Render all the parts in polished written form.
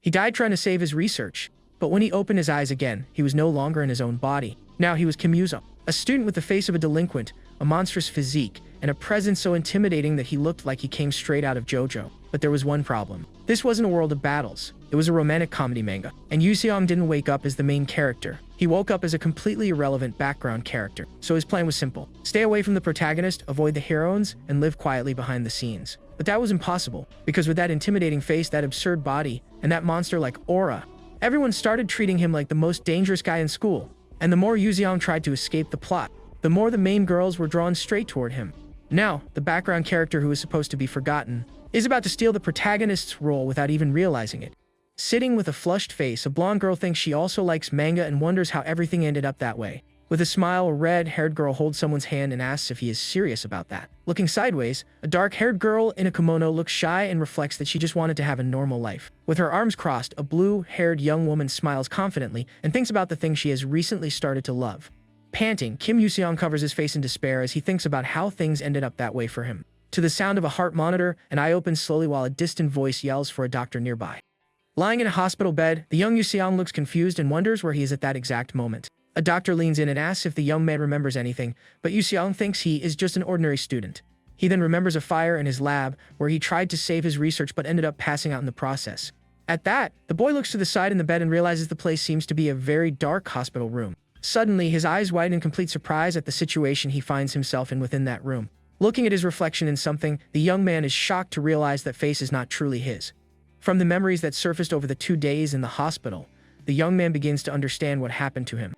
He died trying to save his research, but when he opened his eyes again, he was no longer in his own body. Now he was Kim Yoo-sung, a student with the face of a delinquent, a monstrous physique, and a presence so intimidating that he looked like he came straight out of JoJo. But there was one problem. This wasn't a world of battles. It was a romantic comedy manga, and Yoo-seong didn't wake up as the main character. He woke up as a completely irrelevant background character. So his plan was simple. Stay away from the protagonist, avoid the heroines, and live quietly behind the scenes. But that was impossible, because with that intimidating face, that absurd body, and that monster-like aura, everyone started treating him like the most dangerous guy in school. And the more Yoo-seong tried to escape the plot, the more the main girls were drawn straight toward him. Now, the background character who was supposed to be forgotten is about to steal the protagonist's role without even realizing it. Sitting with a flushed face, a blonde girl thinks she also likes manga and wonders how everything ended up that way. With a smile, a red-haired girl holds someone's hand and asks if he is serious about that. Looking sideways, a dark-haired girl in a kimono looks shy and reflects that she just wanted to have a normal life. With her arms crossed, a blue-haired young woman smiles confidently and thinks about the thing she has recently started to love. Panting, Kim Yoo-seong covers his face in despair as he thinks about how things ended up that way for him. To the sound of a heart monitor, an eye opens slowly while a distant voice yells for a doctor nearby. Lying in a hospital bed, the young Yoo-seong looks confused and wonders where he is at that exact moment. A doctor leans in and asks if the young man remembers anything, but Yoo-seong thinks he is just an ordinary student. He then remembers a fire in his lab where he tried to save his research but ended up passing out in the process. At that, the boy looks to the side in the bed and realizes the place seems to be a very dark hospital room. Suddenly, his eyes widen in complete surprise at the situation he finds himself in within that room. Looking at his reflection in something, the young man is shocked to realize that face is not truly his. From the memories that surfaced over the 2 days in the hospital, the young man begins to understand what happened to him.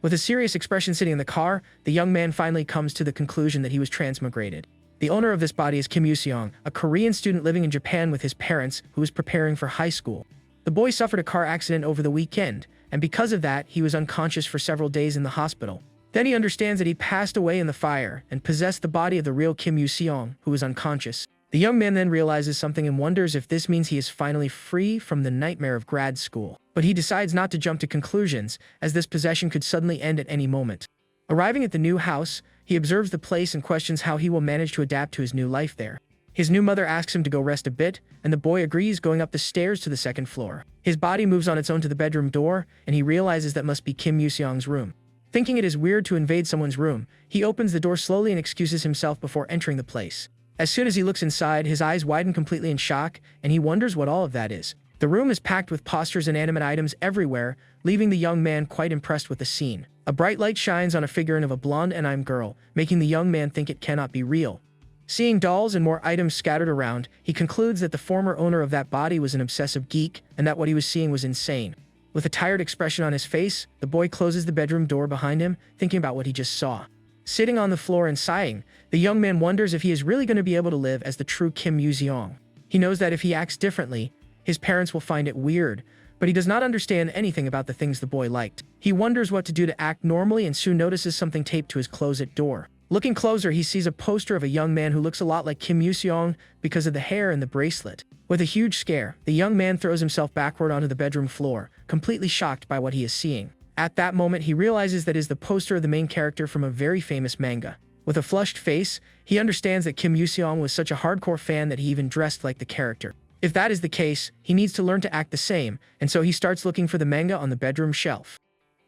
With a serious expression sitting in the car, the young man finally comes to the conclusion that he was transmigrated. The owner of this body is Kim Yoo-seong, a Korean student living in Japan with his parents who was preparing for high school. The boy suffered a car accident over the weekend, and because of that, he was unconscious for several days in the hospital. Then he understands that he passed away in the fire and possessed the body of the real Kim Yoo-seong, who was unconscious. The young man then realizes something and wonders if this means he is finally free from the nightmare of grad school. But he decides not to jump to conclusions, as this possession could suddenly end at any moment. Arriving at the new house, he observes the place and questions how he will manage to adapt to his new life there. His new mother asks him to go rest a bit, and the boy agrees, going up the stairs to the second floor. His body moves on its own to the bedroom door, and he realizes that must be Kim Yoo-seong's room. Thinking it is weird to invade someone's room, he opens the door slowly and excuses himself before entering the place. As soon as he looks inside, his eyes widen completely in shock, and he wonders what all of that is. The room is packed with posters and animate items everywhere, leaving the young man quite impressed with the scene. A bright light shines on a figurine of a blonde anime girl, making the young man think it cannot be real. Seeing dolls and more items scattered around, he concludes that the former owner of that body was an obsessive geek, and that what he was seeing was insane. With a tired expression on his face, the boy closes the bedroom door behind him, thinking about what he just saw. Sitting on the floor and sighing, the young man wonders if he is really going to be able to live as the true Kim Yoo-seong. He knows that if he acts differently, his parents will find it weird, but he does not understand anything about the things the boy liked. He wonders what to do to act normally and soon notices something taped to his closet door. Looking closer, he sees a poster of a young man who looks a lot like Kim Yoo-seong because of the hair and the bracelet. With a huge scare, the young man throws himself backward onto the bedroom floor, completely shocked by what he is seeing. At that moment, he realizes that is the poster of the main character from a very famous manga. With a flushed face, he understands that Kim Yoo-seong was such a hardcore fan that he even dressed like the character. If that is the case, he needs to learn to act the same, and so he starts looking for the manga on the bedroom shelf.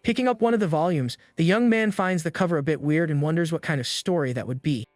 Picking up one of the volumes, the young man finds the cover a bit weird and wonders what kind of story that would be.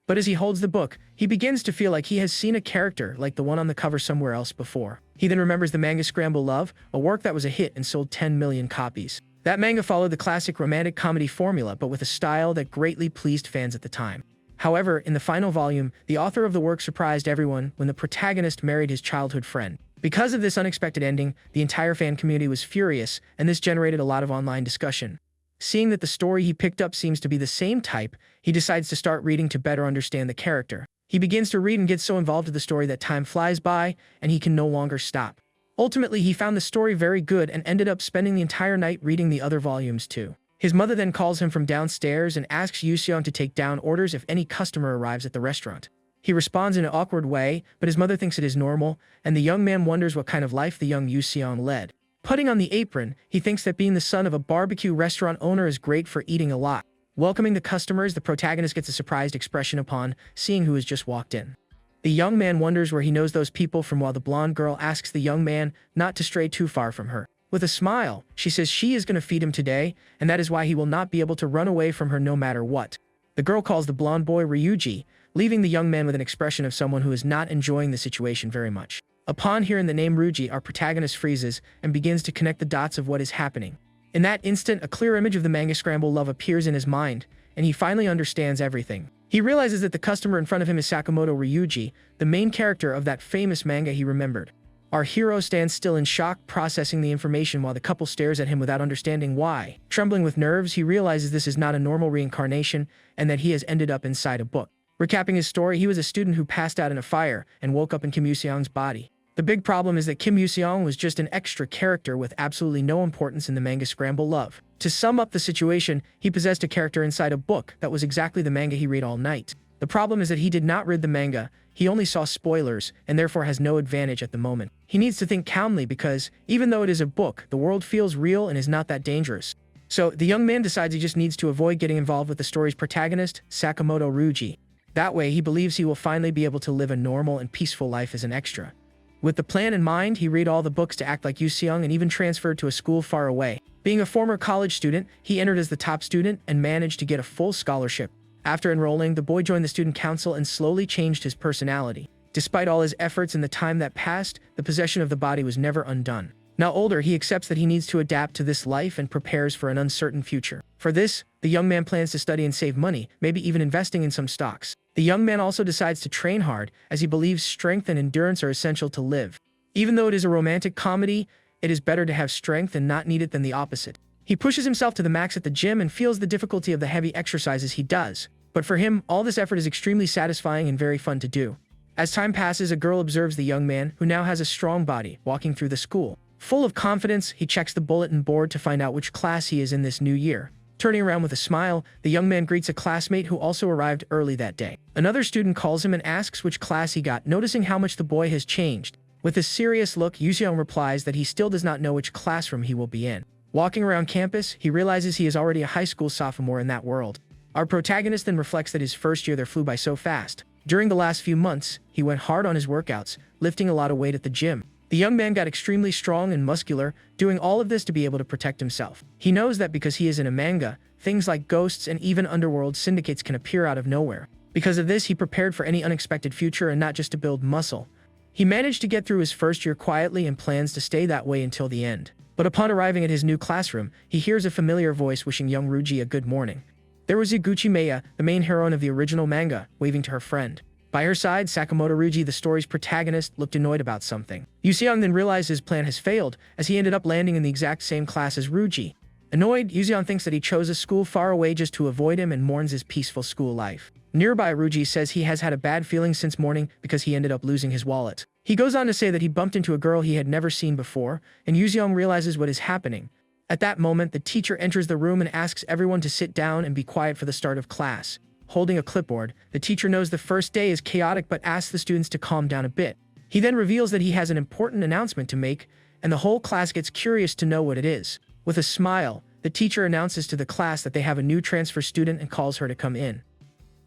But as he holds the book, he begins to feel like he has seen a character like the one on the cover somewhere else before. He then remembers the manga Scramble Love, a work that was a hit and sold 10 million copies. That manga followed the classic romantic comedy formula, but with a style that greatly pleased fans at the time. However, in the final volume, the author of the work surprised everyone when the protagonist married his childhood friend. Because of this unexpected ending, the entire fan community was furious, and this generated a lot of online discussion. Seeing that the story he picked up seems to be the same type, he decides to start reading to better understand the character. He begins to read and gets so involved with the story that time flies by, and he can no longer stop. Ultimately, he found the story very good and ended up spending the entire night reading the other volumes too. His mother then calls him from downstairs and asks Yoo-seong to take down orders if any customer arrives at the restaurant. He responds in an awkward way, but his mother thinks it is normal, and the young man wonders what kind of life the young Yoo-seong led. Putting on the apron, he thinks that being the son of a barbecue restaurant owner is great for eating a lot. Welcoming the customers, the protagonist gets a surprised expression upon seeing who has just walked in. The young man wonders where he knows those people from while the blonde girl asks the young man not to stray too far from her. With a smile, she says she is going to feed him today, and that is why he will not be able to run away from her no matter what. The girl calls the blonde boy Ryuji, leaving the young man with an expression of someone who is not enjoying the situation very much. Upon hearing the name Ryuji, our protagonist freezes and begins to connect the dots of what is happening. In that instant, a clear image of the manga Scramble Love appears in his mind, and he finally understands everything. He realizes that the customer in front of him is Sakamoto Ryuji, the main character of that famous manga he remembered. Our hero stands still in shock, processing the information while the couple stares at him without understanding why. Trembling with nerves, he realizes this is not a normal reincarnation and that he has ended up inside a book. Recapping his story, he was a student who passed out in a fire and woke up in Kim Yoo-seong's body. The big problem is that Kim Yoo-seong was just an extra character with absolutely no importance in the manga Scramble Love. To sum up the situation, he possessed a character inside a book that was exactly the manga he read all night. The problem is that he did not read the manga, he only saw spoilers, and therefore has no advantage at the moment. He needs to think calmly because, even though it is a book, the world feels real and is not that dangerous. So, the young man decides he just needs to avoid getting involved with the story's protagonist, Sakamoto Ryuji. That way, he believes he will finally be able to live a normal and peaceful life as an extra. With the plan in mind, he read all the books to act like Yoo-seong and even transferred to a school far away. Being a former college student, he entered as the top student and managed to get a full scholarship. After enrolling, the boy joined the student council and slowly changed his personality. Despite all his efforts and the time that passed, the possession of the body was never undone. Now older, he accepts that he needs to adapt to this life and prepares for an uncertain future. For this, the young man plans to study and save money, maybe even investing in some stocks. The young man also decides to train hard, as he believes strength and endurance are essential to live. Even though it is a romantic comedy, it is better to have strength and not need it than the opposite. He pushes himself to the max at the gym and feels the difficulty of the heavy exercises he does. But for him, all this effort is extremely satisfying and very fun to do. As time passes, a girl observes the young man, who now has a strong body, walking through the school. Full of confidence, he checks the bulletin board to find out which class he is in this new year. Turning around with a smile, the young man greets a classmate who also arrived early that day. Another student calls him and asks which class he got, noticing how much the boy has changed. With a serious look, Yoo-seong replies that he still does not know which classroom he will be in. Walking around campus, he realizes he is already a high school sophomore in that world. Our protagonist then reflects that his first year there flew by so fast. During the last few months, he went hard on his workouts, lifting a lot of weight at the gym. The young man got extremely strong and muscular, doing all of this to be able to protect himself. He knows that because he is in a manga, things like ghosts and even underworld syndicates can appear out of nowhere. Because of this, he prepared for any unexpected future and not just to build muscle. He managed to get through his first year quietly and plans to stay that way until the end. But upon arriving at his new classroom, he hears a familiar voice wishing young Ryuji a good morning. There was Yaguchi Maya, the main heroine of the original manga, waving to her friend. By her side, Sakamoto Ryuji, the story's protagonist, looked annoyed about something. Yoo-seong then realized his plan has failed, as he ended up landing in the exact same class as Ryuji. Annoyed, Yoo-seong thinks that he chose a school far away just to avoid him and mourns his peaceful school life. Nearby, Ryuji says he has had a bad feeling since morning because he ended up losing his wallet. He goes on to say that he bumped into a girl he had never seen before, and Yoo-seong realizes what is happening. At that moment, the teacher enters the room and asks everyone to sit down and be quiet for the start of class. Holding a clipboard, the teacher knows the first day is chaotic but asks the students to calm down a bit. He then reveals that he has an important announcement to make, and the whole class gets curious to know what it is. With a smile, the teacher announces to the class that they have a new transfer student and calls her to come in.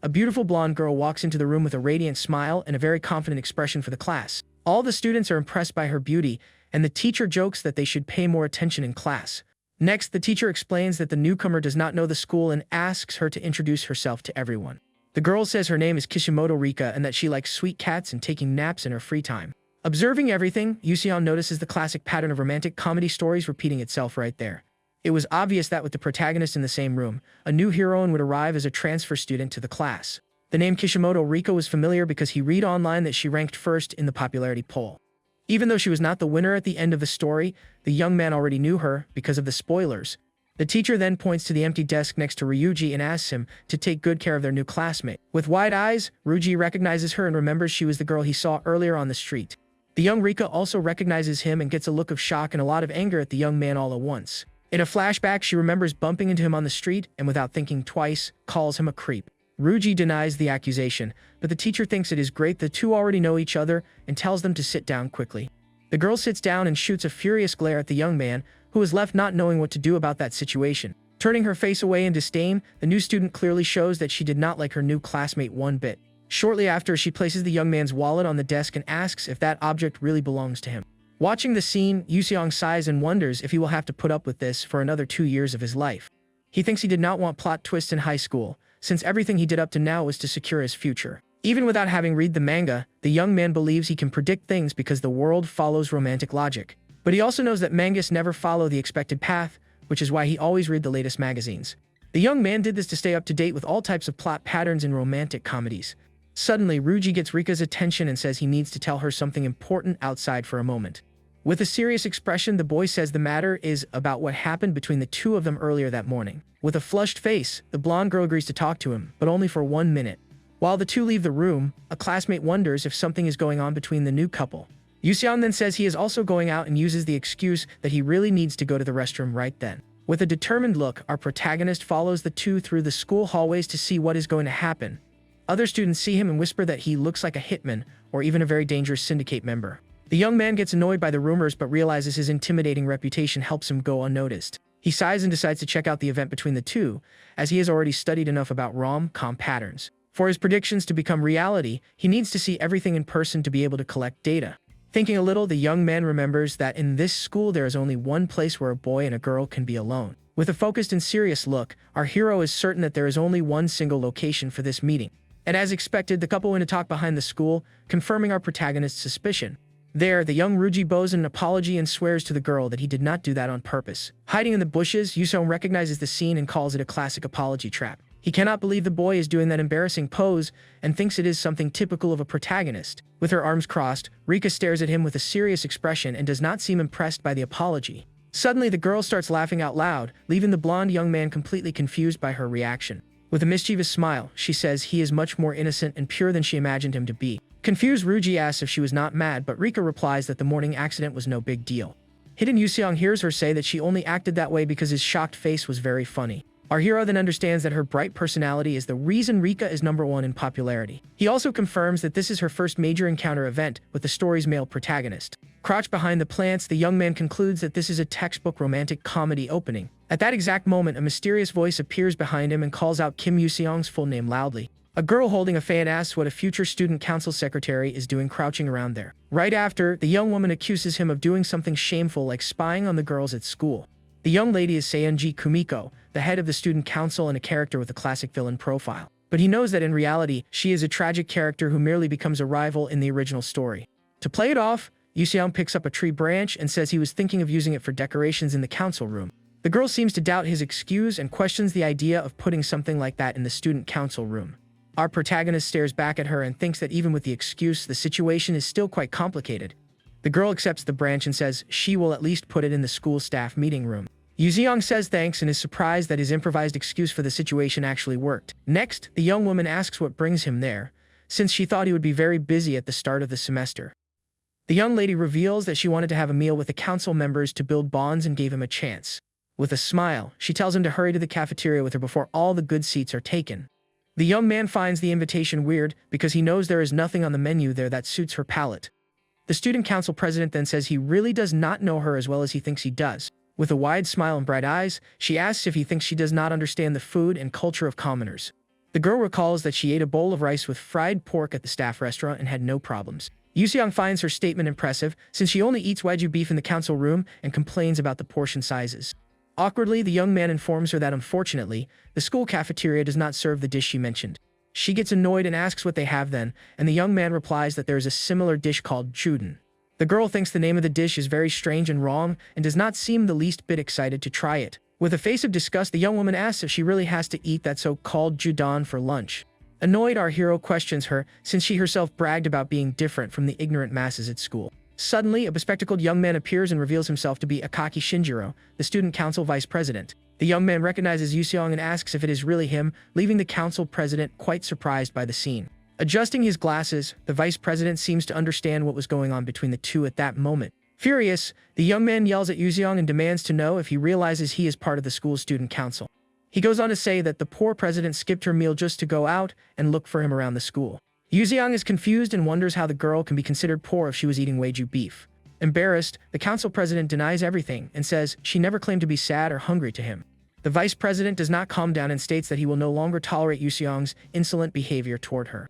A beautiful blonde girl walks into the room with a radiant smile and a very confident expression for the class. All the students are impressed by her beauty, and the teacher jokes that they should pay more attention in class. Next, the teacher explains that the newcomer does not know the school and asks her to introduce herself to everyone. The girl says her name is Kishimoto Rika and that she likes sweet cats and taking naps in her free time. Observing everything, Yoo-seong notices the classic pattern of romantic comedy stories repeating itself right there. It was obvious that with the protagonist in the same room, a new heroine would arrive as a transfer student to the class. The name Kishimoto Rika was familiar because he read online that she ranked first in the popularity poll. Even though she was not the winner at the end of the story, the young man already knew her because of the spoilers. The teacher then points to the empty desk next to Ryuji and asks him to take good care of their new classmate. With wide eyes, Ryuji recognizes her and remembers she was the girl he saw earlier on the street. The young Rika also recognizes him and gets a look of shock and a lot of anger at the young man all at once. In a flashback, she remembers bumping into him on the street and without thinking twice, calls him a creep. Ryuji denies the accusation, but the teacher thinks it is great the two already know each other and tells them to sit down quickly. The girl sits down and shoots a furious glare at the young man, who is left not knowing what to do about that situation. Turning her face away in disdain, the new student clearly shows that she did not like her new classmate one bit. Shortly after, she places the young man's wallet on the desk and asks if that object really belongs to him. Watching the scene, Yoo-seong sighs and wonders if he will have to put up with this for another 2 years of his life. He thinks he did not want plot twists in high school, since everything he did up to now was to secure his future. Even without having read the manga, the young man believes he can predict things because the world follows romantic logic. But he also knows that mangas never follow the expected path, which is why he always read the latest magazines. The young man did this to stay up to date with all types of plot patterns in romantic comedies. Suddenly, Ruji gets Rika's attention and says he needs to tell her something important outside for a moment. With a serious expression, the boy says the matter is about what happened between the two of them earlier that morning. With a flushed face, the blonde girl agrees to talk to him, but only for 1 minute. While the two leave the room, a classmate wonders if something is going on between the new couple. Yoo-seong then says he is also going out and uses the excuse that he really needs to go to the restroom right then. With a determined look, our protagonist follows the two through the school hallways to see what is going to happen. Other students see him and whisper that he looks like a hitman or even a very dangerous syndicate member. The young man gets annoyed by the rumors but realizes his intimidating reputation helps him go unnoticed. He sighs and decides to check out the event between the two, as he has already studied enough about rom-com patterns. For his predictions to become reality, he needs to see everything in person to be able to collect data. Thinking a little, the young man remembers that in this school there is only one place where a boy and a girl can be alone. With a focused and serious look, our hero is certain that there is only one single location for this meeting. And as expected, the couple went to talk behind the school, confirming our protagonist's suspicion. There, the young Ruji bows an apology and swears to the girl that he did not do that on purpose. Hiding in the bushes, Yoo-seong recognizes the scene and calls it a classic apology trap. He cannot believe the boy is doing that embarrassing pose and thinks it is something typical of a protagonist. With her arms crossed, Rika stares at him with a serious expression and does not seem impressed by the apology. Suddenly, the girl starts laughing out loud, leaving the blonde young man completely confused by her reaction. With a mischievous smile, she says he is much more innocent and pure than she imagined him to be. Confused, Ruji asks if she was not mad, but Rika replies that the morning accident was no big deal. Hidden Yoo-seong hears her say that she only acted that way because his shocked face was very funny. Our hero then understands that her bright personality is the reason Rika is #1 in popularity. He also confirms that this is her first major encounter event with the story's male protagonist. Crouched behind the plants, the young man concludes that this is a textbook romantic comedy opening. At that exact moment, a mysterious voice appears behind him and calls out Kim Yoo-seong's full name loudly. A girl holding a fan asks what a future student council secretary is doing crouching around there. Right after, the young woman accuses him of doing something shameful like spying on the girls at school. The young lady is Seonji Kumiko, the head of the student council and a character with a classic villain profile. But he knows that in reality, she is a tragic character who merely becomes a rival in the original story. To play it off, Yoo-seong picks up a tree branch and says he was thinking of using it for decorations in the council room. The girl seems to doubt his excuse and questions the idea of putting something like that in the student council room. Our protagonist stares back at her and thinks that even with the excuse, the situation is still quite complicated. The girl accepts the branch and says she will at least put it in the school staff meeting room. Yoo-seong says thanks and is surprised that his improvised excuse for the situation actually worked. Next, the young woman asks what brings him there, since she thought he would be very busy at the start of the semester. The young lady reveals that she wanted to have a meal with the council members to build bonds and gave him a chance. With a smile, she tells him to hurry to the cafeteria with her before all the good seats are taken. The young man finds the invitation weird because he knows there is nothing on the menu there that suits her palate. The student council president then says he really does not know her as well as he thinks he does. With a wide smile and bright eyes, she asks if he thinks she does not understand the food and culture of commoners. The girl recalls that she ate a bowl of rice with fried pork at the staff restaurant and had no problems. Yoo-seong finds her statement impressive since she only eats wagyu beef in the council room and complains about the portion sizes. Awkwardly, the young man informs her that unfortunately, the school cafeteria does not serve the dish she mentioned. She gets annoyed and asks what they have then, and the young man replies that there is a similar dish called juden. The girl thinks the name of the dish is very strange and wrong and does not seem the least bit excited to try it. With a face of disgust, the young woman asks if she really has to eat that so-called judon for lunch. Annoyed, our hero questions her since she herself bragged about being different from the ignorant masses at school. Suddenly, a bespectacled young man appears and reveals himself to be Akaki Shinjiro, the student council vice president. The young man recognizes Yoo-seong and asks if it is really him, leaving the council president quite surprised by the scene. Adjusting his glasses, the vice president seems to understand what was going on between the two at that moment. Furious, the young man yells at Yoo-seong and demands to know if he realizes he is part of the school's student council. He goes on to say that the poor president skipped her meal just to go out and look for him around the school. Yoo-seong is confused and wonders how the girl can be considered poor if she was eating wagyu beef. Embarrassed, the council president denies everything and says she never claimed to be sad or hungry to him. The vice president does not calm down and states that he will no longer tolerate Yoo-seong's insolent behavior toward her.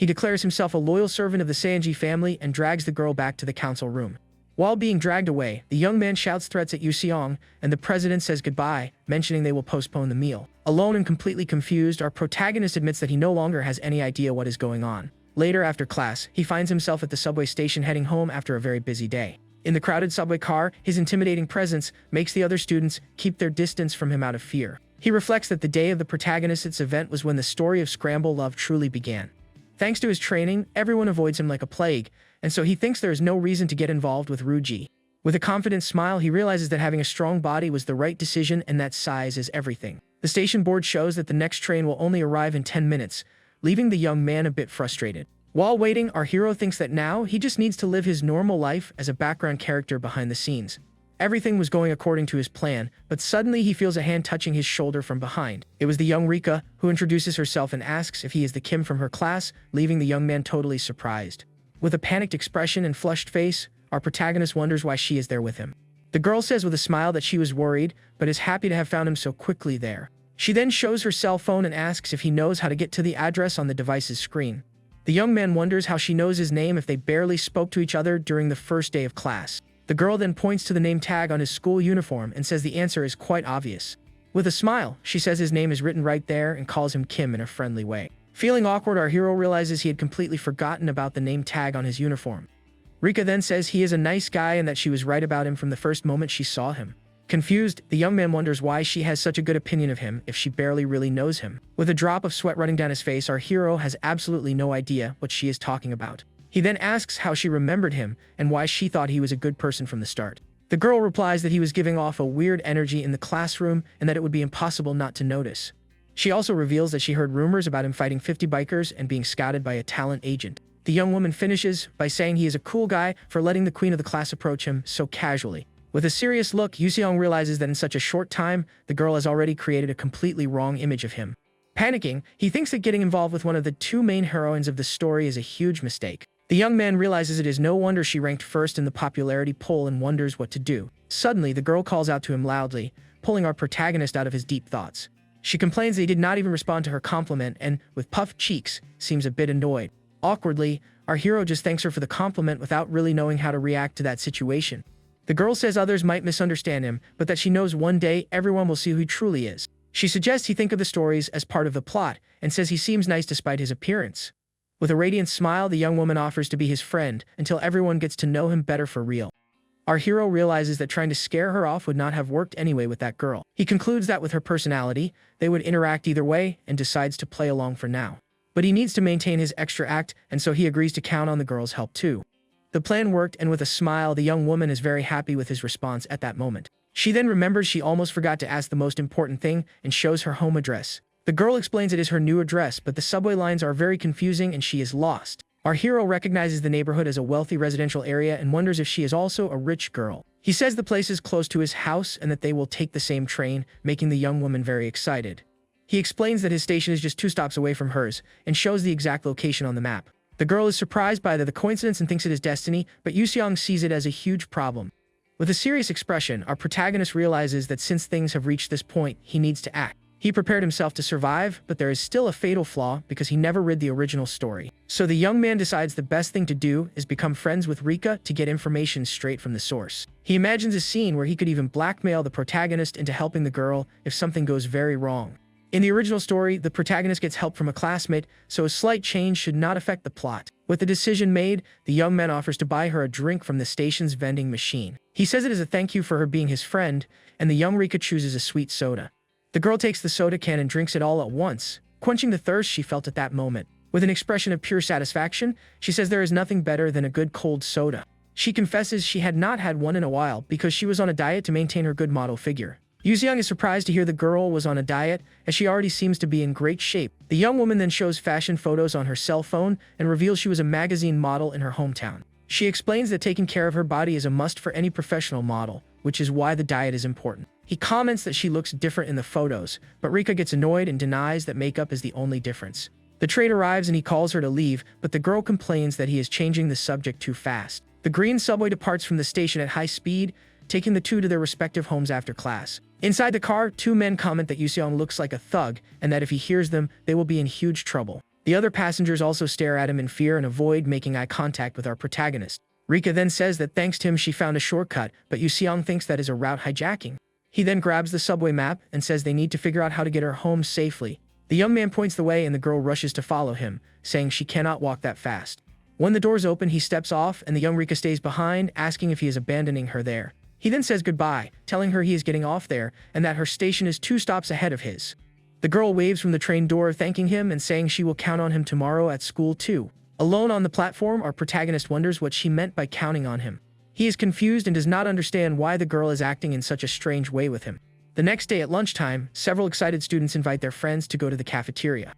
He declares himself a loyal servant of the Seonji family and drags the girl back to the council room. While being dragged away, the young man shouts threats at Yu Seong, and the president says goodbye, mentioning they will postpone the meal. Alone and completely confused, our protagonist admits that he no longer has any idea what is going on. Later, after class, he finds himself at the subway station heading home after a very busy day. In the crowded subway car, his intimidating presence makes the other students keep their distance from him out of fear. He reflects that the day of the protagonist's event was when the story of Scramble Love truly began. Thanks to his training, everyone avoids him like a plague, and so he thinks there is no reason to get involved with Ruji. With a confident smile, he realizes that having a strong body was the right decision and that size is everything. The station board shows that the next train will only arrive in 10 minutes, leaving the young man a bit frustrated. While waiting, our hero thinks that now he just needs to live his normal life as a background character behind the scenes. Everything was going according to his plan, but suddenly he feels a hand touching his shoulder from behind. It was the young Rika, who introduces herself and asks if he is the Kim from her class, leaving the young man totally surprised. With a panicked expression and flushed face, our protagonist wonders why she is there with him. The girl says with a smile that she was worried, but is happy to have found him so quickly there. She then shows her cell phone and asks if he knows how to get to the address on the device's screen. The young man wonders how she knows his name if they barely spoke to each other during the first day of class. The girl then points to the name tag on his school uniform and says the answer is quite obvious. With a smile, she says his name is written right there and calls him Kim in a friendly way. Feeling awkward, our hero realizes he had completely forgotten about the name tag on his uniform. Rika then says he is a nice guy and that she was right about him from the first moment she saw him. Confused, the young man wonders why she has such a good opinion of him if she barely really knows him. With a drop of sweat running down his face, our hero has absolutely no idea what she is talking about. He then asks how she remembered him and why she thought he was a good person from the start. The girl replies that he was giving off a weird energy in the classroom and that it would be impossible not to notice. She also reveals that she heard rumors about him fighting 50 bikers and being scouted by a talent agent. The young woman finishes by saying he is a cool guy for letting the queen of the class approach him so casually. With a serious look, Yu Seong realizes that in such a short time, the girl has already created a completely wrong image of him. Panicking, he thinks that getting involved with one of the two main heroines of the story is a huge mistake. The young man realizes it is no wonder she ranked first in the popularity poll and wonders what to do. Suddenly, the girl calls out to him loudly, pulling our protagonist out of his deep thoughts. She complains that he did not even respond to her compliment and, with puffed cheeks, seems a bit annoyed. Awkwardly, our hero just thanks her for the compliment without really knowing how to react to that situation. The girl says others might misunderstand him, but that she knows one day everyone will see who he truly is. She suggests he think of the stories as part of the plot, and says he seems nice despite his appearance. With a radiant smile, the young woman offers to be his friend until everyone gets to know him better for real. Our hero realizes that trying to scare her off would not have worked anyway with that girl. He concludes that with her personality, they would interact either way and decides to play along for now. But he needs to maintain his extra act, and so he agrees to count on the girl's help too. The plan worked, and with a smile, the young woman is very happy with his response at that moment. She then remembers she almost forgot to ask the most important thing and shows her home address. The girl explains it is her new address, but the subway lines are very confusing and she is lost. Our hero recognizes the neighborhood as a wealthy residential area and wonders if she is also a rich girl. He says the place is close to his house and that they will take the same train, making the young woman very excited. He explains that his station is just 2 stops away from hers and shows the exact location on the map. The girl is surprised by the coincidence and thinks it is destiny, but Yu Seong sees it as a huge problem. With a serious expression, our protagonist realizes that since things have reached this point, he needs to act. He prepared himself to survive, but there is still a fatal flaw because he never read the original story. So the young man decides the best thing to do is become friends with Rika to get information straight from the source. He imagines a scene where he could even blackmail the protagonist into helping the girl if something goes very wrong. In the original story, the protagonist gets help from a classmate, so a slight change should not affect the plot. With the decision made, the young man offers to buy her a drink from the station's vending machine. He says it is a thank you for her being his friend, and the young Rika chooses a sweet soda. The girl takes the soda can and drinks it all at once, quenching the thirst she felt at that moment. With an expression of pure satisfaction, she says there is nothing better than a good cold soda. She confesses she had not had one in a while because she was on a diet to maintain her good model figure. Yu Seong is surprised to hear the girl was on a diet, as she already seems to be in great shape. The young woman then shows fashion photos on her cell phone and reveals she was a magazine model in her hometown. She explains that taking care of her body is a must for any professional model, which is why the diet is important. He comments that she looks different in the photos, but Rika gets annoyed and denies that makeup is the only difference. The train arrives and he calls her to leave, but the girl complains that he is changing the subject too fast. The green subway departs from the station at high speed, taking the two to their respective homes after class. Inside the car, 2 men comment that Yu Seong looks like a thug and that if he hears them, they will be in huge trouble. The other passengers also stare at him in fear and avoid making eye contact with our protagonist. Rika then says that thanks to him she found a shortcut, but Yu Seong thinks that is a route hijacking. He then grabs the subway map and says they need to figure out how to get her home safely. The young man points the way and the girl rushes to follow him, saying she cannot walk that fast. When the doors open, he steps off and the young Rika stays behind, asking if he is abandoning her there. He then says goodbye, telling her he is getting off there and that her station is 2 stops ahead of his. The girl waves from the train door, thanking him and saying she will count on him tomorrow at school too. Alone on the platform, our protagonist wonders what she meant by counting on him. He is confused and does not understand why the girl is acting in such a strange way with him. The next day at lunchtime, several excited students invite their friends to go to the cafeteria.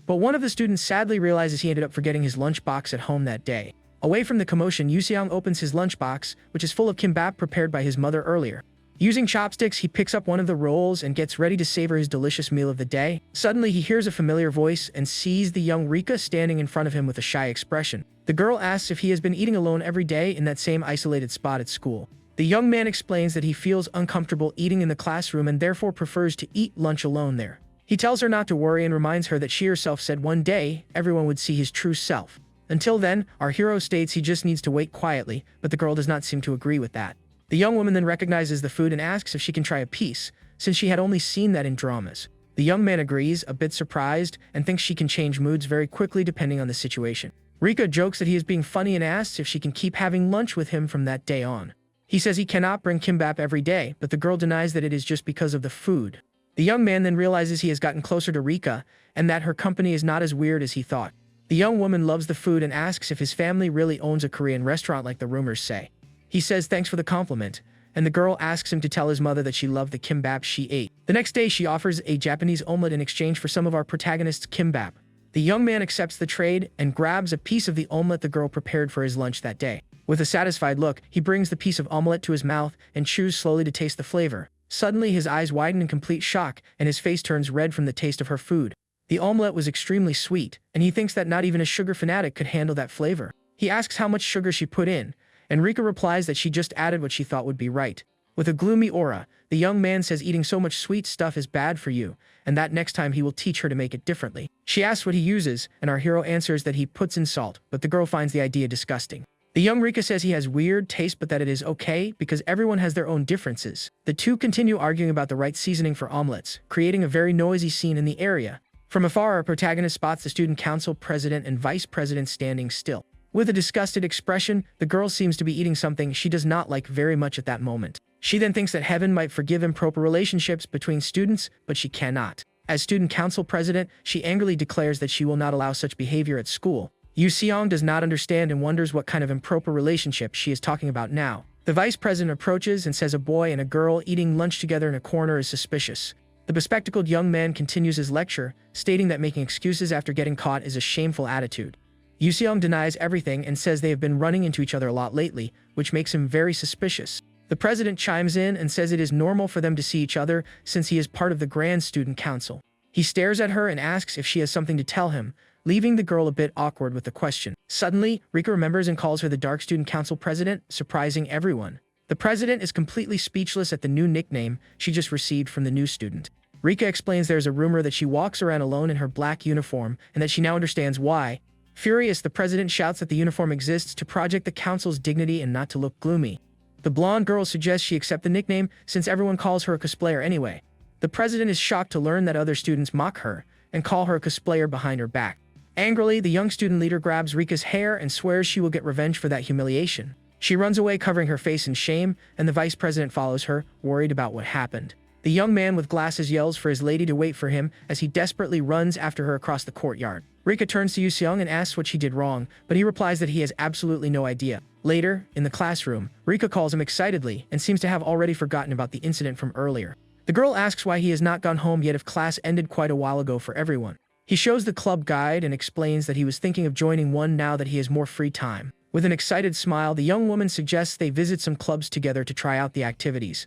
But one of the students sadly realizes he ended up forgetting his lunchbox at home that day. Away from the commotion, Yu Seong opens his lunchbox, which is full of kimbap prepared by his mother earlier. Using chopsticks, he picks up one of the rolls and gets ready to savor his delicious meal of the day. Suddenly, he hears a familiar voice and sees the young Rika standing in front of him with a shy expression. The girl asks if he has been eating alone every day in that same isolated spot at school. The young man explains that he feels uncomfortable eating in the classroom and therefore prefers to eat lunch alone there. He tells her not to worry and reminds her that she herself said one day everyone would see his true self. Until then, our hero states he just needs to wait quietly, but the girl does not seem to agree with that. The young woman then recognizes the food and asks if she can try a piece, since she had only seen that in dramas. The young man agrees, a bit surprised, and thinks she can change moods very quickly depending on the situation. Rika jokes that he is being funny and asks if she can keep having lunch with him from that day on. He says he cannot bring kimbap every day, but the girl denies that it is just because of the food. The young man then realizes he has gotten closer to Rika, and that her company is not as weird as he thought. The young woman loves the food and asks if his family really owns a Korean restaurant like the rumors say. He says thanks for the compliment, and the girl asks him to tell his mother that she loved the kimbap she ate. The next day, she offers a Japanese omelet in exchange for some of our protagonist's kimbap. The young man accepts the trade and grabs a piece of the omelet the girl prepared for his lunch that day. With a satisfied look, he brings the piece of omelet to his mouth and chews slowly to taste the flavor. Suddenly, his eyes widen in complete shock, and his face turns red from the taste of her food. The omelet was extremely sweet, and he thinks that not even a sugar fanatic could handle that flavor. He asks how much sugar she put in, and Rika replies that she just added what she thought would be right. With a gloomy aura, the young man says eating so much sweet stuff is bad for you, and that next time he will teach her to make it differently. She asks what he uses, and our hero answers that he puts in salt, but the girl finds the idea disgusting. The young Rika says he has weird taste but that it is okay because everyone has their own differences. The two continue arguing about the right seasoning for omelets, creating a very noisy scene in the area. From afar, our protagonist spots the student council president and vice president standing still. With a disgusted expression, the girl seems to be eating something she does not like very much at that moment. She then thinks that heaven might forgive improper relationships between students, but she cannot. As student council president, she angrily declares that she will not allow such behavior at school. Yu Seong does not understand and wonders what kind of improper relationship she is talking about now. The vice president approaches and says a boy and a girl eating lunch together in a corner is suspicious. The bespectacled young man continues his lecture, stating that making excuses after getting caught is a shameful attitude. Yu Seong denies everything and says they have been running into each other a lot lately, which makes him very suspicious. The president chimes in and says it is normal for them to see each other since he is part of the Grand Student Council. He stares at her and asks if she has something to tell him, leaving the girl a bit awkward with the question. Suddenly, Rika remembers and calls her the Dark Student Council president, surprising everyone. The president is completely speechless at the new nickname she just received from the new student. Rika explains there is a rumor that she walks around alone in her black uniform and that she now understands why. Furious, the president shouts that the uniform exists to project the council's dignity and not to look gloomy. The blonde girl suggests she accept the nickname since everyone calls her a cosplayer anyway. The president is shocked to learn that other students mock her and call her a cosplayer behind her back. Angrily, the young student leader grabs Rika's hair and swears she will get revenge for that humiliation. She runs away covering her face in shame, and the vice president follows her, worried about what happened. The young man with glasses yells for his lady to wait for him as he desperately runs after her across the courtyard. Rika turns to Yu Seong and asks what she did wrong, but he replies that he has absolutely no idea. Later, in the classroom, Rika calls him excitedly and seems to have already forgotten about the incident from earlier. The girl asks why he has not gone home yet if class ended quite a while ago for everyone. He shows the club guide and explains that he was thinking of joining one now that he has more free time. With an excited smile, the young woman suggests they visit some clubs together to try out the activities.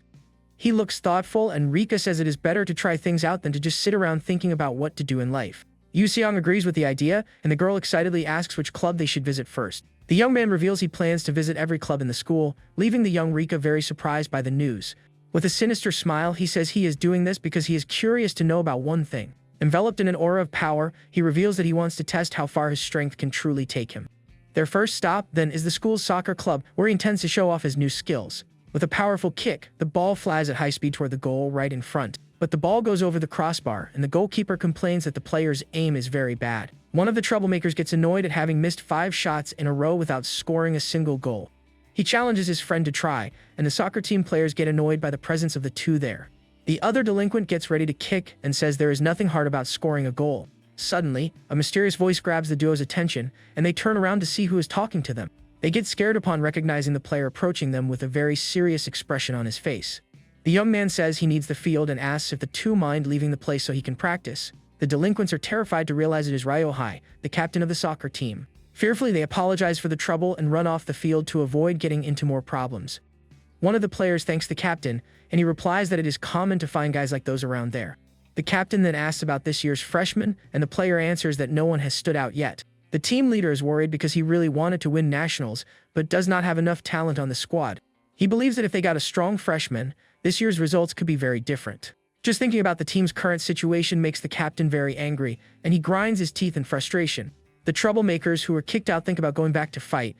He looks thoughtful, and Rika says it is better to try things out than to just sit around thinking about what to do in life. Yu Seong agrees with the idea, and the girl excitedly asks which club they should visit first. The young man reveals he plans to visit every club in the school, leaving the young Rika very surprised by the news. With a sinister smile, he says he is doing this because he is curious to know about one thing. Enveloped in an aura of power, he reveals that he wants to test how far his strength can truly take him. Their first stop, then, is the school's soccer club, where he intends to show off his new skills. With a powerful kick, the ball flies at high speed toward the goal right in front. But the ball goes over the crossbar, and the goalkeeper complains that the player's aim is very bad. One of the troublemakers gets annoyed at having missed 5 shots in a row without scoring a single goal. He challenges his friend to try, and the soccer team players get annoyed by the presence of the two there. The other delinquent gets ready to kick and says there is nothing hard about scoring a goal. Suddenly, a mysterious voice grabs the duo's attention, and they turn around to see who is talking to them. They get scared upon recognizing the player approaching them with a very serious expression on his face. The young man says he needs the field and asks if the two mind leaving the place so he can practice. The delinquents are terrified to realize it is Ryohei, the captain of the soccer team. Fearfully, they apologize for the trouble and run off the field to avoid getting into more problems. One of the players thanks the captain, and he replies that it is common to find guys like those around there. The captain then asks about this year's freshmen, and the player answers that no one has stood out yet. The team leader is worried because he really wanted to win nationals, but does not have enough talent on the squad. He believes that if they got a strong freshman, this year's results could be very different. Just thinking about the team's current situation makes the captain very angry, and he grinds his teeth in frustration. The troublemakers who were kicked out think about going back to fight,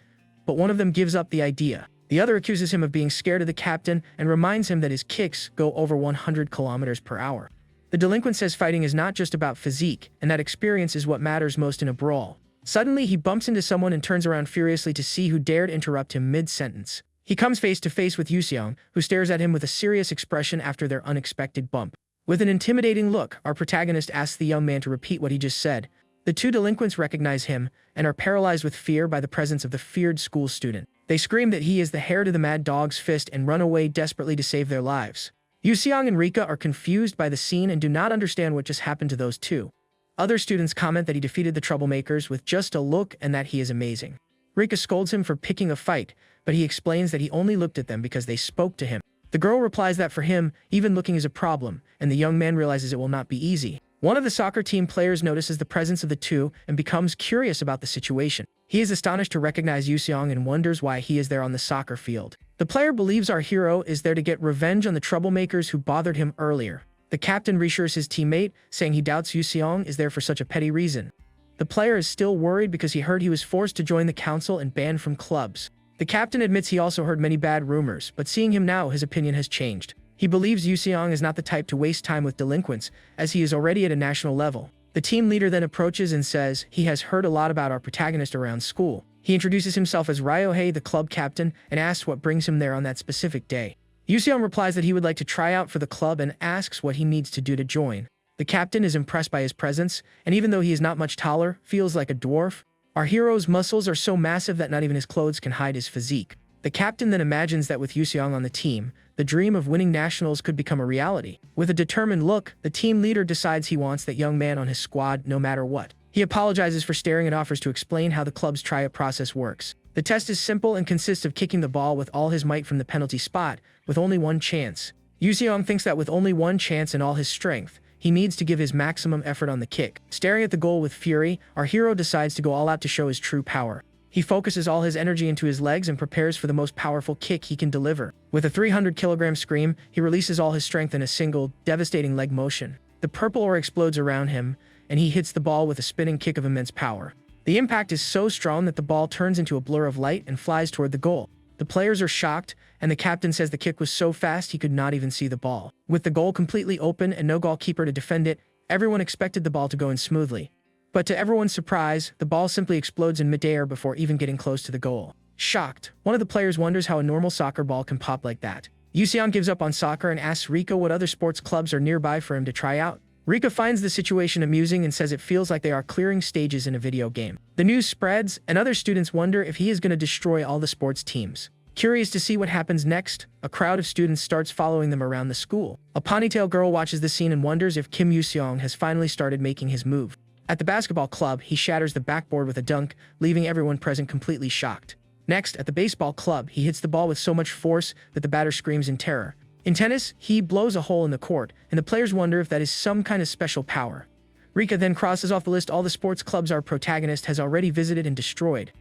but one of them gives up the idea. The other accuses him of being scared of the captain and reminds him that his kicks go over 100 kilometers per hour. The delinquent says fighting is not just about physique, and that experience is what matters most in a brawl. Suddenly, he bumps into someone and turns around furiously to see who dared interrupt him mid-sentence. He comes face to face with Yuseong, who stares at him with a serious expression after their unexpected bump. With an intimidating look, our protagonist asks the young man to repeat what he just said. The two delinquents recognize him and are paralyzed with fear by the presence of the feared school student. They scream that he is the heir to the mad dog's fist and run away desperately to save their lives. Yuseong and Rika are confused by the scene and do not understand what just happened to those two. Other students comment that he defeated the troublemakers with just a look and that he is amazing. Rika scolds him for picking a fight, but he explains that he only looked at them because they spoke to him. The girl replies that for him, even looking is a problem, and the young man realizes it will not be easy. One of the soccer team players notices the presence of the two and becomes curious about the situation. He is astonished to recognize Yuseong and wonders why he is there on the soccer field. The player believes our hero is there to get revenge on the troublemakers who bothered him earlier. The captain reassures his teammate, saying he doubts Yuseong is there for such a petty reason. The player is still worried because he heard he was forced to join the council and banned from clubs. The captain admits he also heard many bad rumors, but seeing him now, his opinion has changed. He believes Yuseong is not the type to waste time with delinquents, as he is already at a national level. The team leader then approaches and says he has heard a lot about our protagonist around school. He introduces himself as Ryohei, the club captain, and asks what brings him there on that specific day. Yuseong replies that he would like to try out for the club and asks what he needs to do to join. The captain is impressed by his presence, and even though he is not much taller, feels like a dwarf. Our hero's muscles are so massive that not even his clothes can hide his physique. The captain then imagines that with Yuseong on the team, the dream of winning nationals could become a reality. With a determined look, the team leader decides he wants that young man on his squad no matter what. He apologizes for staring and offers to explain how the club's tryout process works. The test is simple and consists of kicking the ball with all his might from the penalty spot, with only one chance. Yuseong thinks that with only one chance and all his strength, he needs to give his maximum effort on the kick. Staring at the goal with fury, our hero decides to go all out to show his true power. He focuses all his energy into his legs and prepares for the most powerful kick he can deliver. With a 300-kilogram scream, he releases all his strength in a single, devastating leg motion. The purple ore explodes around him, and he hits the ball with a spinning kick of immense power. The impact is so strong that the ball turns into a blur of light and flies toward the goal. The players are shocked, and the captain says the kick was so fast he could not even see the ball. With the goal completely open and no goalkeeper to defend it, everyone expected the ball to go in smoothly. But to everyone's surprise, the ball simply explodes in midair before even getting close to the goal. Shocked, one of the players wonders how a normal soccer ball can pop like that. Yuseong gives up on soccer and asks Rika what other sports clubs are nearby for him to try out. Rika finds the situation amusing and says it feels like they are clearing stages in a video game. The news spreads, and other students wonder if he is going to destroy all the sports teams. Curious to see what happens next, a crowd of students starts following them around the school. A ponytail girl watches the scene and wonders if Kim Yuseong has finally started making his move. At the basketball club, he shatters the backboard with a dunk, leaving everyone present completely shocked. Next, at the baseball club, he hits the ball with so much force that the batter screams in terror. In tennis, he blows a hole in the court, and the players wonder if that is some kind of special power. Rika then crosses off the list all the sports clubs our protagonist has already visited and destroyed.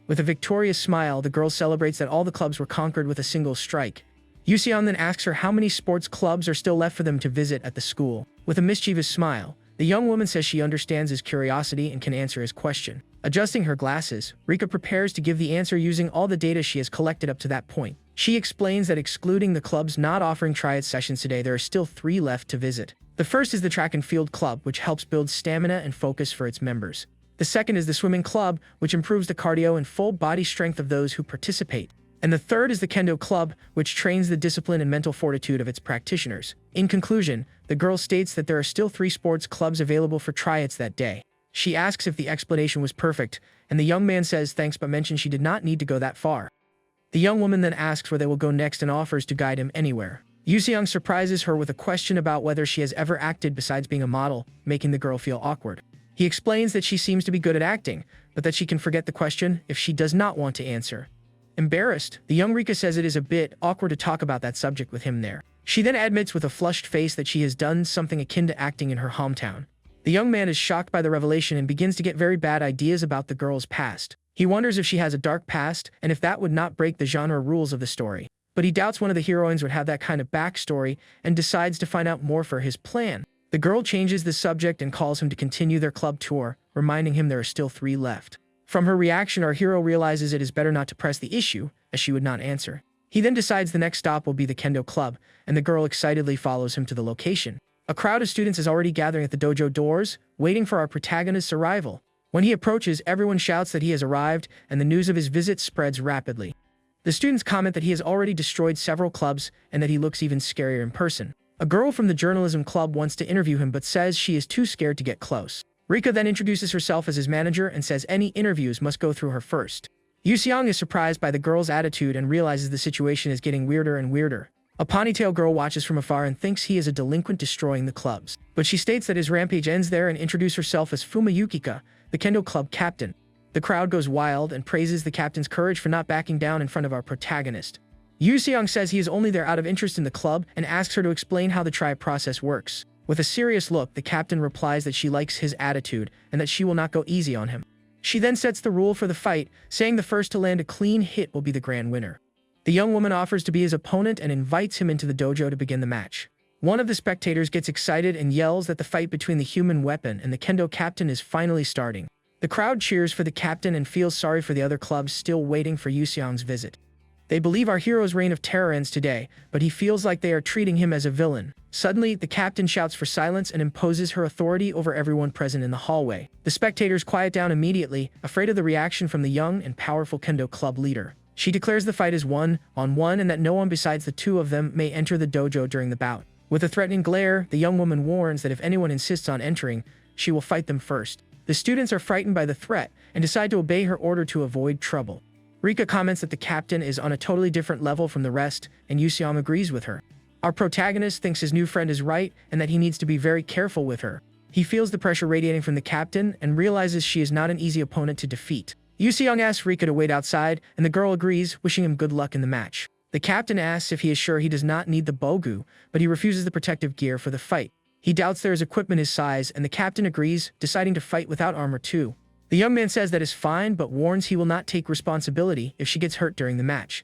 With a victorious smile, the girl celebrates that all the clubs were conquered with a single strike. Yuseong then asks her how many sports clubs are still left for them to visit at the school. With a mischievous smile, The young woman says she understands his curiosity and can answer his question. Adjusting her glasses, Rika prepares to give the answer using all the data she has collected up to that point. She explains that excluding the clubs not offering triad sessions today, there are still 3 left to visit. The first is the track and field club, which helps build stamina and focus for its members. The second is the swimming club, which improves the cardio and full body strength of those who participate. And the third is the kendo club, which trains the discipline and mental fortitude of its practitioners. In conclusion, the girl states that there are still 3 sports clubs available for triads that day. She asks if the explanation was perfect, and the young man says thanks but mentions she did not need to go that far. The young woman then asks where they will go next and offers to guide him anywhere. Yoo-seong surprises her with a question about whether she has ever acted besides being a model, making the girl feel awkward. He explains that she seems to be good at acting, but that she can forget the question if she does not want to answer. Embarrassed, the young Rika says it is a bit awkward to talk about that subject with him there. She then admits with a flushed face that she has done something akin to acting in her hometown. The young man is shocked by the revelation and begins to get very bad ideas about the girl's past. He wonders if she has a dark past and if that would not break the genre rules of the story. But he doubts one of the heroines would have that kind of backstory and decides to find out more for his plan. The girl changes the subject and calls him to continue their club tour, reminding him there are still 3 left. From her reaction, our hero realizes it is better not to press the issue, as she would not answer. He then decides the next stop will be the kendo club, and the girl excitedly follows him to the location. A crowd of students is already gathering at the dojo doors, waiting for our protagonist's arrival. When he approaches, everyone shouts that he has arrived, and the news of his visit spreads rapidly. The students comment that he has already destroyed several clubs and that he looks even scarier in person. A girl from the journalism club wants to interview him but says she is too scared to get close. Rika then introduces herself as his manager and says any interviews must go through her first. Yoo-seong is surprised by the girl's attitude and realizes the situation is getting weirder and weirder. A ponytail girl watches from afar and thinks he is a delinquent destroying the clubs. But she states that his rampage ends there and introduces herself as Fuma Yukika, the kendo club captain. The crowd goes wild and praises the captain's courage for not backing down in front of our protagonist. Yoo-seong says he is only there out of interest in the club and asks her to explain how the triad process works. With a serious look, the captain replies that she likes his attitude and that she will not go easy on him. She then sets the rule for the fight, saying the first to land a clean hit will be the grand winner. The young woman offers to be his opponent and invites him into the dojo to begin the match. One of the spectators gets excited and yells that the fight between the human weapon and the kendo captain is finally starting. The crowd cheers for the captain and feels sorry for the other clubs still waiting for Yoo-seong's visit. They believe our hero's reign of terror ends today, but he feels like they are treating him as a villain. Suddenly, the captain shouts for silence and imposes her authority over everyone present in the hallway. The spectators quiet down immediately, afraid of the reaction from the young and powerful kendo club leader. She declares the fight is 1-on-1 and that no one besides the 2 of them may enter the dojo during the bout. With a threatening glare, the young woman warns that if anyone insists on entering, she will fight them first. The students are frightened by the threat and decide to obey her order to avoid trouble. Rika comments that the captain is on a totally different level from the rest, and Yoo-seong agrees with her. Our protagonist thinks his new friend is right and that he needs to be very careful with her. He feels the pressure radiating from the captain and realizes she is not an easy opponent to defeat. Yoo-seong asks Rika to wait outside, and the girl agrees, wishing him good luck in the match. The captain asks if he is sure he does not need the bogu, but he refuses the protective gear for the fight. He doubts there is equipment his size, and the captain agrees, deciding to fight without armor too. The young man says that is fine, but warns he will not take responsibility if she gets hurt during the match.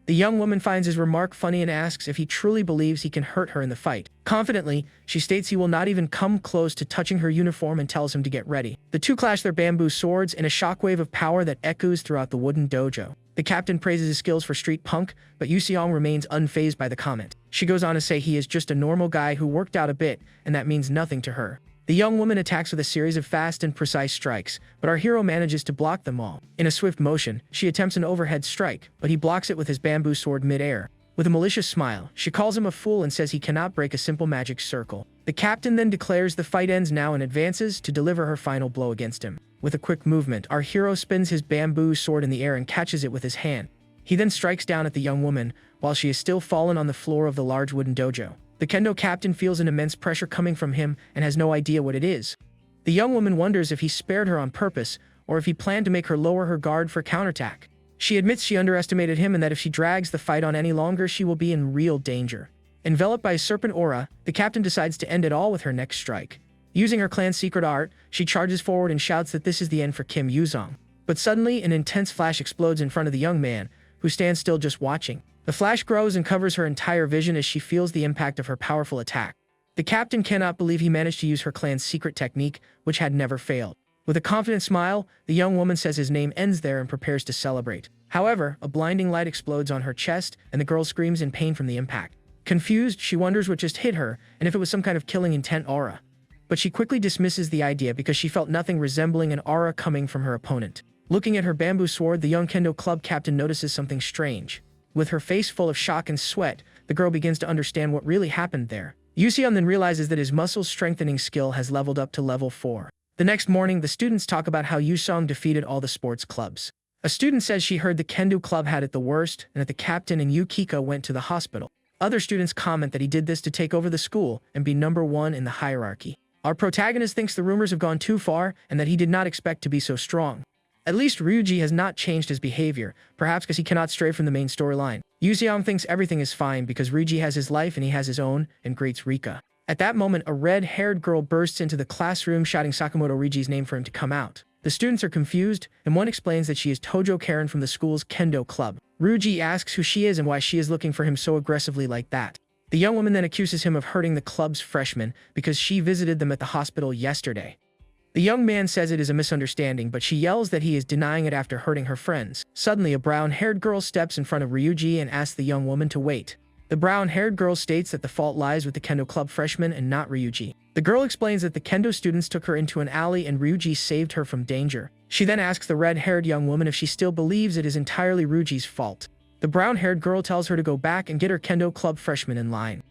The young woman finds his remark funny and asks if he truly believes he can hurt her in the fight. Confidently, she states he will not even come close to touching her uniform and tells him to get ready. The 2 clash their bamboo swords in a shockwave of power that echoes throughout the wooden dojo. The captain praises his skills for street punk, but Yoo-seong remains unfazed by the comment. She goes on to say he is just a normal guy who worked out a bit, and that means nothing to her. The young woman attacks with a series of fast and precise strikes, but our hero manages to block them all. In a swift motion, she attempts an overhead strike, but he blocks it with his bamboo sword mid-air. With a malicious smile, she calls him a fool and says he cannot break a simple magic circle. The captain then declares the fight ends now and advances to deliver her final blow against him. With a quick movement, our hero spins his bamboo sword in the air and catches it with his hand. He then strikes down at the young woman, while she is still fallen on the floor of the large wooden dojo. The kendo captain feels an immense pressure coming from him and has no idea what it is. The young woman wonders if he spared her on purpose, or if he planned to make her lower her guard for counterattack. She admits she underestimated him and that if she drags the fight on any longer, she will be in real danger. Enveloped by a serpent aura, the captain decides to end it all with her next strike. Using her clan's secret art, she charges forward and shouts that this is the end for Kim Yoo-seong. But suddenly, an intense flash explodes in front of the young man, who stands still just watching. The flash grows and covers her entire vision as she feels the impact of her powerful attack. The captain cannot believe he managed to use her clan's secret technique, which had never failed. With a confident smile, the young woman says his name ends there and prepares to celebrate. However, a blinding light explodes on her chest, and the girl screams in pain from the impact. Confused, she wonders what just hit her, and if it was some kind of killing intent aura. But she quickly dismisses the idea because she felt nothing resembling an aura coming from her opponent. Looking at her bamboo sword, the young kendo club captain notices something strange. With her face full of shock and sweat, the girl begins to understand what really happened there. Yuseon then realizes that his muscle strengthening skill has leveled up to level 4. The next morning, the students talk about how Yusong defeated all the sports clubs. A student says she heard the kendo club had it the worst and that the captain and Yukiko went to the hospital. Other students comment that he did this to take over the school and be number 1 in the hierarchy. Our protagonist thinks the rumors have gone too far and that he did not expect to be so strong. At least Ryuji has not changed his behavior, perhaps because he cannot stray from the main storyline. Yuseong thinks everything is fine because Ryuji has his life and he has his own, and greets Rika. At that moment, a red-haired girl bursts into the classroom shouting Sakamoto Ryuji's name for him to come out. The students are confused, and one explains that she is Tojo Karen from the school's kendo club. Ryuji asks who she is and why she is looking for him so aggressively like that. The young woman then accuses him of hurting the club's freshmen because she visited them at the hospital yesterday. The young man says it is a misunderstanding, but she yells that he is denying it after hurting her friends. Suddenly, a brown-haired girl steps in front of Ryuji and asks the young woman to wait. The brown-haired girl states that the fault lies with the kendo club freshman and not Ryuji. The girl explains that the kendo students took her into an alley and Ryuji saved her from danger. She then asks the red-haired young woman if she still believes it is entirely Ryuji's fault. The brown-haired girl tells her to go back and get her kendo club freshman in line.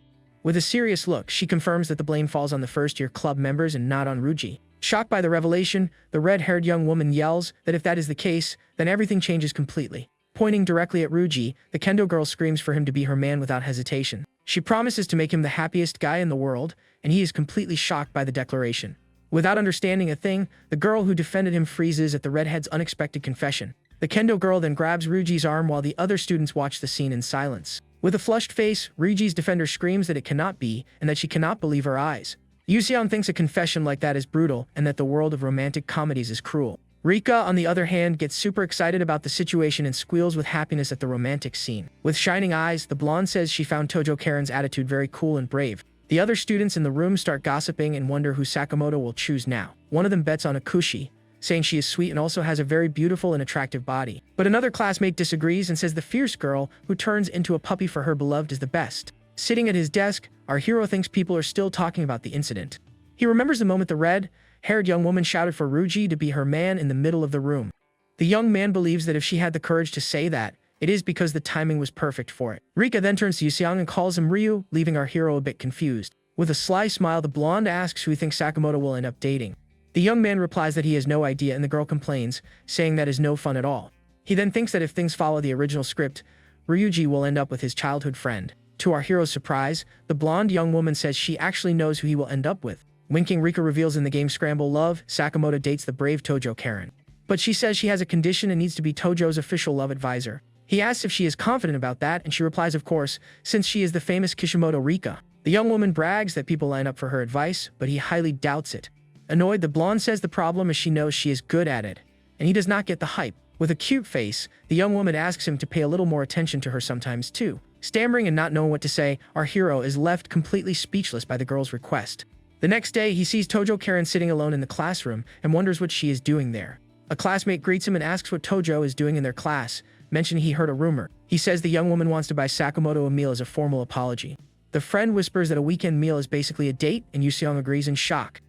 With a serious look, she confirms that the blame falls on the first-year club members and not on Ryuji. Shocked by the revelation, the red-haired young woman yells that if that is the case, then everything changes completely. Pointing directly at Ryuji, the kendo girl screams for him to be her man without hesitation. She promises to make him the happiest guy in the world, and he is completely shocked by the declaration. Without understanding a thing, the girl who defended him freezes at the redhead's unexpected confession. The kendo girl then grabs Ryuji's arm while the other students watch the scene in silence. With a flushed face, Ryuji's defender screams that it cannot be, and that she cannot believe her eyes. Yuseon thinks a confession like that is brutal and that the world of romantic comedies is cruel. Rika, on the other hand, gets super excited about the situation and squeals with happiness at the romantic scene. With shining eyes, the blonde says she found Tojo Karen's attitude very cool and brave. The other students in the room start gossiping and wonder who Sakamoto will choose now. One of them bets on Akushi, saying she is sweet and also has a very beautiful and attractive body. But another classmate disagrees and says the fierce girl who turns into a puppy for her beloved is the best. Sitting at his desk, our hero thinks people are still talking about the incident. He remembers the moment the red-haired young woman shouted for Ryuji to be her man in the middle of the room. The young man believes that if she had the courage to say that, it is because the timing was perfect for it. Rika then turns to Yuseong and calls him Ryu, leaving our hero a bit confused. With a sly smile, the blonde asks who he thinks Sakamoto will end up dating. The young man replies that he has no idea and the girl complains, saying that is no fun at all. He then thinks that if things follow the original script, Ryuji will end up with his childhood friend. To our hero's surprise, the blonde young woman says she actually knows who he will end up with. Winking, Rika reveals in the game Scramble Love, Sakamoto dates the brave Tojo Karen. But she says she has a condition and needs to be Tojo's official love advisor. He asks if she is confident about that, and she replies of course, since she is the famous Kishimoto Rika. The young woman brags that people line up for her advice, but he highly doubts it. Annoyed, the blonde says the problem is she knows she is good at it, and he does not get the hype. With a cute face, the young woman asks him to pay a little more attention to her sometimes too. Stammering and not knowing what to say, our hero is left completely speechless by the girl's request. The next day, he sees Tojo Karen sitting alone in the classroom and wonders what she is doing there. A classmate greets him and asks what Tojo is doing in their class, mentioning he heard a rumor. He says the young woman wants to buy Sakamoto a meal as a formal apology. The friend whispers that a weekend meal is basically a date, and Yuseong agrees in shock.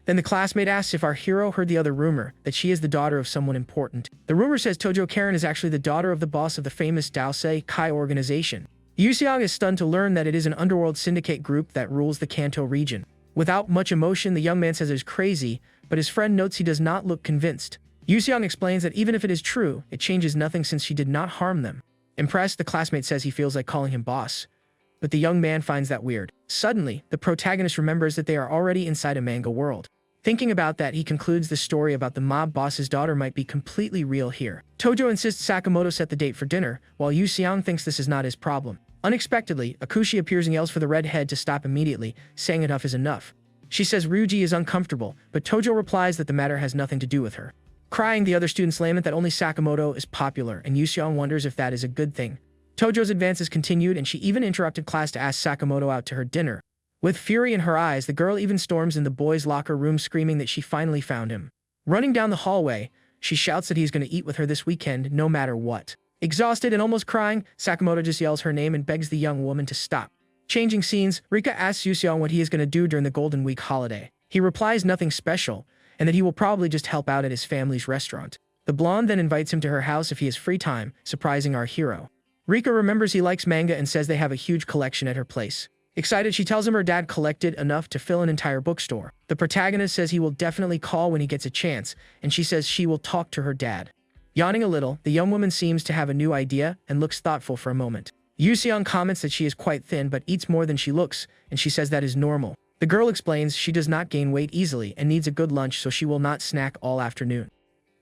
Then the classmate asks if our hero heard the other rumor, that she is the daughter of someone important. The rumor says Tojo Karen is actually the daughter of the boss of the famous Daosei Kai organization. Yuseong is stunned to learn that it is an underworld syndicate group that rules the Kanto region. Without much emotion, the young man says it is crazy, but his friend notes he does not look convinced. Yuseong explains that even if it is true, it changes nothing since she did not harm them. Impressed, the classmate says he feels like calling him boss, but the young man finds that weird. Suddenly, the protagonist remembers that they are already inside a manga world. Thinking about that, he concludes the story about the mob boss's daughter might be completely real here. Tojo insists Sakamoto set the date for dinner, while Yuseong thinks this is not his problem. Unexpectedly, Akushi appears and yells for the redhead to stop immediately, saying enough is enough. She says Ryuji is uncomfortable, but Tojo replies that the matter has nothing to do with her. Crying, the other students lament that only Sakamoto is popular, and Yuseong wonders if that is a good thing. Tojo's advances continued, and she even interrupted class to ask Sakamoto out to her dinner, With fury in her eyes, the girl even storms in the boys' locker room screaming that she finally found him. Running down the hallway, she shouts that he's going to eat with her this weekend no matter what. Exhausted and almost crying, Sakamoto just yells her name and begs the young woman to stop. Changing scenes, Rika asks Yuseong what he is going to do during the Golden Week holiday. He replies nothing special, and that he will probably just help out at his family's restaurant. The blonde then invites him to her house if he has free time, surprising our hero. Rika remembers he likes manga and says they have a huge collection at her place. Excited, she tells him her dad collected enough to fill an entire bookstore. The protagonist says he will definitely call when he gets a chance, and she says she will talk to her dad. Yawning a little, the young woman seems to have a new idea and looks thoughtful for a moment. Yuseong comments that she is quite thin but eats more than she looks, and she says that is normal. The girl explains she does not gain weight easily and needs a good lunch, so she will not snack all afternoon.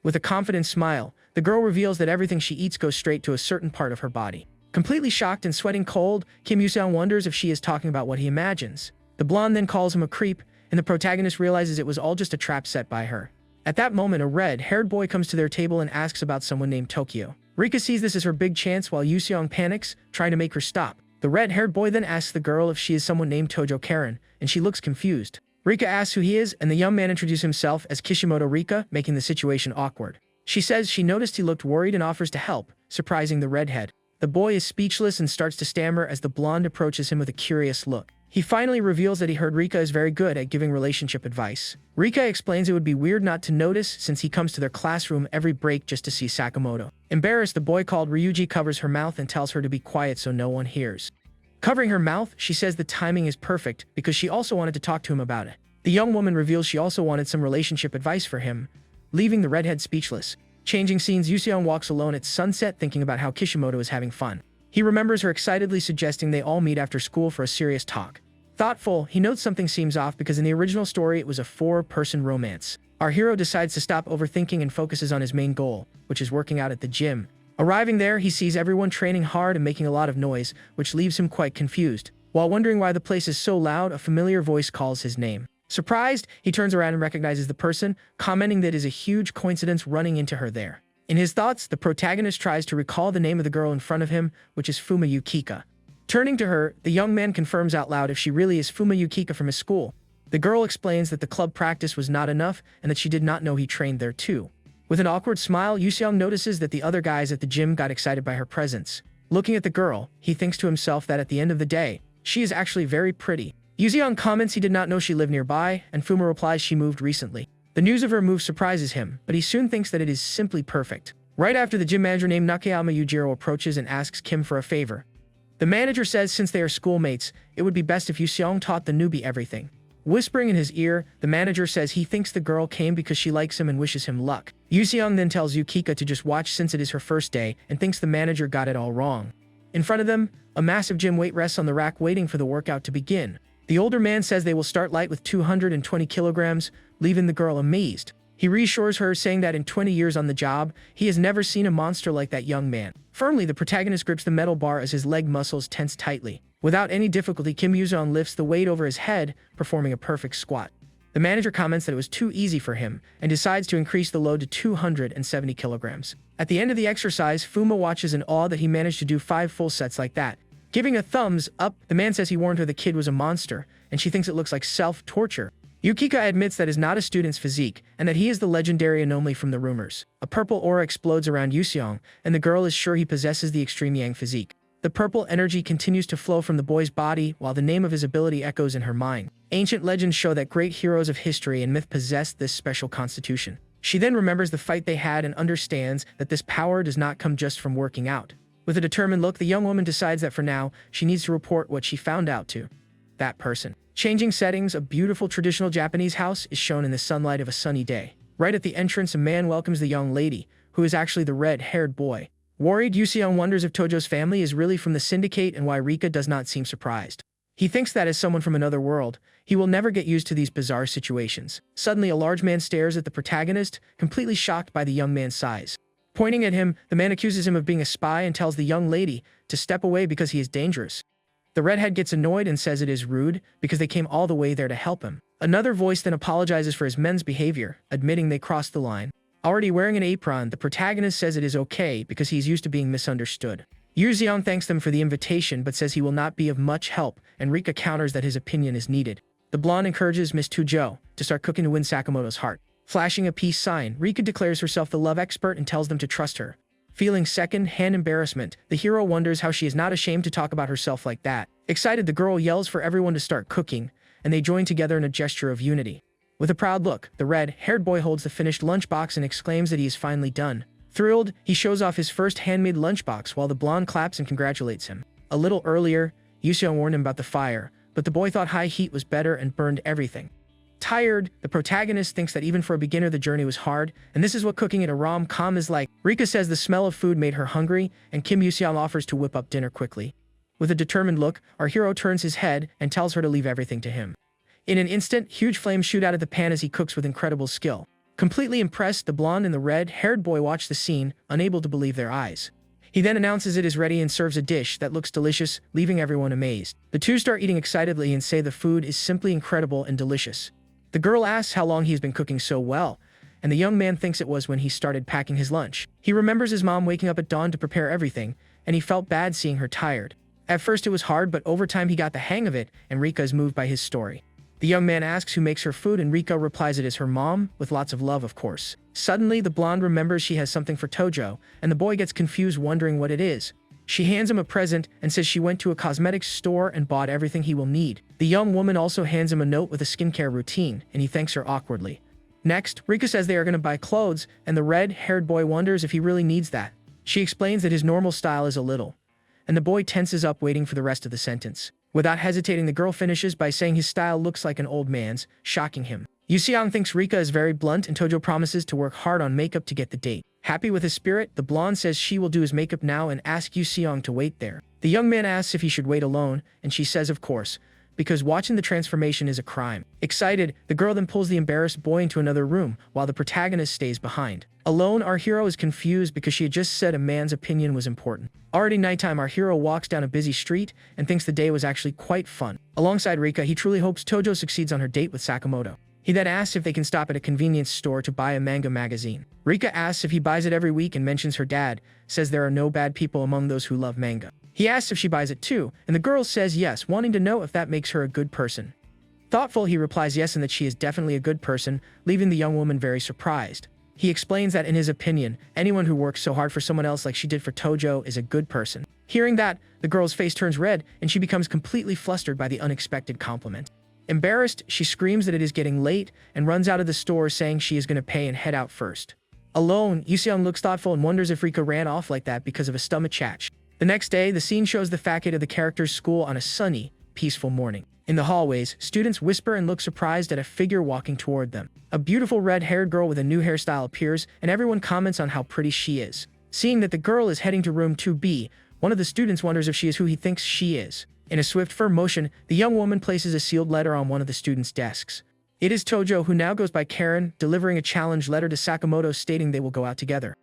With a confident smile, the girl reveals that everything she eats goes straight to a certain part of her body. Completely shocked and sweating cold, Kim Yuseong wonders if she is talking about what he imagines. The blonde then calls him a creep, and the protagonist realizes it was all just a trap set by her. At that moment, a red-haired boy comes to their table and asks about someone named Tokyo. Rika sees this as her big chance while Yuseong panics, trying to make her stop. The red-haired boy then asks the girl if she is someone named Tojo Karen, and she looks confused. Rika asks who he is, and the young man introduces himself as Kishimoto Rika, making the situation awkward. She says she noticed he looked worried and offers to help, surprising the redhead. The boy is speechless and starts to stammer as the blonde approaches him with a curious look. He finally reveals that he heard Rika is very good at giving relationship advice. Rika explains it would be weird not to notice since he comes to their classroom every break just to see Sakamoto. Embarrassed, the boy called Ryuji covers her mouth and tells her to be quiet so no one hears. Covering her mouth, she says the timing is perfect because she also wanted to talk to him about it. The young woman reveals she also wanted some relationship advice for him, leaving the redhead speechless. Changing scenes, Yuseong walks alone at sunset thinking about how Kishimoto is having fun. He remembers her excitedly suggesting they all meet after school for a serious talk. Thoughtful, he notes something seems off because in the original story it was a 4-person romance. Our hero decides to stop overthinking and focuses on his main goal, which is working out at the gym. Arriving there, he sees everyone training hard and making a lot of noise, which leaves him quite confused. While wondering why the place is so loud, a familiar voice calls his name. Surprised, he turns around and recognizes the person, commenting that it is a huge coincidence running into her there. In his thoughts, the protagonist tries to recall the name of the girl in front of him, which is Fuma Yukika. Turning to her, the young man confirms out loud if she really is Fuma Yukika from his school. The girl explains that the club practice was not enough and that she did not know he trained there too. With an awkward smile, Yuseong notices that the other guys at the gym got excited by her presence. Looking at the girl, he thinks to himself that at the end of the day, she is actually very pretty. Yuseong comments he did not know she lived nearby, and Fuma replies she moved recently. The news of her move surprises him, but he soon thinks that it is simply perfect. Right after, the gym manager named Nakayama Yujiro approaches and asks Kim for a favor. The manager says since they are schoolmates, it would be best if Yuseong taught the newbie everything. Whispering in his ear, the manager says he thinks the girl came because she likes him and wishes him luck. Yuseong then tells Yukika to just watch since it is her first day and thinks the manager got it all wrong. In front of them, a massive gym weight rests on the rack waiting for the workout to begin. The older man says they will start light with 220 kilograms, leaving the girl amazed. He reassures her, saying that in 20 years on the job, he has never seen a monster like that young man. Firmly, the protagonist grips the metal bar as his leg muscles tense tightly. Without any difficulty, Kim Yuseong lifts the weight over his head, performing a perfect squat. The manager comments that it was too easy for him and decides to increase the load to 270 kilograms. At the end of the exercise, Fuma watches in awe that he managed to do 5 full sets like that. Giving a thumbs up, the man says he warned her the kid was a monster, and she thinks it looks like self-torture. Yukika admits that is not a student's physique, and that he is the legendary anomaly from the rumors. A purple aura explodes around Yuseong, and the girl is sure he possesses the extreme yang physique. The purple energy continues to flow from the boy's body, while the name of his ability echoes in her mind. Ancient legends show that great heroes of history and myth possessed this special constitution. She then remembers the fight they had and understands that this power does not come just from working out. With a determined look, the young woman decides that for now, she needs to report what she found out to that person. Changing settings, a beautiful traditional Japanese house is shown in the sunlight of a sunny day. Right at the entrance, a man welcomes the young lady, who is actually the red-haired boy. Worried, Yuseong wonders if Tojo's family is really from the syndicate and why Rika does not seem surprised. He thinks that as someone from another world, he will never get used to these bizarre situations. Suddenly, a large man stares at the protagonist, completely shocked by the young man's size. Pointing at him, the man accuses him of being a spy and tells the young lady to step away because he is dangerous. The redhead gets annoyed and says it is rude because they came all the way there to help him. Another voice then apologizes for his men's behavior, admitting they crossed the line. Already wearing an apron, the protagonist says it is okay because he's used to being misunderstood. Yu Xiang thanks them for the invitation but says he will not be of much help, and Rika counters that his opinion is needed. The blonde encourages Miss Tuzhou to start cooking to win Sakamoto's heart. Flashing a peace sign, Rika declares herself the love expert and tells them to trust her. Feeling second-hand embarrassment, the hero wonders how she is not ashamed to talk about herself like that. Excited, the girl yells for everyone to start cooking, and they join together in a gesture of unity. With a proud look, the red-haired boy holds the finished lunchbox and exclaims that he is finally done. Thrilled, he shows off his first handmade lunchbox while the blonde claps and congratulates him. A little earlier, Yu Xiang warned him about the fire, but the boy thought high heat was better and burned everything. Tired, the protagonist thinks that even for a beginner the journey was hard, and this is what cooking in a rom-com is like. Rika says the smell of food made her hungry, and Kim Yu Xiang offers to whip up dinner quickly. With a determined look, our hero turns his head and tells her to leave everything to him. In an instant, huge flames shoot out of the pan as he cooks with incredible skill. Completely impressed, the blonde and the red-haired boy watch the scene, unable to believe their eyes. He then announces it is ready and serves a dish that looks delicious, leaving everyone amazed. The two start eating excitedly and say the food is simply incredible and delicious. The girl asks how long he's been cooking so well, and the young man thinks it was when he started packing his lunch. He remembers his mom waking up at dawn to prepare everything, and he felt bad seeing her tired. At first it was hard, but over time he got the hang of it, and Rika is moved by his story. The young man asks who makes her food, and Rika replies it is her mom, with lots of love, of course. Suddenly, the blonde remembers she has something for Tojo, and the boy gets confused wondering what it is. She hands him a present and says she went to a cosmetics store and bought everything he will need. The young woman also hands him a note with a skincare routine, and he thanks her awkwardly. Next, Rika says they are going to buy clothes, and the red-haired boy wonders if he really needs that. She explains that his normal style is a little, and the boy tenses up waiting for the rest of the sentence. Without hesitating, the girl finishes by saying his style looks like an old man's, shocking him. Yu Xiang thinks Rika is very blunt, and Tojo promises to work hard on makeup to get the date. Happy with his spirit, the blonde says she will do his makeup now and asks Yu Xiang to wait there. The young man asks if he should wait alone, and she says of course, because watching the transformation is a crime. Excited, the girl then pulls the embarrassed boy into another room, while the protagonist stays behind. Alone, our hero is confused because she had just said a man's opinion was important. Already nighttime, our hero walks down a busy street and thinks the day was actually quite fun. Alongside Rika, he truly hopes Tojo succeeds on her date with Sakamoto. He then asks if they can stop at a convenience store to buy a manga magazine. Rika asks if he buys it every week and mentions her dad, says there are no bad people among those who love manga. He asks if she buys it too, and the girl says yes, wanting to know if that makes her a good person. Thoughtful, he replies yes and that she is definitely a good person, leaving the young woman very surprised. He explains that in his opinion, anyone who works so hard for someone else like she did for Tojo is a good person. Hearing that, the girl's face turns red and she becomes completely flustered by the unexpected compliment. Embarrassed, she screams that it is getting late and runs out of the store saying she is going to pay and head out first. Alone, Yu Xiang looks thoughtful and wonders if Rika ran off like that because of a stomach chat. The next day, the scene shows the facade of the character's school on a sunny, peaceful morning. In the hallways, students whisper and look surprised at a figure walking toward them. A beautiful red-haired girl with a new hairstyle appears, and everyone comments on how pretty she is. Seeing that the girl is heading to room 2B, one of the students wonders if she is who he thinks she is. In a swift firm motion, the young woman places a sealed letter on one of the students' desks. It is Tojo, who now goes by Karen, delivering a challenge letter to Sakamoto stating they will go out together.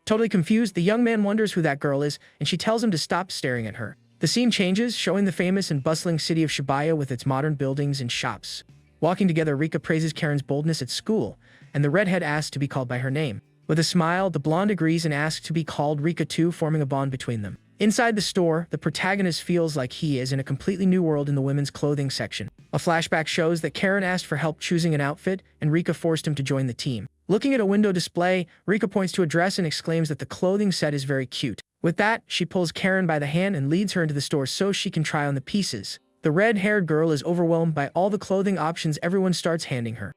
Totally confused, the young man wonders who that girl is, and she tells him to stop staring at her. The scene changes, showing the famous and bustling city of Shibuya with its modern buildings and shops. Walking together, Rika praises Karen's boldness at school, and the redhead asks to be called by her name. With a smile, the blonde agrees and asks to be called Rika too, forming a bond between them. Inside the store, the protagonist feels like he is in a completely new world in the women's clothing section. A flashback shows that Karen asked for help choosing an outfit, and Rika forced him to join the team. Looking at a window display, Rika points to a dress and exclaims that the clothing set is very cute. With that, she pulls Karen by the hand and leads her into the store so she can try on the pieces. The red-haired girl is overwhelmed by all the clothing options everyone starts handing her.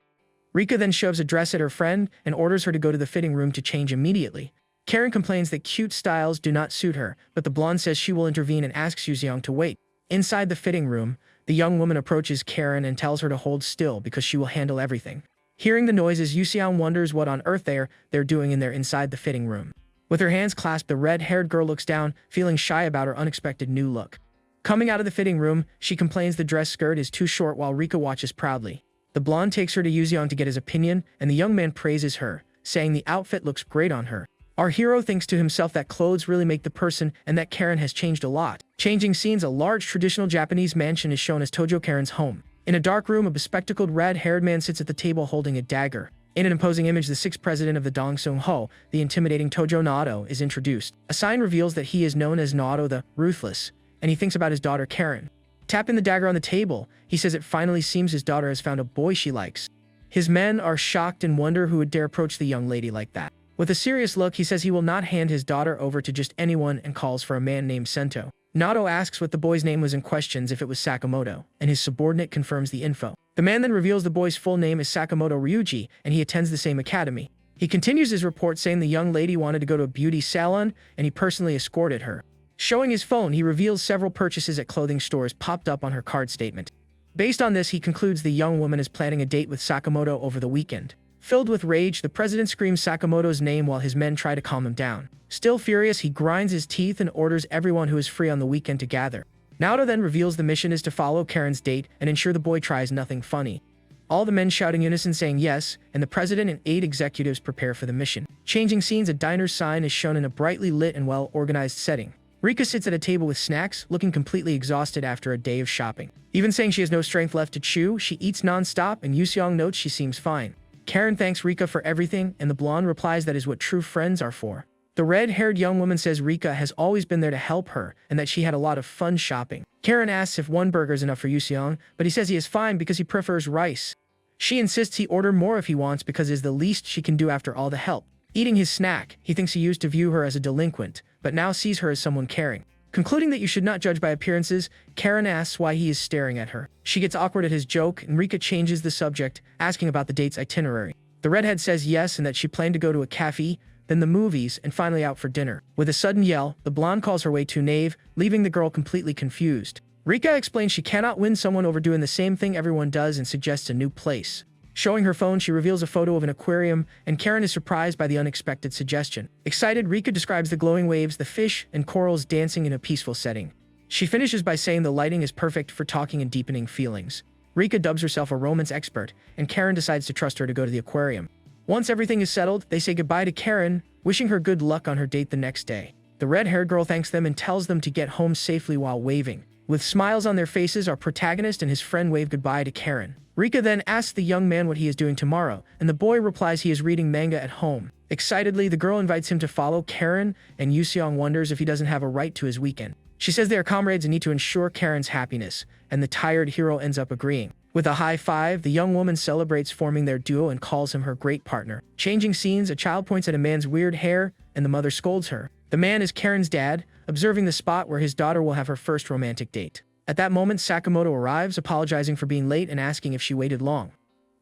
Rika then shoves a dress at her friend and orders her to go to the fitting room to change immediately. Karen complains that cute styles do not suit her, but the blonde says she will intervene and asks Yu Xiang to wait. Inside the fitting room, the young woman approaches Karen and tells her to hold still because she will handle everything. Hearing the noises, Yu Xiang wonders what on earth they're doing in there inside the fitting room. With her hands clasped, the red-haired girl looks down, feeling shy about her unexpected new look. Coming out of the fitting room, she complains the dress skirt is too short while Rika watches proudly. The blonde takes her to Yu Xiang to get his opinion, and the young man praises her, saying the outfit looks great on her. Our hero thinks to himself that clothes really make the person and that Karen has changed a lot. Changing scenes, a large traditional Japanese mansion is shown as Tojo Karen's home. In a dark room, a bespectacled red-haired man sits at the table holding a dagger. In an imposing image, the sixth president of the Dongseong-ho, the intimidating Tojo Naoto, is introduced. A sign reveals that he is known as Naoto the Ruthless, and he thinks about his daughter Karen. Tapping the dagger on the table, he says it finally seems his daughter has found a boy she likes. His men are shocked and wonder who would dare approach the young lady like that. With a serious look, he says he will not hand his daughter over to just anyone and calls for a man named Sento. Naoto asks what the boy's name was and questions if it was Sakamoto, and his subordinate confirms the info. The man then reveals the boy's full name is Sakamoto Ryuji, and he attends the same academy. He continues his report saying the young lady wanted to go to a beauty salon, and he personally escorted her. Showing his phone, he reveals several purchases at clothing stores popped up on her card statement. Based on this, he concludes the young woman is planning a date with Sakamoto over the weekend. Filled with rage, the president screams Sakamoto's name while his men try to calm him down. Still furious, he grinds his teeth and orders everyone who is free on the weekend to gather. Naoto then reveals the mission is to follow Karen's date and ensure the boy tries nothing funny. All the men shout in unison saying yes, and the president and 8 executives prepare for the mission. Changing scenes, a diner's sign is shown in a brightly lit and well-organized setting. Rika sits at a table with snacks, looking completely exhausted after a day of shopping. Even saying she has no strength left to chew, she eats non-stop, and Yuseong notes she seems fine. Karen thanks Rika for everything, and the blonde replies that is what true friends are for. The red-haired young woman says Rika has always been there to help her, and that she had a lot of fun shopping. Karen asks if 1 burger is enough for Yuseong, but he says he is fine because he prefers rice. She insists he order more if he wants because it is the least she can do after all the help. Eating his snack, he thinks he used to view her as a delinquent, but now sees her as someone caring. Concluding that you should not judge by appearances, Karen asks why he is staring at her. She gets awkward at his joke, and Rika changes the subject, asking about the date's itinerary. The redhead says yes and that she planned to go to a cafe, then the movies, and finally out for dinner. With a sudden yell, the blonde calls her way too naive, leaving the girl completely confused. Rika explains she cannot win someone over doing the same thing everyone does and suggests a new place. Showing her phone, she reveals a photo of an aquarium, and Karen is surprised by the unexpected suggestion. Excited, Rika describes the glowing waves, the fish, and corals dancing in a peaceful setting. She finishes by saying the lighting is perfect for talking and deepening feelings. Rika dubs herself a romance expert, and Karen decides to trust her to go to the aquarium. Once everything is settled, they say goodbye to Karen, wishing her good luck on her date the next day. The red-haired girl thanks them and tells them to get home safely while waving. With smiles on their faces, our protagonist and his friend wave goodbye to Karen. Rika then asks the young man what he is doing tomorrow, and the boy replies he is reading manga at home. Excitedly, the girl invites him to follow Karen, and Yuseong wonders if he doesn't have a right to his weekend. She says they are comrades and need to ensure Karen's happiness, and the tired hero ends up agreeing. With a high five, the young woman celebrates forming their duo and calls him her great partner. Changing scenes, a child points at a man's weird hair, and the mother scolds her. The man is Karen's dad, observing the spot where his daughter will have her first romantic date. At that moment, Sakamoto arrives, apologizing for being late and asking if she waited long.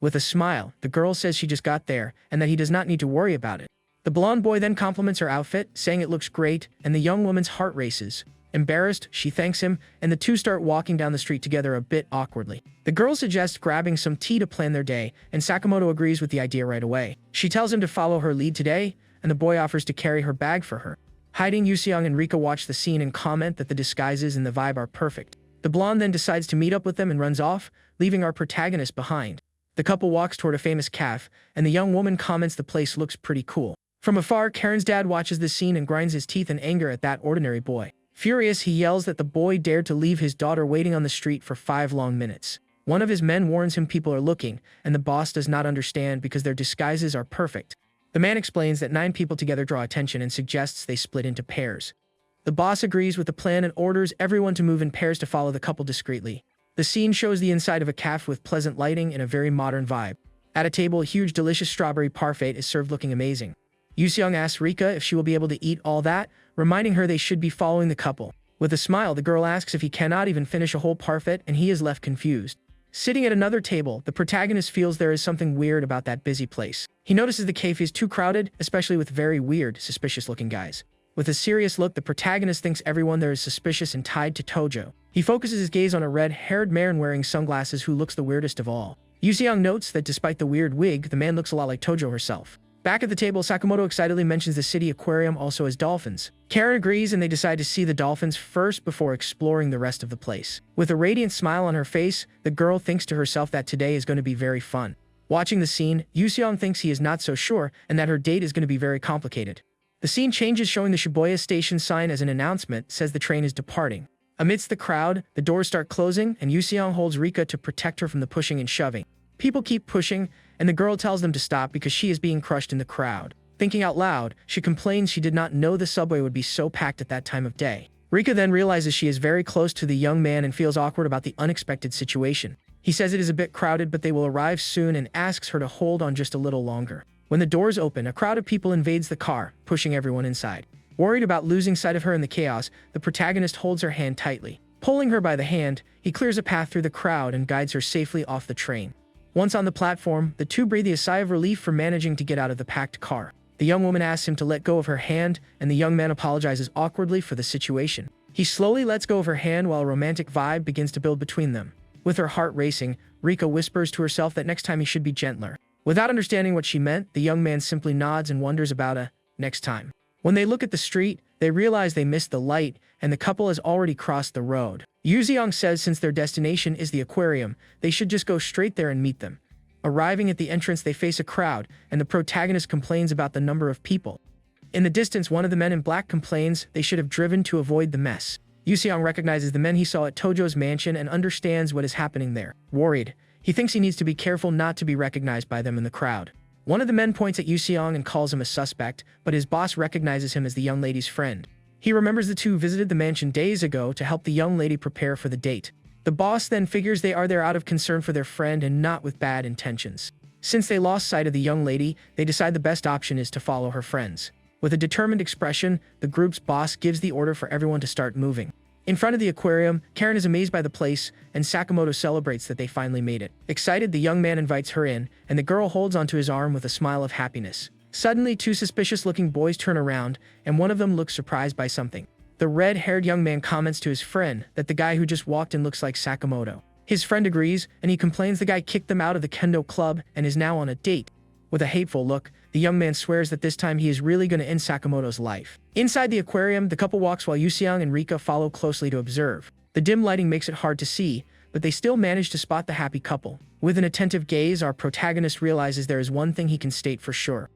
With a smile, the girl says she just got there, and that he does not need to worry about it. The blonde boy then compliments her outfit, saying it looks great, and the young woman's heart races. Embarrassed, she thanks him, and the two start walking down the street together a bit awkwardly. The girl suggests grabbing some tea to plan their day, and Sakamoto agrees with the idea right away. She tells him to follow her lead today, and the boy offers to carry her bag for her. Hiding, Yuseong and Rika watch the scene and comment that the disguises and the vibe are perfect. The blonde then decides to meet up with them and runs off, leaving our protagonist behind. The couple walks toward a famous cafe, and the young woman comments the place looks pretty cool. From afar, Karen's dad watches the scene and grinds his teeth in anger at that ordinary boy. Furious, he yells that the boy dared to leave his daughter waiting on the street for 5 long minutes. One of his men warns him people are looking, and the boss does not understand because their disguises are perfect. The man explains that 9 people together draw attention and suggests they split into pairs. The boss agrees with the plan and orders everyone to move in pairs to follow the couple discreetly. The scene shows the inside of a cafe with pleasant lighting and a very modern vibe. At a table, a huge delicious strawberry parfait is served looking amazing. Yuseong asks Rika if she will be able to eat all that, reminding her they should be following the couple. With a smile, the girl asks if he cannot even finish a whole parfait, and he is left confused. Sitting at another table, the protagonist feels there is something weird about that busy place. He notices the cafe is too crowded, especially with very weird, suspicious-looking guys. With a serious look, the protagonist thinks everyone there is suspicious and tied to Tojo. He focuses his gaze on a red-haired man wearing sunglasses who looks the weirdest of all. Yuseong notes that despite the weird wig, the man looks a lot like Tojo herself. Back at the table, Sakamoto excitedly mentions the city aquarium also has dolphins. Karen agrees and they decide to see the dolphins first before exploring the rest of the place. With a radiant smile on her face, the girl thinks to herself that today is going to be very fun. Watching the scene, Yuseong thinks he is not so sure and that her date is going to be very complicated. The scene changes, showing the Shibuya station sign as an announcement says the train is departing. Amidst the crowd, the doors start closing and Yuseong holds Rika to protect her from the pushing and shoving. People keep pushing, and the girl tells them to stop because she is being crushed in the crowd. Thinking out loud, she complains she did not know the subway would be so packed at that time of day. Rika then realizes she is very close to the young man and feels awkward about the unexpected situation. He says it is a bit crowded, but they will arrive soon, and asks her to hold on just a little longer. When the doors open, a crowd of people invades the car, pushing everyone inside. Worried about losing sight of her in the chaos, the protagonist holds her hand tightly. Pulling her by the hand, he clears a path through the crowd and guides her safely off the train. Once on the platform, the two breathe a sigh of relief for managing to get out of the packed car. The young woman asks him to let go of her hand, and the young man apologizes awkwardly for the situation. He slowly lets go of her hand while a romantic vibe begins to build between them. With her heart racing, Rika whispers to herself that next time he should be gentler. Without understanding what she meant, the young man simply nods and wonders about a next time. When they look at the street, they realize they missed the light, and the couple has already crossed the road. Yuziang says since their destination is the aquarium, they should just go straight there and meet them. Arriving at the entrance, they face a crowd, and the protagonist complains about the number of people. In the distance, one of the men in black complains they should have driven to avoid the mess. Yusiang recognizes the men he saw at Tojo's mansion and understands what is happening there. Worried, he thinks he needs to be careful not to be recognized by them in the crowd. One of the men points at Yusiang and calls him a suspect, but his boss recognizes him as the young lady's friend. He remembers the two visited the mansion days ago to help the young lady prepare for the date. The boss then figures they are there out of concern for their friend and not with bad intentions. Since they lost sight of the young lady, they decide the best option is to follow her friends. With a determined expression, the group's boss gives the order for everyone to start moving. In front of the aquarium, Karen is amazed by the place, and Sakamoto celebrates that they finally made it. Excited, the young man invites her in, and the girl holds onto his arm with a smile of happiness. Suddenly, two suspicious-looking boys turn around, and one of them looks surprised by something. The red-haired young man comments to his friend that the guy who just walked in looks like Sakamoto. His friend agrees, and he complains the guy kicked them out of the kendo club and is now on a date. With a hateful look, the young man swears that this time he is really going to end Sakamoto's life. Inside the aquarium, the couple walks while Yusiang and Rika follow closely to observe. The dim lighting makes it hard to see, but they still manage to spot the happy couple. With an attentive gaze, our protagonist realizes there is one thing he can state for sure.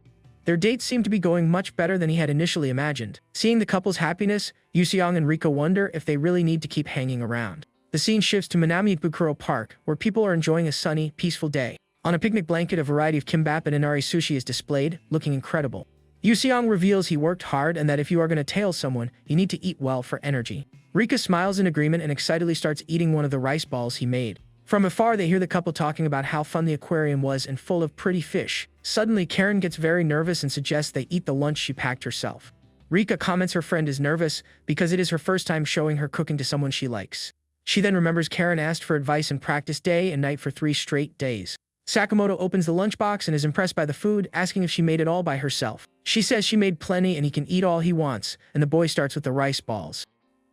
Their dates seem to be going much better than he had initially imagined. Seeing the couple's happiness, Yusiang and Rika wonder if they really need to keep hanging around. The scene shifts to Minami-Bukuro Park, where people are enjoying a sunny, peaceful day. On a picnic blanket, a variety of kimbap and inari sushi is displayed, looking incredible. Yusiang reveals he worked hard and that if you are going to tail someone, you need to eat well for energy. Rika smiles in agreement and excitedly starts eating one of the rice balls he made. From afar, they hear the couple talking about how fun the aquarium was and full of pretty fish. Suddenly, Karen gets very nervous and suggests they eat the lunch she packed herself. Rika comments her friend is nervous because it is her first time showing her cooking to someone she likes. She then remembers Karen asked for advice and practiced day and night for 3 straight days. Sakamoto opens the lunchbox and is impressed by the food, asking if she made it all by herself. She says she made plenty and he can eat all he wants, and the boy starts with the rice balls.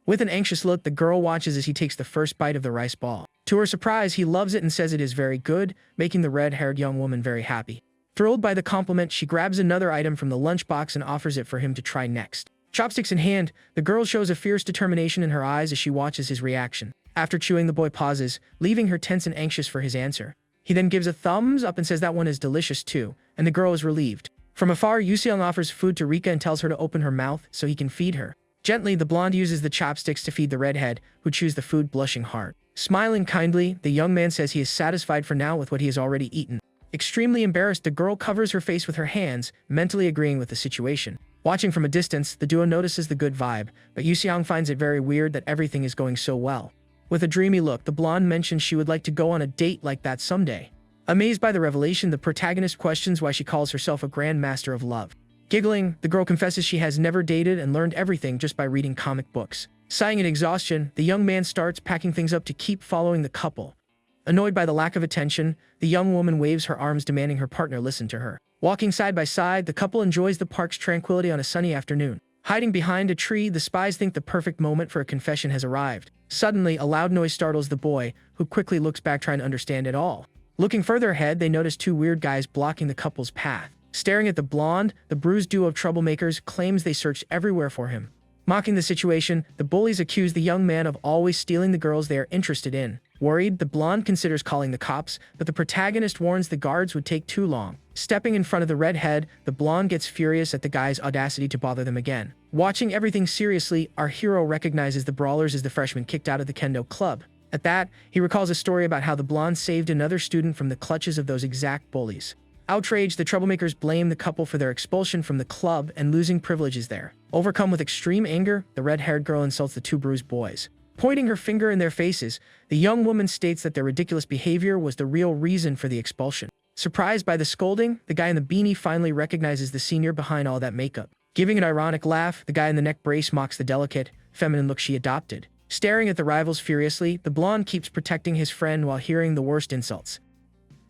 With an anxious look, the girl watches as he takes the first bite of the rice ball. To her surprise, he loves it and says it is very good, making the red-haired young woman very happy. Thrilled by the compliment, she grabs another item from the lunchbox and offers it for him to try next. Chopsticks in hand, the girl shows a fierce determination in her eyes as she watches his reaction. After chewing, the boy pauses, leaving her tense and anxious for his answer. He then gives a thumbs up and says that one is delicious too, and the girl is relieved. From afar, Yusiang offers food to Rika and tells her to open her mouth so he can feed her. Gently, the blonde uses the chopsticks to feed the redhead, who chews the food blushing hard. Smiling kindly, the young man says he is satisfied for now with what he has already eaten. Extremely embarrassed, the girl covers her face with her hands, mentally agreeing with the situation. Watching from a distance, the duo notices the good vibe, but Yusiang finds it very weird that everything is going so well. With a dreamy look, the blonde mentions she would like to go on a date like that someday. Amazed by the revelation, the protagonist questions why she calls herself a grandmaster of love. Giggling, the girl confesses she has never dated and learned everything just by reading comic books. Sighing in exhaustion, the young man starts packing things up to keep following the couple. Annoyed by the lack of attention, the young woman waves her arms demanding her partner listen to her. Walking side by side, the couple enjoys the park's tranquility on a sunny afternoon. Hiding behind a tree, the spies think the perfect moment for a confession has arrived. Suddenly, a loud noise startles the boy, who quickly looks back trying to understand it all. Looking further ahead, they notice 2 weird guys blocking the couple's path. Staring at the blonde, the bruised duo of troublemakers claims they searched everywhere for him. Mocking the situation, the bullies accuse the young man of always stealing the girls they are interested in. Worried, the blonde considers calling the cops, but the protagonist warns the guards would take too long. Stepping in front of the redhead, the blonde gets furious at the guy's audacity to bother them again. Watching everything seriously, our hero recognizes the brawlers as the freshmen kicked out of the kendo club. At that, he recalls a story about how the blonde saved another student from the clutches of those exact bullies. Outraged, the troublemakers blame the couple for their expulsion from the club and losing privileges there. Overcome with extreme anger, the red-haired girl insults the two bruised boys. Pointing her finger in their faces, the young woman states that their ridiculous behavior was the real reason for the expulsion. Surprised by the scolding, the guy in the beanie finally recognizes the senior behind all that makeup. Giving an ironic laugh, the guy in the neck brace mocks the delicate, feminine look she adopted. Staring at the rivals furiously, the blonde keeps protecting his friend while hearing the worst insults.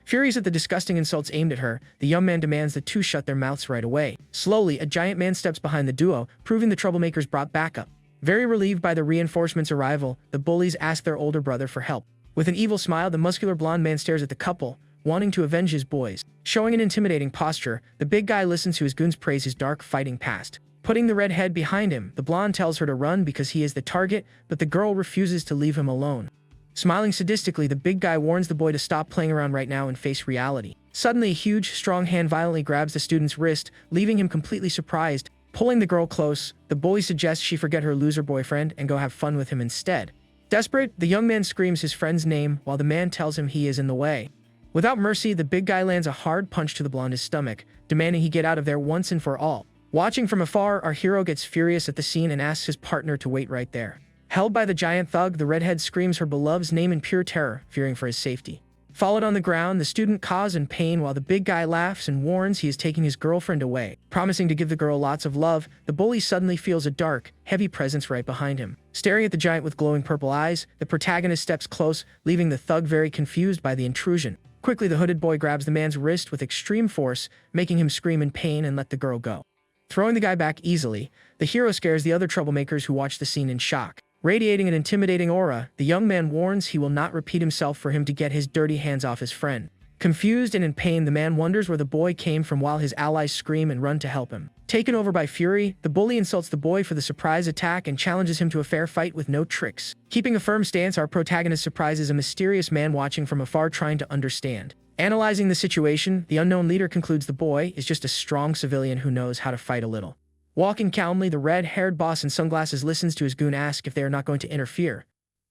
Furious at the disgusting insults aimed at her, the young man demands the two shut their mouths right away. Slowly, a giant man steps behind the duo, proving the troublemakers brought backup. Very relieved by the reinforcements' arrival, the bullies ask their older brother for help. With an evil smile, the muscular blonde man stares at the couple, wanting to avenge his boys. Showing an intimidating posture, the big guy listens to his goons praise his dark fighting past. Putting the redhead behind him, the blonde tells her to run because he is the target, but the girl refuses to leave him alone. Smiling sadistically, the big guy warns the boy to stop playing around right now and face reality. Suddenly, a huge, strong hand violently grabs the student's wrist, leaving him completely surprised. Pulling the girl close, the bully suggests she forget her loser boyfriend and go have fun with him instead. Desperate, the young man screams his friend's name while the man tells him he is in the way. Without mercy, the big guy lands a hard punch to the blonde's stomach, demanding he get out of there once and for all. Watching from afar, our hero gets furious at the scene and asks his partner to wait right there. Held by the giant thug, the redhead screams her beloved's name in pure terror, fearing for his safety. Followed on the ground, the student caws in pain while the big guy laughs and warns he is taking his girlfriend away. Promising to give the girl lots of love, the bully suddenly feels a dark, heavy presence right behind him. Staring at the giant with glowing purple eyes, the protagonist steps close, leaving the thug very confused by the intrusion. Quickly, the hooded boy grabs the man's wrist with extreme force, making him scream in pain and let the girl go. Throwing the guy back easily, the hero scares the other troublemakers who watch the scene in shock. Radiating an intimidating aura, the young man warns he will not repeat himself for him to get his dirty hands off his friend. Confused and in pain, the man wonders where the boy came from while his allies scream and run to help him. Taken over by fury, the bully insults the boy for the surprise attack and challenges him to a fair fight with no tricks. Keeping a firm stance, our protagonist surprises a mysterious man watching from afar trying to understand. Analyzing the situation, the unknown leader concludes the boy is just a strong civilian who knows how to fight a little. Walking calmly, the red-haired boss in sunglasses listens to his goon ask if they are not going to interfere.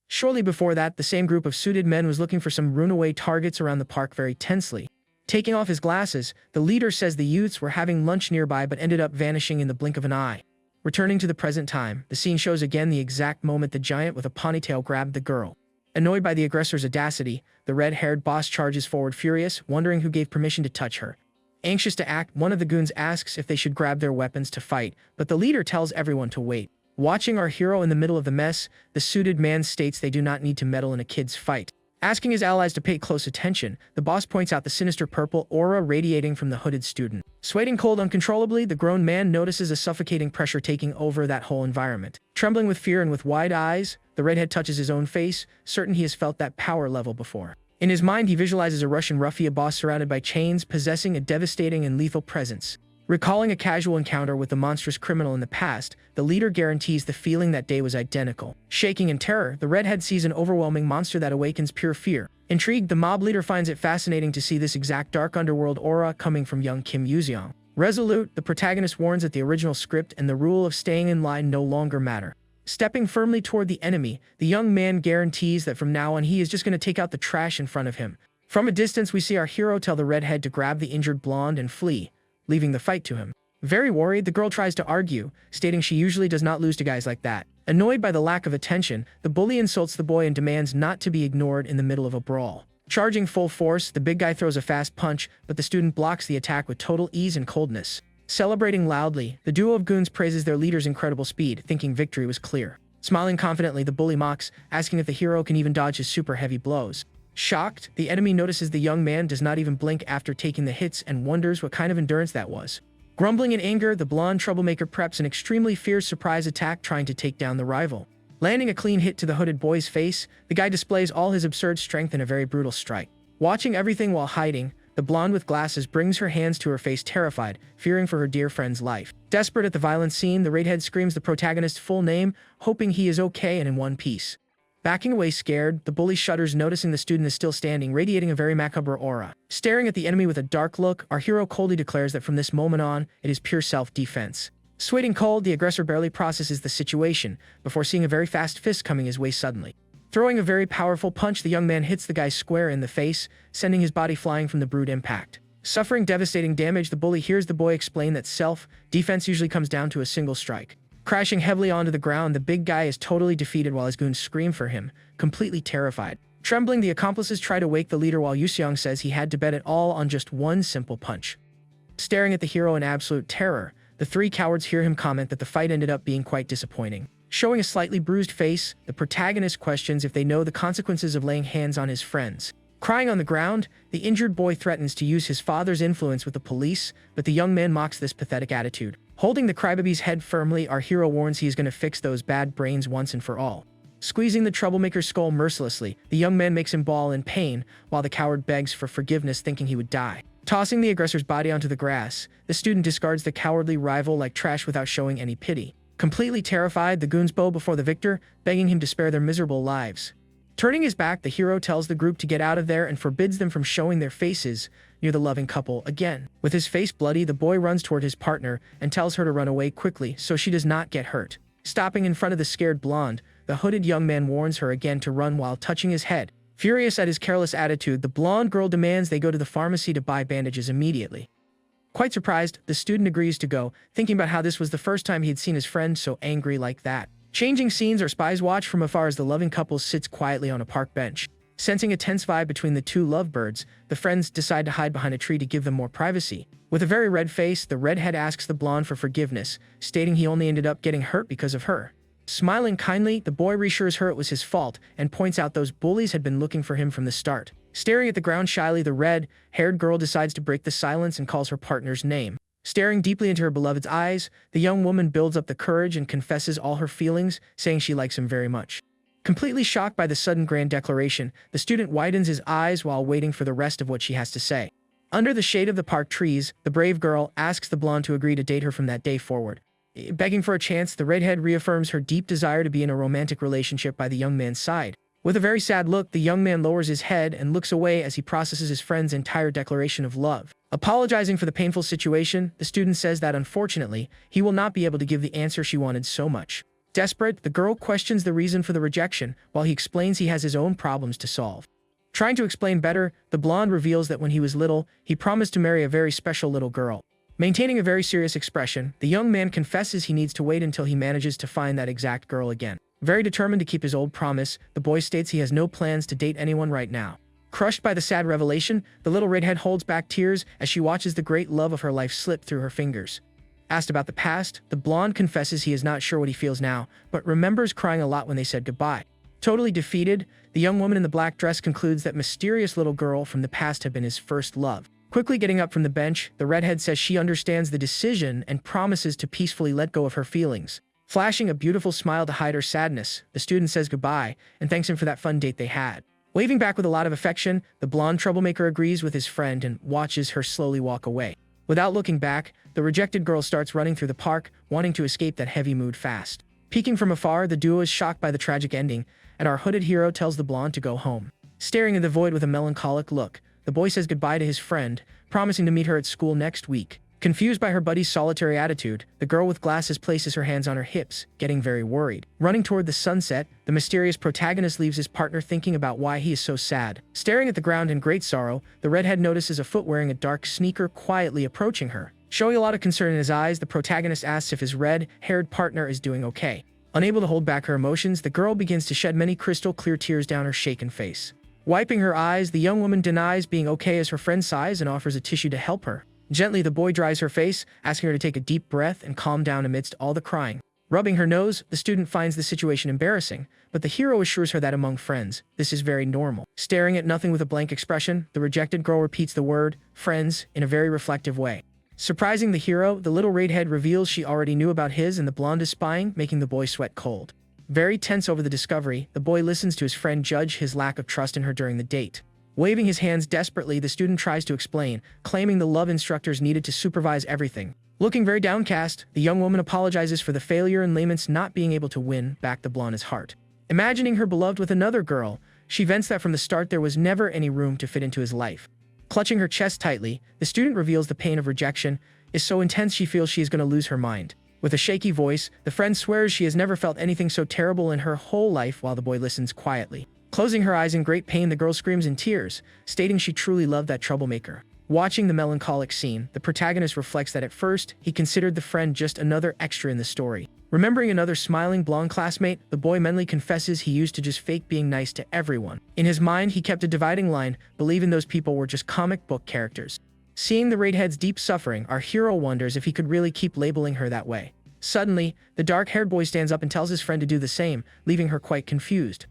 Shortly before that, the same group of suited men was looking for some runaway targets around the park very tensely. Taking off his glasses, the leader says the youths were having lunch nearby but ended up vanishing in the blink of an eye. Returning to the present time, the scene shows again the exact moment the giant with a ponytail grabbed the girl. Annoyed by the aggressor's audacity, the red-haired boss charges forward furious, wondering who gave permission to touch her. Anxious to act, one of the goons asks if they should grab their weapons to fight, but the leader tells everyone to wait. Watching our hero in the middle of the mess, the suited man states they do not need to meddle in a kid's fight. Asking his allies to pay close attention, the boss points out the sinister purple aura radiating from the hooded student. Sweating cold uncontrollably, the grown man notices a suffocating pressure taking over that whole environment. Trembling with fear and with wide eyes, the redhead touches his own face, certain he has felt that power level before. In his mind, he visualizes a Russian ruffian boss surrounded by chains, possessing a devastating and lethal presence. Recalling a casual encounter with the monstrous criminal in the past, the leader guarantees the feeling that day was identical. Shaking in terror, the redhead sees an overwhelming monster that awakens pure fear. Intrigued, the mob leader finds it fascinating to see this exact dark underworld aura coming from young Kim Yuseong. Resolute, the protagonist warns that the original script and the rule of staying in line no longer matter. Stepping firmly toward the enemy, the young man guarantees that from now on he is just going to take out the trash in front of him. From a distance, we see our hero tell the redhead to grab the injured blonde and flee, leaving the fight to him. Very worried, the girl tries to argue, stating she usually does not lose to guys like that. Annoyed by the lack of attention, the bully insults the boy and demands not to be ignored in the middle of a brawl. Charging full force, the big guy throws a fast punch, but the student blocks the attack with total ease and coldness. Celebrating loudly, the duo of goons praises their leader's incredible speed, thinking victory was clear. Smiling confidently, the bully mocks, asking if the hero can even dodge his super heavy blows. Shocked, the enemy notices the young man does not even blink after taking the hits and wonders what kind of endurance that was. Grumbling in anger, the blonde troublemaker preps an extremely fierce surprise attack trying to take down the rival. Landing a clean hit to the hooded boy's face, the guy displays all his absurd strength in a very brutal strike. Watching everything while hiding, the blonde with glasses brings her hands to her face terrified, fearing for her dear friend's life. Desperate at the violent scene, the redhead screams the protagonist's full name, hoping he is okay and in one piece. Backing away scared, the bully shudders noticing the student is still standing, radiating a very macabre aura. Staring at the enemy with a dark look, our hero coldly declares that from this moment on, it is pure self-defense. Sweating cold, the aggressor barely processes the situation, before seeing a very fast fist coming his way suddenly. Throwing a very powerful punch, the young man hits the guy square in the face, sending his body flying from the brute impact. Suffering devastating damage, the bully hears the boy explain that self-defense usually comes down to a single strike. Crashing heavily onto the ground, the big guy is totally defeated while his goons scream for him, completely terrified. Trembling, the accomplices try to wake the leader while Yuseong says he had to bet it all on just one simple punch. Staring at the hero in absolute terror, the three cowards hear him comment that the fight ended up being quite disappointing. Showing a slightly bruised face, the protagonist questions if they know the consequences of laying hands on his friends. Crying on the ground, the injured boy threatens to use his father's influence with the police, but the young man mocks this pathetic attitude. Holding the crybaby's head firmly, our hero warns he is going to fix those bad brains once and for all. Squeezing the troublemaker's skull mercilessly, the young man makes him bawl in pain, while the coward begs for forgiveness, thinking he would die. Tossing the aggressor's body onto the grass, the student discards the cowardly rival like trash without showing any pity. Completely terrified, the goons bow before the victor, begging him to spare their miserable lives. Turning his back, the hero tells the group to get out of there and forbids them from showing their faces near the loving couple again. With his face bloody, the boy runs toward his partner and tells her to run away quickly so she does not get hurt. Stopping in front of the scared blonde, the hooded young man warns her again to run while touching his head. Furious at his careless attitude, the blonde girl demands they go to the pharmacy to buy bandages immediately. Quite surprised, the student agrees to go, thinking about how this was the first time he had seen his friend so angry like that. Changing scenes, our spies watch from afar as the loving couple sits quietly on a park bench. Sensing a tense vibe between the two lovebirds, the friends decide to hide behind a tree to give them more privacy. With a very red face, the redhead asks the blonde for forgiveness, stating he only ended up getting hurt because of her. Smiling kindly, the boy reassures her it was his fault and points out those bullies had been looking for him from the start. Staring at the ground shyly, the red-haired girl decides to break the silence and calls her partner's name. Staring deeply into her beloved's eyes, the young woman builds up the courage and confesses all her feelings, saying she likes him very much. Completely shocked by the sudden grand declaration, the student widens his eyes while waiting for the rest of what she has to say. Under the shade of the park trees, the brave girl asks the blonde to agree to date her from that day forward. Begging for a chance, the redhead reaffirms her deep desire to be in a romantic relationship by the young man's side. With a very sad look, the young man lowers his head and looks away as he processes his friend's entire declaration of love. Apologizing for the painful situation, the student says that unfortunately, he will not be able to give the answer she wanted so much. Desperate, the girl questions the reason for the rejection, while he explains he has his own problems to solve. Trying to explain better, the blonde reveals that when he was little, he promised to marry a very special little girl. Maintaining a very serious expression, the young man confesses he needs to wait until he manages to find that exact girl again. Very determined to keep his old promise, the boy states he has no plans to date anyone right now. Crushed by the sad revelation, the little redhead holds back tears as she watches the great love of her life slip through her fingers. Asked about the past, the blonde confesses he is not sure what he feels now, but remembers crying a lot when they said goodbye. Totally defeated, the young woman in the black dress concludes that mysterious little girl from the past had been his first love. Quickly getting up from the bench, the redhead says she understands the decision and promises to peacefully let go of her feelings. Flashing a beautiful smile to hide her sadness, the student says goodbye and thanks him for that fun date they had. Waving back with a lot of affection, the blonde troublemaker agrees with his friend and watches her slowly walk away. Without looking back, the rejected girl starts running through the park, wanting to escape that heavy mood fast. Peeking from afar, the duo is shocked by the tragic ending, and our hooded hero tells the blonde to go home. Staring in the void with a melancholic look, the boy says goodbye to his friend, promising to meet her at school next week. Confused by her buddy's solitary attitude, the girl with glasses places her hands on her hips, getting very worried. Running toward the sunset, the mysterious protagonist leaves his partner thinking about why he is so sad. Staring at the ground in great sorrow, the redhead notices a foot wearing a dark sneaker quietly approaching her. Showing a lot of concern in his eyes, the protagonist asks if his red-haired partner is doing okay. Unable to hold back her emotions, the girl begins to shed many crystal-clear tears down her shaken face. Wiping her eyes, the young woman denies being okay as her friend sighs and offers a tissue to help her. Gently, the boy dries her face, asking her to take a deep breath and calm down amidst all the crying. Rubbing her nose, the student finds the situation embarrassing, but the hero assures her that among friends, this is very normal. Staring at nothing with a blank expression, the rejected girl repeats the word, friends, in a very reflective way. Surprising the hero, the little redhead reveals she already knew about his and the blonde is spying, making the boy sweat cold. Very tense over the discovery, the boy listens to his friend judge his lack of trust in her during the date. Waving his hands desperately, the student tries to explain, claiming the love instructors needed to supervise everything. Looking very downcast, the young woman apologizes for the failure and laments not being able to win back the blonde's heart. Imagining her beloved with another girl, she vents that from the start there was never any room to fit into his life. Clutching her chest tightly, the student reveals the pain of rejection is so intense she feels she is going to lose her mind. With a shaky voice, the friend swears she has never felt anything so terrible in her whole life while the boy listens quietly. Closing her eyes in great pain, the girl screams in tears, stating she truly loved that troublemaker. Watching the melancholic scene, the protagonist reflects that at first, he considered the friend just another extra in the story. Remembering another smiling blonde classmate, the boy mentally confesses he used to just fake being nice to everyone. In his mind, he kept a dividing line, believing those people were just comic book characters. Seeing the redhead's deep suffering, our hero wonders if he could really keep labeling her that way. Suddenly, the dark-haired boy stands up and tells his friend to do the same, leaving her quite confused.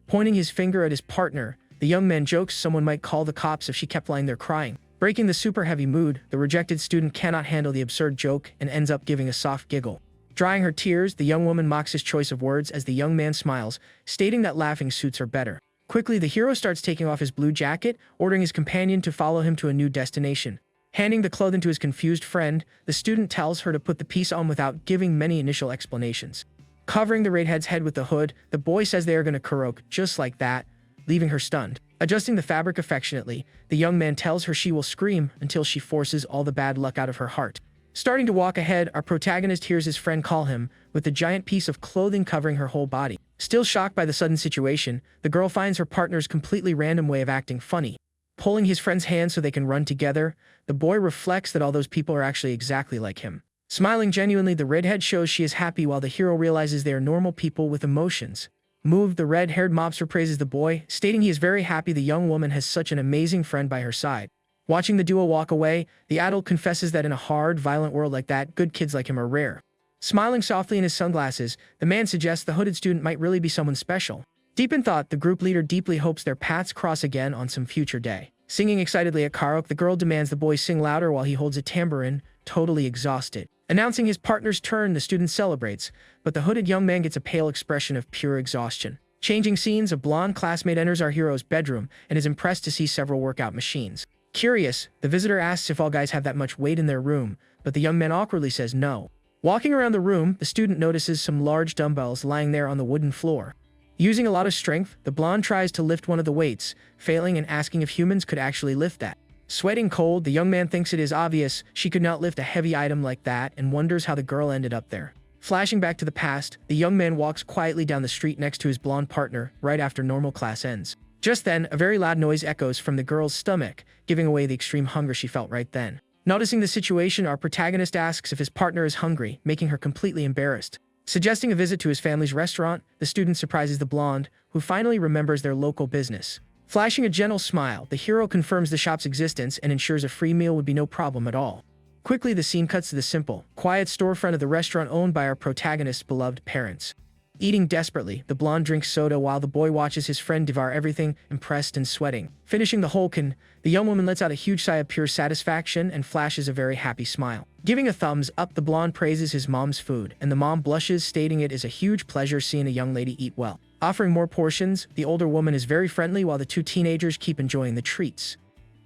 Pointing his finger at his partner, the young man jokes someone might call the cops if she kept lying there crying. Breaking the super heavy mood, the rejected student cannot handle the absurd joke and ends up giving a soft giggle. Drying her tears, the young woman mocks his choice of words as the young man smiles, stating that laughing suits her better. Quickly, the hero starts taking off his blue jacket, ordering his companion to follow him to a new destination. Handing the clothing to his confused friend, the student tells her to put the piece on without giving many initial explanations. Covering the redhead's head with the hood, the boy says they are going to karaoke just like that, leaving her stunned. Adjusting the fabric affectionately, the young man tells her she will scream until she forces all the bad luck out of her heart. Starting to walk ahead, our protagonist hears his friend call him, with the giant piece of clothing covering her whole body. Still shocked by the sudden situation, the girl finds her partner's completely random way of acting funny. Pulling his friend's hand so they can run together, the boy reflects that all those people are actually exactly like him. Smiling genuinely, the redhead shows she is happy while the hero realizes they are normal people with emotions. Moved, the red-haired mobster praises the boy, stating he is very happy the young woman has such an amazing friend by her side. Watching the duo walk away, the adult confesses that in a hard, violent world like that, good kids like him are rare. Smiling softly in his sunglasses, the man suggests the hooded student might really be someone special. Deep in thought, the group leader deeply hopes their paths cross again on some future day. Singing excitedly at karaoke, the girl demands the boy sing louder while he holds a tambourine, totally exhausted. Announcing his partner's turn, the student celebrates, but the hooded young man gets a pale expression of pure exhaustion. Changing scenes, a blonde classmate enters our hero's bedroom and is impressed to see several workout machines. Curious, the visitor asks if all guys have that much weight in their room, but the young man awkwardly says no. Walking around the room, the student notices some large dumbbells lying there on the wooden floor. Using a lot of strength, the blonde tries to lift one of the weights, failing and asking if humans could actually lift that. Sweating cold, the young man thinks it is obvious she could not lift a heavy item like that and wonders how the girl ended up there. Flashing back to the past, the young man walks quietly down the street next to his blonde partner right after normal class ends. Just then, a very loud noise echoes from the girl's stomach, giving away the extreme hunger she felt right then. Noticing the situation, our protagonist asks if his partner is hungry, making her completely embarrassed. Suggesting a visit to his family's restaurant, the student surprises the blonde, who finally remembers their local business. Flashing a gentle smile, the hero confirms the shop's existence and ensures a free meal would be no problem at all. Quickly, the scene cuts to the simple, quiet storefront of the restaurant owned by our protagonist's beloved parents. Eating desperately, the blonde drinks soda while the boy watches his friend devour everything, impressed and sweating. Finishing the whole can, the young woman lets out a huge sigh of pure satisfaction and flashes a very happy smile. Giving a thumbs up, the blonde praises his mom's food, and the mom blushes, stating it is a huge pleasure seeing a young lady eat well. Offering more portions, the older woman is very friendly while the two teenagers keep enjoying the treats.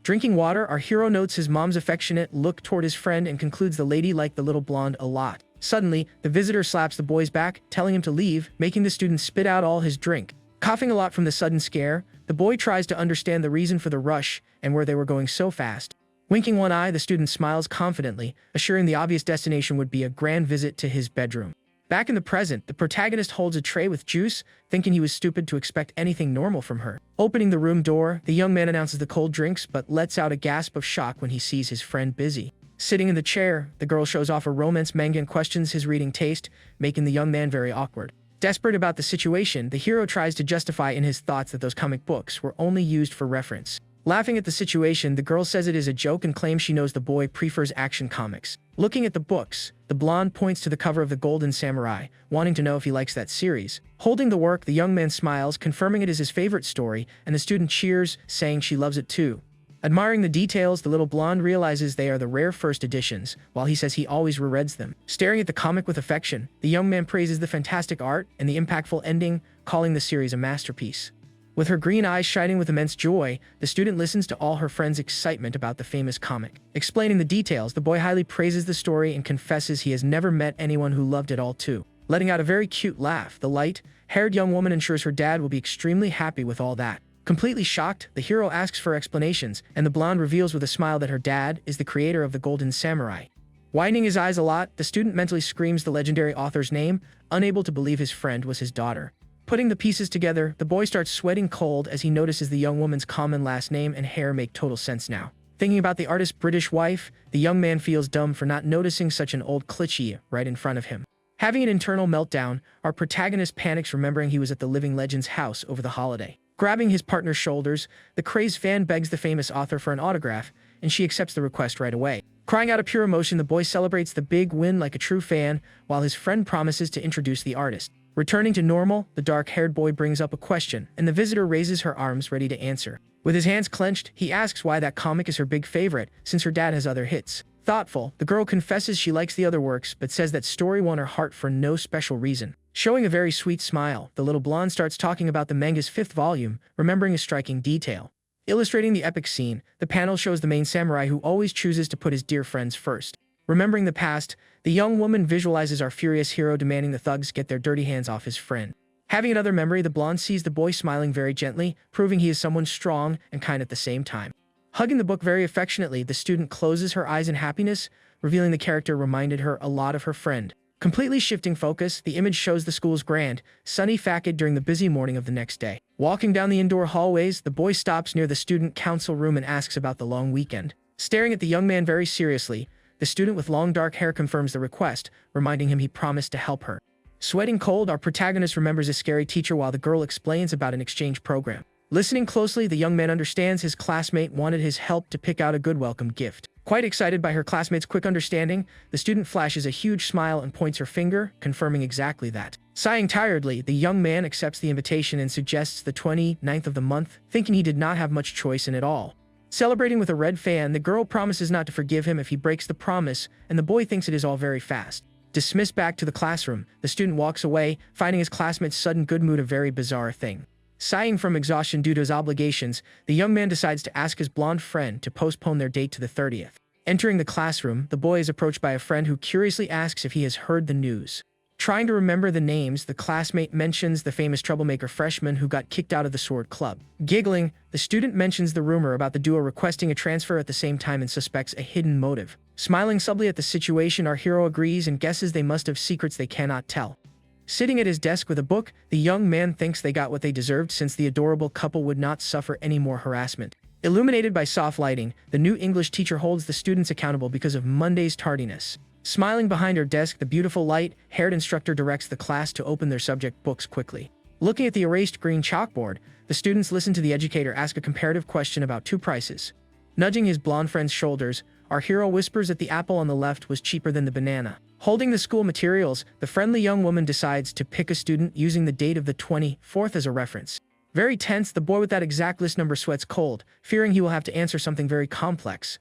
Drinking water, our hero notes his mom's affectionate look toward his friend and concludes the lady liked the little blonde a lot. Suddenly, the visitor slaps the boy's back, telling him to leave, making the student spit out all his drink. Coughing a lot from the sudden scare, the boy tries to understand the reason for the rush and where they were going so fast. Winking one eye, the student smiles confidently, assuring the obvious destination would be a grand visit to his bedroom. Back in the present, the protagonist holds a tray with juice, thinking he was stupid to expect anything normal from her. Opening the room door, the young man announces the cold drinks but lets out a gasp of shock when he sees his friend busy. Sitting in the chair, the girl shows off a romance manga and questions his reading taste, making the young man very awkward. Desperate about the situation, the hero tries to justify in his thoughts that those comic books were only used for reference. Laughing at the situation, the girl says it is a joke and claims she knows the boy prefers action comics. Looking at the books, the blonde points to the cover of The Golden Samurai, wanting to know if he likes that series. Holding the work, the young man smiles, confirming it is his favorite story, and the student cheers, saying she loves it too. Admiring the details, the little blonde realizes they are the rare first editions, while he says he always rereads them. Staring at the comic with affection, the young man praises the fantastic art and the impactful ending, calling the series a masterpiece. With her green eyes shining with immense joy, the student listens to all her friends' excitement about the famous comic. Explaining the details, the boy highly praises the story and confesses he has never met anyone who loved it all too. Letting out a very cute laugh, the light-haired young woman ensures her dad will be extremely happy with all that. Completely shocked, the hero asks for explanations, and the blonde reveals with a smile that her dad is the creator of The Golden Samurai. Widening his eyes a lot, the student mentally screams the legendary author's name, unable to believe his friend was his daughter. Putting the pieces together, the boy starts sweating cold as he notices the young woman's common last name and hair make total sense now. Thinking about the artist's British wife, the young man feels dumb for not noticing such an old cliché right in front of him. Having an internal meltdown, our protagonist panics remembering he was at the living legend's house over the holiday. Grabbing his partner's shoulders, the crazed fan begs the famous author for an autograph, and she accepts the request right away. Crying out of pure emotion, the boy celebrates the big win like a true fan, while his friend promises to introduce the artist. Returning to normal, the dark-haired boy brings up a question, and the visitor raises her arms ready to answer. With his hands clenched, he asks why that comic is her big favorite, since her dad has other hits. Thoughtful, the girl confesses she likes the other works, but says that story won her heart for no special reason. Showing a very sweet smile, the little blonde starts talking about the manga's 5th volume, remembering a striking detail. Illustrating the epic scene, the panel shows the main samurai who always chooses to put his dear friends first. Remembering the past, the young woman visualizes our furious hero demanding the thugs get their dirty hands off his friend. Having another memory, the blonde sees the boy smiling very gently, proving he is someone strong and kind at the same time. Hugging the book very affectionately, the student closes her eyes in happiness, revealing the character reminded her a lot of her friend. Completely shifting focus, the image shows the school's grand, sunny facade during the busy morning of the next day. Walking down the indoor hallways, the boy stops near the student council room and asks about the long weekend. Staring at the young man very seriously, the student with long dark hair confirms the request, reminding him he promised to help her. Sweating cold, our protagonist remembers a scary teacher while the girl explains about an exchange program. Listening closely, the young man understands his classmate wanted his help to pick out a good welcome gift. Quite excited by her classmate's quick understanding, the student flashes a huge smile and points her finger, confirming exactly that. Sighing tiredly, the young man accepts the invitation and suggests the 29th of the month, thinking he did not have much choice in it all. Celebrating with a red fan, the girl promises not to forgive him if he breaks the promise, and the boy thinks it is all very fast. Dismissed back to the classroom, the student walks away, finding his classmate's sudden good mood a very bizarre thing. Sighing from exhaustion due to his obligations, the young man decides to ask his blonde friend to postpone their date to the 30th. Entering the classroom, the boy is approached by a friend who curiously asks if he has heard the news. Trying to remember the names, the classmate mentions the famous troublemaker freshman who got kicked out of the sword club. Giggling, the student mentions the rumor about the duo requesting a transfer at the same time and suspects a hidden motive. Smiling subtly at the situation, our hero agrees and guesses they must have secrets they cannot tell. Sitting at his desk with a book, the young man thinks they got what they deserved since the adorable couple would not suffer any more harassment. Illuminated by soft lighting, the new English teacher holds the students accountable because of Monday's tardiness. Smiling behind her desk, the beautiful light-haired instructor directs the class to open their subject books quickly. Looking at the erased green chalkboard, the students listen to the educator ask a comparative question about 2 prices. Nudging his blonde friend's shoulders, our hero whispers that the apple on the left was cheaper than the banana. Holding the school materials, the friendly young woman decides to pick a student using the date of the 24th as a reference. Very tense, the boy with that exact list number sweats cold, fearing he will have to answer something very complex.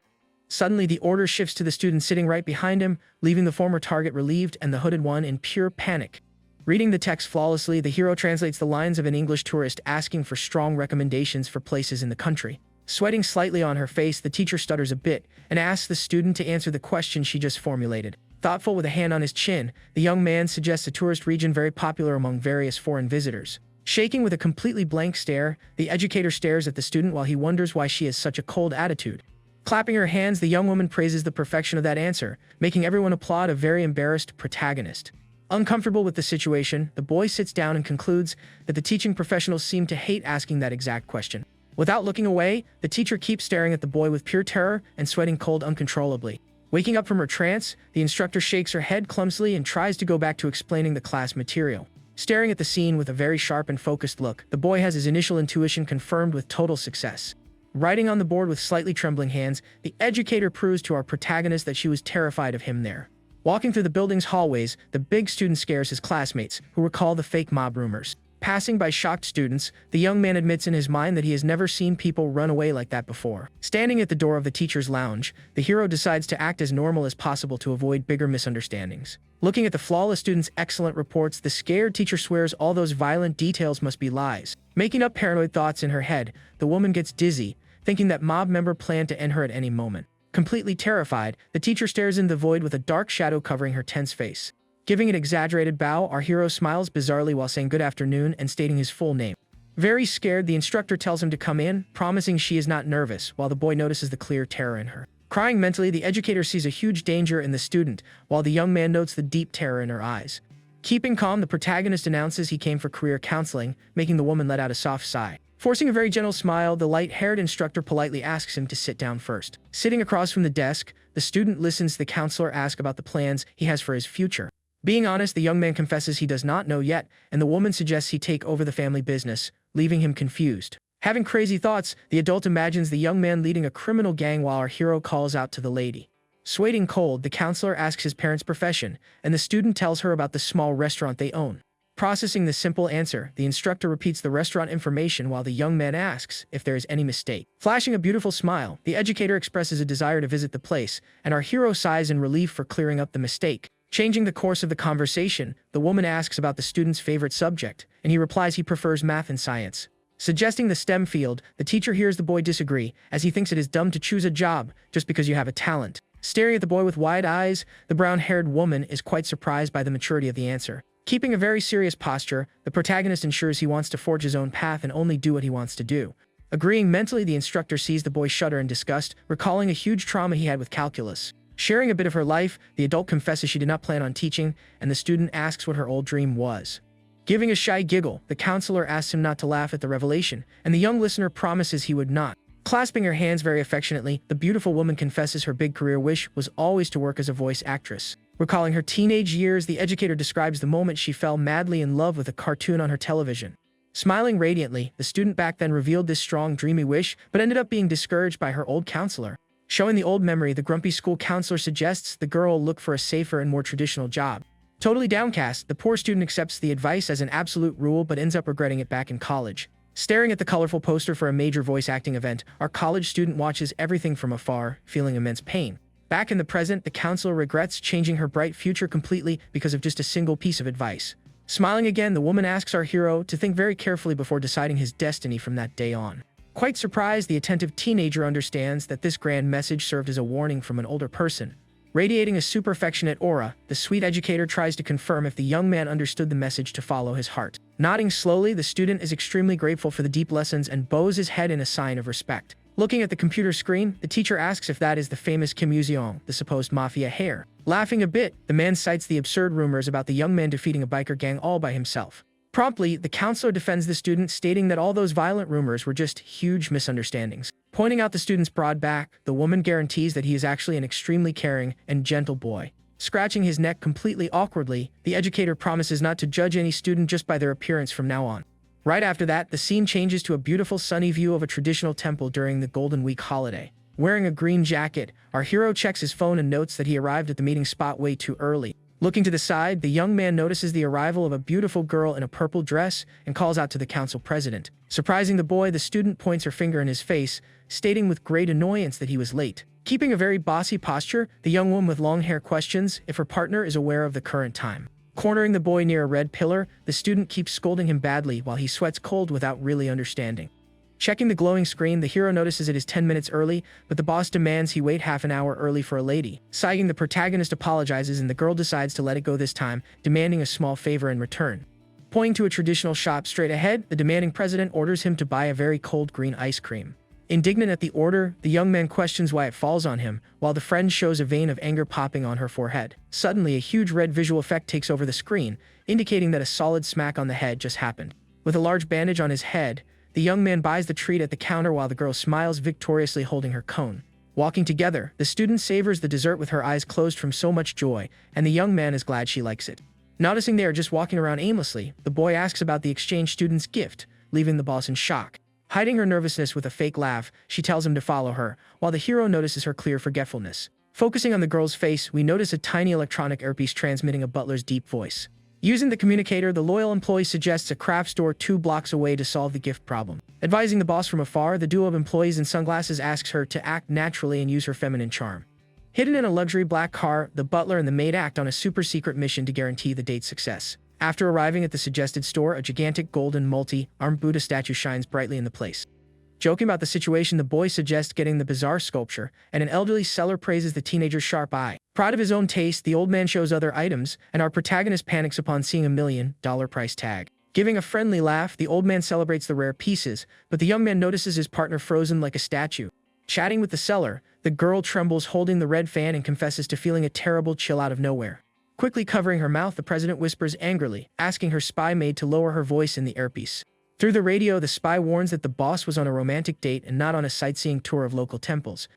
Suddenly, the order shifts to the student sitting right behind him, leaving the former target relieved and the hooded one in pure panic. Reading the text flawlessly, the hero translates the lines of an English tourist asking for strong recommendations for places in the country. Sweating slightly on her face, the teacher stutters a bit and asks the student to answer the question she just formulated. Thoughtful with a hand on his chin, the young man suggests a tourist region very popular among various foreign visitors. Shaking with a completely blank stare, the educator stares at the student while he wonders why she has such a cold attitude. Clapping her hands, the young woman praises the perfection of that answer, making everyone applaud a very embarrassed protagonist. Uncomfortable with the situation, the boy sits down and concludes that the teaching professionals seem to hate asking that exact question. Without looking away, the teacher keeps staring at the boy with pure terror and sweating cold uncontrollably. Waking up from her trance, the instructor shakes her head clumsily and tries to go back to explaining the class material. Staring at the scene with a very sharp and focused look, the boy has his initial intuition confirmed with total success. Writing on the board with slightly trembling hands, the educator proves to our protagonist that she was terrified of him there. Walking through the building's hallways, the big student scares his classmates, who recall the fake mob rumors. Passing by shocked students, the young man admits in his mind that he has never seen people run away like that before. Standing at the door of the teacher's lounge, the hero decides to act as normal as possible to avoid bigger misunderstandings. Looking at the flawless student's excellent reports, the scared teacher swears all those violent details must be lies. Making up paranoid thoughts in her head, the woman gets dizzy, thinking that mob member planned to end her at any moment. Completely terrified, the teacher stares into the void with a dark shadow covering her tense face. Giving an exaggerated bow, our hero smiles bizarrely while saying good afternoon and stating his full name. Very scared, the instructor tells him to come in, promising she is not nervous, while the boy notices the clear terror in her. Crying mentally, the educator sees a huge danger in the student, while the young man notes the deep terror in her eyes. Keeping calm, the protagonist announces he came for career counseling, making the woman let out a soft sigh. Forcing a very gentle smile, the light-haired instructor politely asks him to sit down first. Sitting across from the desk, the student listens to the counselor ask about the plans he has for his future. Being honest, the young man confesses he does not know yet, and the woman suggests he take over the family business, leaving him confused. Having crazy thoughts, the adult imagines the young man leading a criminal gang while our hero calls out to the lady. Sweating cold, the counselor asks his parents' profession, and the student tells her about the small restaurant they own. Processing the simple answer, the instructor repeats the restaurant information while the young man asks if there is any mistake. Flashing a beautiful smile, the educator expresses a desire to visit the place, and our hero sighs in relief for clearing up the mistake. Changing the course of the conversation, the woman asks about the student's favorite subject, and he replies he prefers math and science. Suggesting the STEM field, the teacher hears the boy disagree, as he thinks it is dumb to choose a job just because you have a talent. Staring at the boy with wide eyes, the brown-haired woman is quite surprised by the maturity of the answer. Keeping a very serious posture, the protagonist ensures he wants to forge his own path and only do what he wants to do. Agreeing mentally, the instructor sees the boy shudder in disgust, recalling a huge trauma he had with calculus. Sharing a bit of her life, the adult confesses she did not plan on teaching, and the student asks what her old dream was. Giving a shy giggle, the counselor asks him not to laugh at the revelation, and the young listener promises he would not. Clasping her hands very affectionately, the beautiful woman confesses her big career wish was always to work as a voice actress. Recalling her teenage years, the educator describes the moment she fell madly in love with a cartoon on her television. Smiling radiantly, the student back then revealed this strong, dreamy wish, but ended up being discouraged by her old counselor. Showing the old memory, the grumpy school counselor suggests the girl look for a safer and more traditional job. Totally downcast, the poor student accepts the advice as an absolute rule but ends up regretting it back in college. Staring at the colorful poster for a major voice acting event, our college student watches everything from afar, feeling immense pain. Back in the present, the counselor regrets changing her bright future completely because of just a single piece of advice. Smiling again, the woman asks our hero to think very carefully before deciding his destiny from that day on. Quite surprised, the attentive teenager understands that this grand message served as a warning from an older person. Radiating a super affectionate aura, the sweet educator tries to confirm if the young man understood the message to follow his heart. Nodding slowly, the student is extremely grateful for the deep lessons and bows his head in a sign of respect. Looking at the computer screen, the teacher asks if that is the famous Kim Yoo-seong, the supposed mafia heir. Laughing a bit, the man cites the absurd rumors about the young man defeating a biker gang all by himself. Promptly, the counselor defends the student, stating that all those violent rumors were just huge misunderstandings. Pointing out the student's broad back, the woman guarantees that he is actually an extremely caring and gentle boy. Scratching his neck completely awkwardly, the educator promises not to judge any student just by their appearance from now on. Right after that, the scene changes to a beautiful sunny view of a traditional temple during the Golden Week holiday. Wearing a green jacket, our hero checks his phone and notes that he arrived at the meeting spot way too early. Looking to the side, the young man notices the arrival of a beautiful girl in a purple dress and calls out to the council president. Surprising the boy, the student points her finger in his face, stating with great annoyance that he was late. Keeping a very bossy posture, the young woman with long hair questions if her partner is aware of the current time. Cornering the boy near a red pillar, the student keeps scolding him badly while he sweats cold without really understanding. Checking the glowing screen, the hero notices it is 10 minutes early, but the boss demands he wait half an hour early for a lady. Sighing, the protagonist apologizes and the girl decides to let it go this time, demanding a small favor in return. Pointing to a traditional shop straight ahead, the demanding president orders him to buy a very cold green ice cream. Indignant at the order, the young man questions why it falls on him, while the friend shows a vein of anger popping on her forehead. Suddenly, a huge red visual effect takes over the screen, indicating that a solid smack on the head just happened. With a large bandage on his head, the young man buys the treat at the counter while the girl smiles victoriously holding her cone. Walking together, the student savors the dessert with her eyes closed from so much joy, and the young man is glad she likes it. Noticing they are just walking around aimlessly, the boy asks about the exchange student's gift, leaving the boss in shock. Hiding her nervousness with a fake laugh, she tells him to follow her, while the hero notices her clear forgetfulness. Focusing on the girl's face, we notice a tiny electronic earpiece transmitting a butler's deep voice. Using the communicator, the loyal employee suggests a craft store 2 blocks away to solve the gift problem. Advising the boss from afar, the duo of employees in sunglasses asks her to act naturally and use her feminine charm. Hidden in a luxury black car, the butler and the maid act on a super-secret mission to guarantee the date's success. After arriving at the suggested store, a gigantic golden multi-armed Buddha statue shines brightly in the place. Joking about the situation, the boy suggests getting the bizarre sculpture, and an elderly seller praises the teenager's sharp eye. Proud of his own taste, the old man shows other items, and our protagonist panics upon seeing $1 million price tag. Giving a friendly laugh, the old man celebrates the rare pieces, but the young man notices his partner frozen like a statue. Chatting with the seller, the girl trembles holding the red fan and confesses to feeling a terrible chill out of nowhere. Quickly covering her mouth, the president whispers angrily, asking her spy maid to lower her voice in the earpiece. Through the radio, the spy warns that the boss was on a romantic date and not on a sightseeing tour of local temples.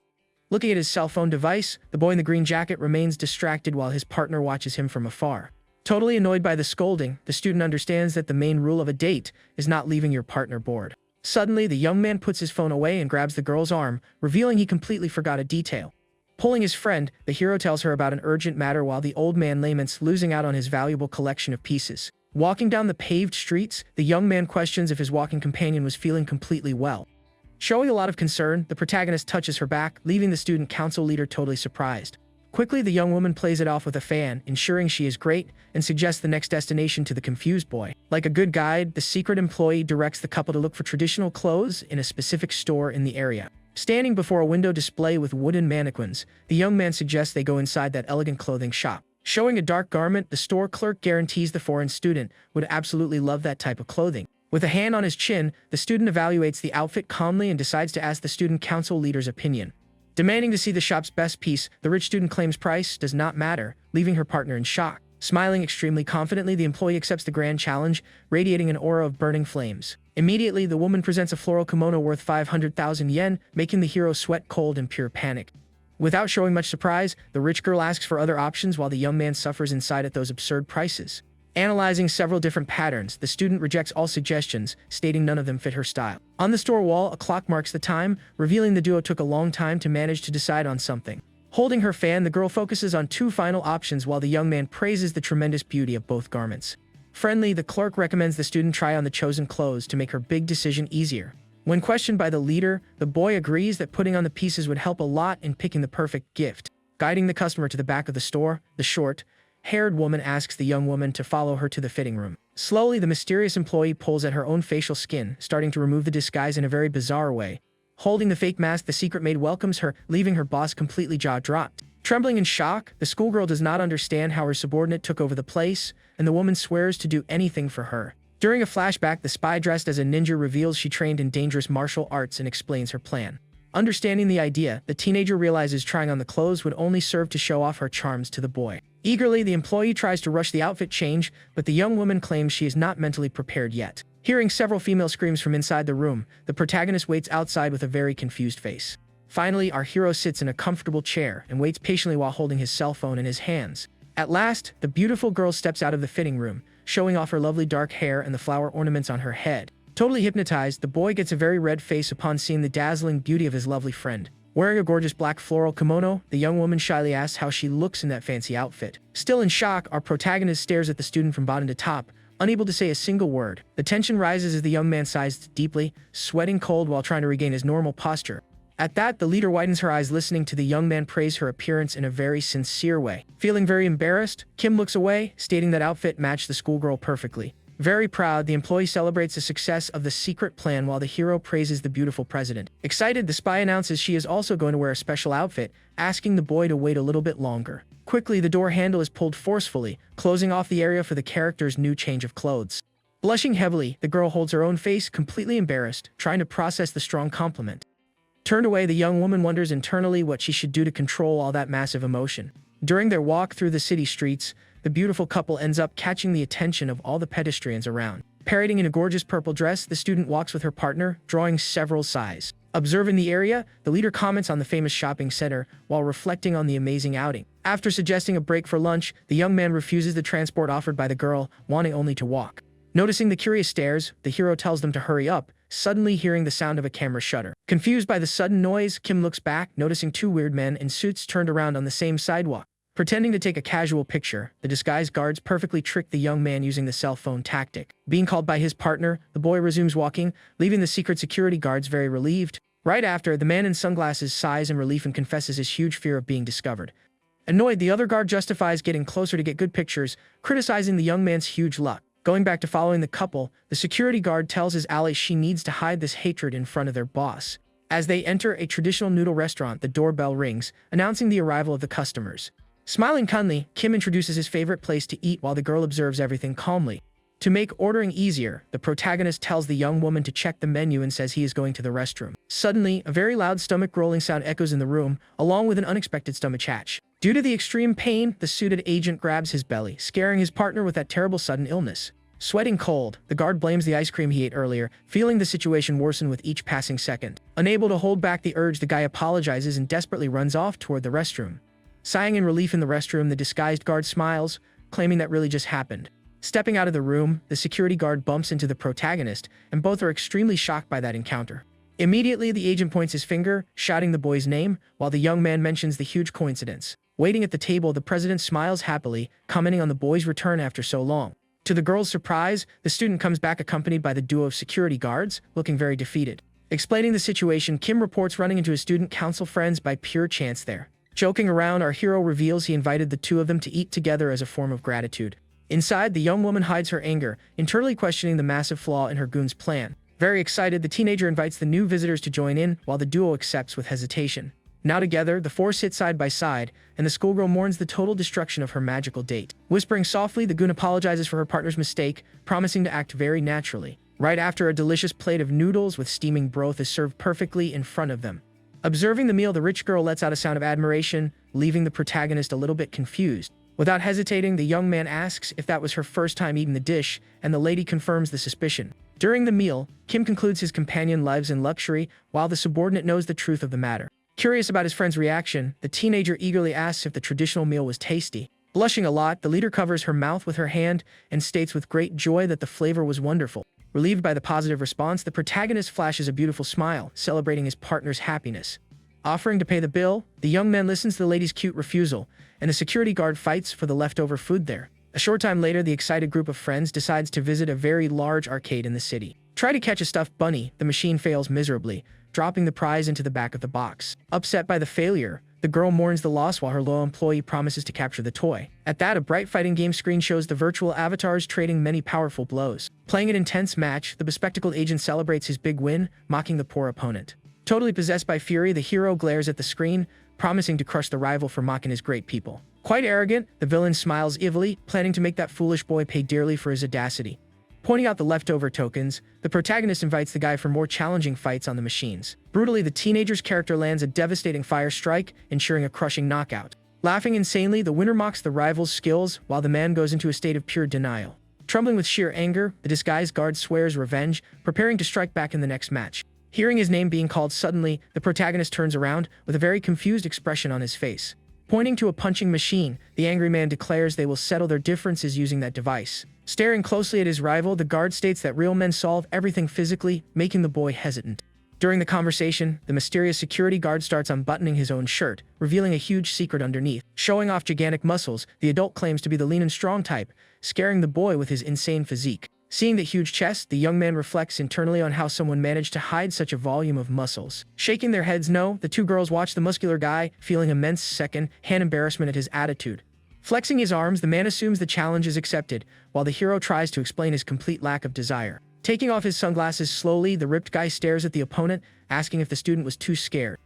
Looking at his cell phone device, the boy in the green jacket remains distracted while his partner watches him from afar. Totally annoyed by the scolding, the student understands that the main rule of a date is not leaving your partner bored. Suddenly, the young man puts his phone away and grabs the girl's arm, revealing he completely forgot a detail. Pulling his friend, the hero tells her about an urgent matter while the old man laments losing out on his valuable collection of pieces. Walking down the paved streets, the young man questions if his walking companion was feeling completely well. Showing a lot of concern, the protagonist touches her back, leaving the student council leader totally surprised. Quickly, the young woman plays it off with a fan, ensuring she is great, and suggests the next destination to the confused boy. Like a good guide, the secret employee directs the couple to look for traditional clothes in a specific store in the area. Standing before a window display with wooden mannequins, the young man suggests they go inside that elegant clothing shop. Showing a dark garment, the store clerk guarantees the foreign student would absolutely love that type of clothing. With a hand on his chin, the student evaluates the outfit calmly and decides to ask the student council leader's opinion. Demanding to see the shop's best piece, the rich student claims price does not matter, leaving her partner in shock. Smiling extremely confidently, the employee accepts the grand challenge, radiating an aura of burning flames. Immediately, the woman presents a floral kimono worth 500,000 yen, making the hero sweat cold in pure panic. Without showing much surprise, the rich girl asks for other options while the young man suffers inside at those absurd prices. Analyzing several different patterns, the student rejects all suggestions, stating none of them fit her style. On the store wall, a clock marks the time, revealing the duo took a long time to manage to decide on something. Holding her fan, the girl focuses on two final options while the young man praises the tremendous beauty of both garments. Friendly, the clerk recommends the student try on the chosen clothes to make her big decision easier. When questioned by the leader, the boy agrees that putting on the pieces would help a lot in picking the perfect gift. Guiding the customer to the back of the store, the short-haired woman asks the young woman to follow her to the fitting room. Slowly, the mysterious employee pulls at her own facial skin, starting to remove the disguise in a very bizarre way. Holding the fake mask, the secret maid welcomes her, leaving her boss completely jaw-dropped. Trembling in shock, the schoolgirl does not understand how her subordinate took over the place, and the woman swears to do anything for her. During a flashback, the spy dressed as a ninja reveals she trained in dangerous martial arts and explains her plan. Understanding the idea, the teenager realizes trying on the clothes would only serve to show off her charms to the boy. Eagerly, the employee tries to rush the outfit change, but the young woman claims she is not mentally prepared yet. Hearing several female screams from inside the room, the protagonist waits outside with a very confused face. Finally, our hero sits in a comfortable chair and waits patiently while holding his cell phone in his hands. At last, the beautiful girl steps out of the fitting room, showing off her lovely dark hair and the flower ornaments on her head. Totally hypnotized, the boy gets a very red face upon seeing the dazzling beauty of his lovely friend. Wearing a gorgeous black floral kimono, the young woman shyly asks how she looks in that fancy outfit. Still in shock, our protagonist stares at the student from bottom to top, unable to say a single word. The tension rises as the young man sighs deeply, sweating cold while trying to regain his normal posture. At that, the leader widens her eyes, listening to the young man praise her appearance in a very sincere way. Feeling very embarrassed, Kim looks away, stating that outfit matched the schoolgirl perfectly. Very proud, the employee celebrates the success of the secret plan while the hero praises the beautiful president. Excited, the spy announces she is also going to wear a special outfit, asking the boy to wait a little bit longer. Quickly, the door handle is pulled forcefully, closing off the area for the character's new change of clothes. Blushing heavily, the girl holds her own face, completely embarrassed, trying to process the strong compliment. Turned away, the young woman wonders internally what she should do to control all that massive emotion. During their walk through the city streets, the beautiful couple ends up catching the attention of all the pedestrians around. Parading in a gorgeous purple dress, the student walks with her partner, drawing several sighs. Observing the area, the leader comments on the famous shopping center while reflecting on the amazing outing. After suggesting a break for lunch, the young man refuses the transport offered by the girl, wanting only to walk. Noticing the curious stares, the hero tells them to hurry up, suddenly hearing the sound of a camera shutter. Confused by the sudden noise, Kim looks back, noticing two weird men in suits turned around on the same sidewalk. Pretending to take a casual picture, the disguised guards perfectly trick the young man using the cell phone tactic. Being called by his partner, the boy resumes walking, leaving the secret security guards very relieved. Right after, the man in sunglasses sighs in relief and confesses his huge fear of being discovered. Annoyed, the other guard justifies getting closer to get good pictures, criticizing the young man's huge luck. Going back to following the couple, the security guard tells his ally she needs to hide this hatred in front of their boss. As they enter a traditional noodle restaurant, the doorbell rings, announcing the arrival of the customers. Smiling kindly, Kim introduces his favorite place to eat while the girl observes everything calmly. To make ordering easier, the protagonist tells the young woman to check the menu and says he is going to the restroom. Suddenly, a very loud stomach-growling sound echoes in the room, along with an unexpected stomach hatch. Due to the extreme pain, the suited agent grabs his belly, scaring his partner with that terrible sudden illness. Sweating cold, the guard blames the ice cream he ate earlier, feeling the situation worsen with each passing second. Unable to hold back the urge, the guy apologizes and desperately runs off toward the restroom. Sighing in relief in the restroom, the disguised guard smiles, claiming that really just happened. Stepping out of the room, the security guard bumps into the protagonist, and both are extremely shocked by that encounter. Immediately, the agent points his finger, shouting the boy's name, while the young man mentions the huge coincidence. Waiting at the table, the president smiles happily, commenting on the boy's return after so long. To the girl's surprise, the student comes back accompanied by the duo of security guards, looking very defeated. Explaining the situation, Kim reports running into his student council friends by pure chance there. Joking around, our hero reveals he invited the two of them to eat together as a form of gratitude. Inside, the young woman hides her anger, internally questioning the massive flaw in her goon's plan. Very excited, the teenager invites the new visitors to join in, while the duo accepts with hesitation. Now together, the four sit side by side, and the schoolgirl mourns the total destruction of her magical date. Whispering softly, the goon apologizes for her partner's mistake, promising to act very naturally. Right after, a delicious plate of noodles with steaming broth is served perfectly in front of them. Observing the meal, the rich girl lets out a sound of admiration, leaving the protagonist a little bit confused. Without hesitating, the young man asks if that was her first time eating the dish, and the lady confirms the suspicion. During the meal, Kim concludes his companion lives in luxury, while the subordinate knows the truth of the matter. Curious about his friend's reaction, the teenager eagerly asks if the traditional meal was tasty. Blushing a lot, the leader covers her mouth with her hand and states with great joy that the flavor was wonderful. Relieved by the positive response, the protagonist flashes a beautiful smile, celebrating his partner's happiness. Offering to pay the bill, the young man listens to the lady's cute refusal, and the security guard fights for the leftover food there. A short time later, the excited group of friends decides to visit a very large arcade in the city. Try to catch a stuffed bunny, the machine fails miserably, dropping the prize into the back of the box. Upset by the failure, the girl mourns the loss while her loyal employee promises to capture the toy. At that, a bright fighting game screen shows the virtual avatars trading many powerful blows. Playing an intense match, the bespectacled agent celebrates his big win, mocking the poor opponent. Totally possessed by fury, the hero glares at the screen, promising to crush the rival for mocking his great people. Quite arrogant, the villain smiles evilly, planning to make that foolish boy pay dearly for his audacity. Pointing out the leftover tokens, the protagonist invites the guy for more challenging fights on the machines. Brutally, the teenager's character lands a devastating fire strike, ensuring a crushing knockout. Laughing insanely, the winner mocks the rival's skills, while the man goes into a state of pure denial. Trembling with sheer anger, the disguised guard swears revenge, preparing to strike back in the next match. Hearing his name being called suddenly, the protagonist turns around, with a very confused expression on his face. Pointing to a punching machine, the angry man declares they will settle their differences using that device. Staring closely at his rival, the guard states that real men solve everything physically, making the boy hesitant. During the conversation, the mysterious security guard starts unbuttoning his own shirt, revealing a huge secret underneath. Showing off gigantic muscles, the adult claims to be the lean and strong type, scaring the boy with his insane physique. Seeing the huge chest, the young man reflects internally on how someone managed to hide such a volume of muscles. Shaking their heads no, the two girls watch the muscular guy, feeling immense second-hand embarrassment at his attitude. Flexing his arms, the man assumes the challenge is accepted, while the hero tries to explain his complete lack of desire. Taking off his sunglasses slowly, the ripped guy stares at the opponent, asking if the student was too scared.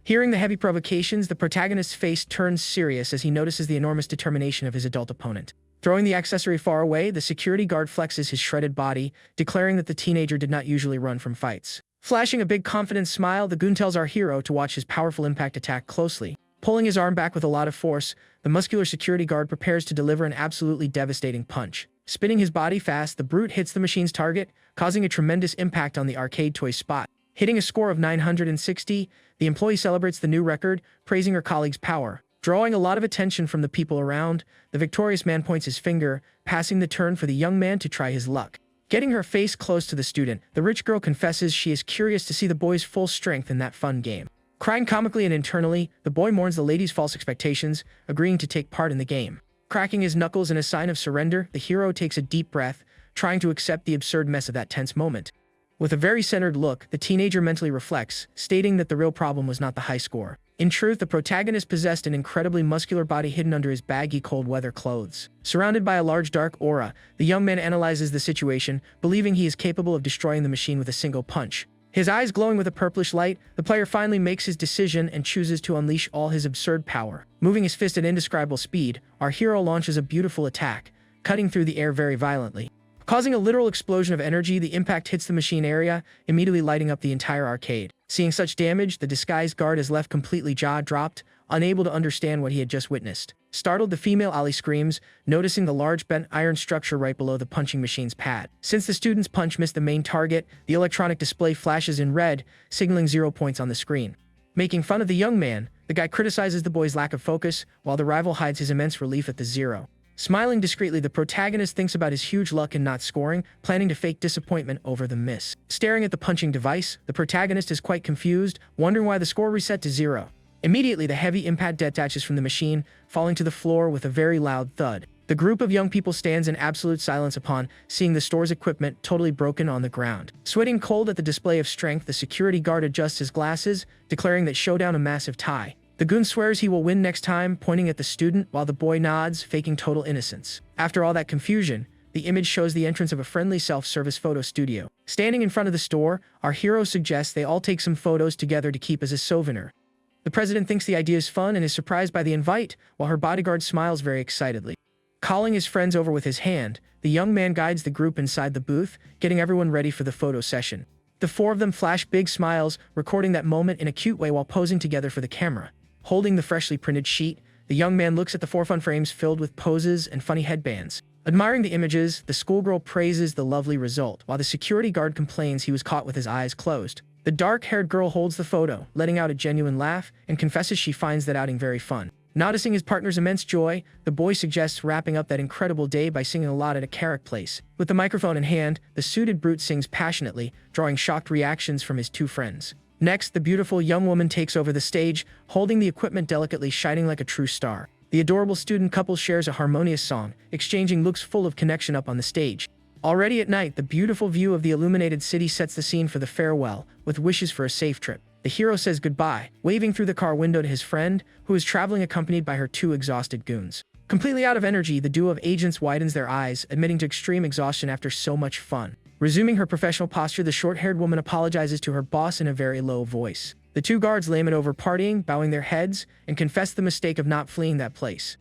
Hearing the heavy provocations, the protagonist's face turns serious as he notices the enormous determination of his adult opponent. Throwing the accessory far away, the security guard flexes his shredded body, declaring that the teenager did not usually run from fights. Flashing a big confident smile, the goon tells our hero to watch his powerful impact attack closely. Pulling his arm back with a lot of force, the muscular security guard prepares to deliver an absolutely devastating punch. Spinning his body fast, the brute hits the machine's target, causing a tremendous impact on the arcade toy spot. Hitting a score of 960, the employee celebrates the new record, praising her colleague's power. Drawing a lot of attention from the people around, the victorious man points his finger, passing the turn for the young man to try his luck. Getting her face close to the student, the rich girl confesses she is curious to see the boy's full strength in that fun game. Crying comically and internally, the boy mourns the lady's false expectations, agreeing to take part in the game. Cracking his knuckles in a sign of surrender, the hero takes a deep breath, trying to accept the absurd mess of that tense moment. With a very centered look, the teenager mentally reflects, stating that the real problem was not the high score. In truth, the protagonist possessed an incredibly muscular body hidden under his baggy cold-weather clothes. Surrounded by a large dark aura, the young man analyzes the situation, believing he is capable of destroying the machine with a single punch. His eyes glowing with a purplish light, the player finally makes his decision and chooses to unleash all his absurd power. Moving his fist at indescribable speed, our hero launches a beautiful attack, cutting through the air very violently. Causing a literal explosion of energy, the impact hits the machine area, immediately lighting up the entire arcade. Seeing such damage, the disguised guard is left completely jaw-dropped, unable to understand what he had just witnessed. Startled, the female Ali screams, noticing the large bent iron structure right below the punching machine's pad. Since the student's punch missed the main target, the electronic display flashes in red, signaling 0 points on the screen. Making fun of the young man, the guy criticizes the boy's lack of focus, while the rival hides his immense relief at the 0. Smiling discreetly, the protagonist thinks about his huge luck in not scoring, planning to fake disappointment over the miss. Staring at the punching device, the protagonist is quite confused, wondering why the score reset to 0. Immediately, the heavy impact detaches from the machine, falling to the floor with a very loud thud. The group of young people stands in absolute silence upon seeing the store's equipment totally broken on the ground. Sweating cold at the display of strength, the security guard adjusts his glasses, declaring that showdown a massive tie. The goon swears he will win next time, pointing at the student, while the boy nods, faking total innocence. After all that confusion, the image shows the entrance of a friendly self-service photo studio. Standing in front of the store, our hero suggests they all take some photos together to keep as a souvenir. The president thinks the idea is fun and is surprised by the invite, while her bodyguard smiles very excitedly. Calling his friends over with his hand, the young man guides the group inside the booth, getting everyone ready for the photo session. The 4 of them flash big smiles, recording that moment in a cute way while posing together for the camera. Holding the freshly printed sheet, the young man looks at the 4 fun frames filled with poses and funny headbands. Admiring the images, the schoolgirl praises the lovely result, while the security guard complains he was caught with his eyes closed. The dark-haired girl holds the photo, letting out a genuine laugh, and confesses she finds that outing very fun. Noticing his partner's immense joy, the boy suggests wrapping up that incredible day by singing a lot at a karaoke place. With the microphone in hand, the suited brute sings passionately, drawing shocked reactions from his 2 friends. Next, the beautiful young woman takes over the stage, holding the equipment delicately, shining like a true star. The adorable student couple shares a harmonious song, exchanging looks full of connection up on the stage. Already at night, the beautiful view of the illuminated city sets the scene for the farewell, with wishes for a safe trip. The hero says goodbye, waving through the car window to his friend, who is traveling accompanied by her 2 exhausted goons. Completely out of energy, the duo of agents widens their eyes, admitting to extreme exhaustion after so much fun. Resuming her professional posture, the short-haired woman apologizes to her boss in a very low voice. The 2 guards lament over partying, bowing their heads, and confess the mistake of not fleeing that place.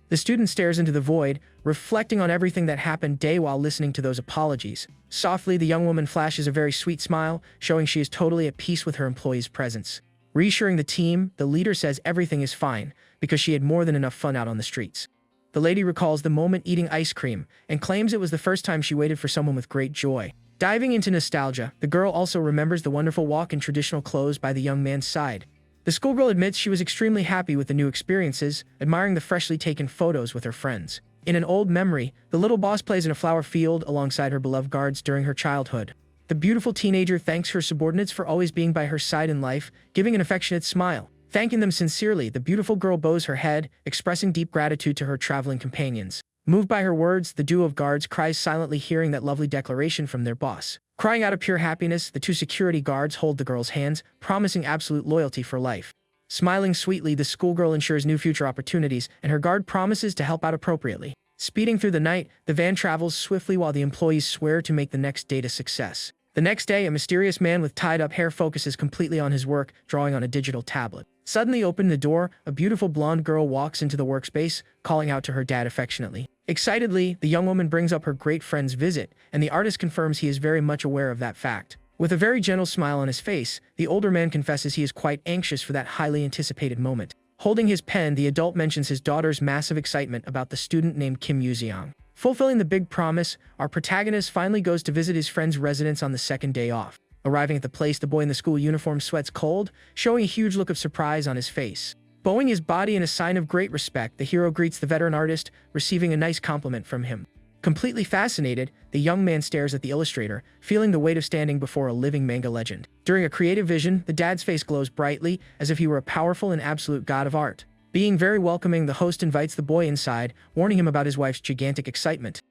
The student stares into the void, reflecting on everything that happened day while listening to those apologies. Softly, the young woman flashes a very sweet smile, showing she is totally at peace with her employee's presence. Reassuring the team, the leader says everything is fine, because she had more than enough fun out on the streets. The lady recalls the moment eating ice cream, and claims it was the first time she waited for someone with great joy. Diving into nostalgia, the girl also remembers the wonderful walk in traditional clothes by the young man's side. The schoolgirl admits she was extremely happy with the new experiences, admiring the freshly taken photos with her friends. In an old memory, the little boss plays in a flower field alongside her beloved guards during her childhood. The beautiful teenager thanks her subordinates for always being by her side in life, giving an affectionate smile. Thanking them sincerely, the beautiful girl bows her head, expressing deep gratitude to her traveling companions. Moved by her words, the duo of guards cries silently, hearing that lovely declaration from their boss. Crying out of pure happiness, the 2 security guards hold the girl's hands, promising absolute loyalty for life. Smiling sweetly, the schoolgirl ensures new future opportunities, and her guard promises to help out appropriately. Speeding through the night, the van travels swiftly while the employees swear to make the next date a success. The next day, a mysterious man with tied-up hair focuses completely on his work, drawing on a digital tablet. Suddenly opening the door, a beautiful blonde girl walks into the workspace, calling out to her dad affectionately. Excitedly, the young woman brings up her great friend's visit, and the artist confirms he is very much aware of that fact. With a very gentle smile on his face, the older man confesses he is quite anxious for that highly anticipated moment. Holding his pen, the adult mentions his daughter's massive excitement about the student named Kim Yuziang. Fulfilling the big promise, our protagonist finally goes to visit his friend's residence on the second day off. Arriving at the place, the boy in the school uniform sweats cold, showing a huge look of surprise on his face. Bowing his body in a sign of great respect, the hero greets the veteran artist, receiving a nice compliment from him. Completely fascinated, the young man stares at the illustrator, feeling the weight of standing before a living manga legend. During a creative vision, the dad's face glows brightly, as if he were a powerful and absolute god of art. Being very welcoming, the host invites the boy inside, warning him about his wife's gigantic excitement.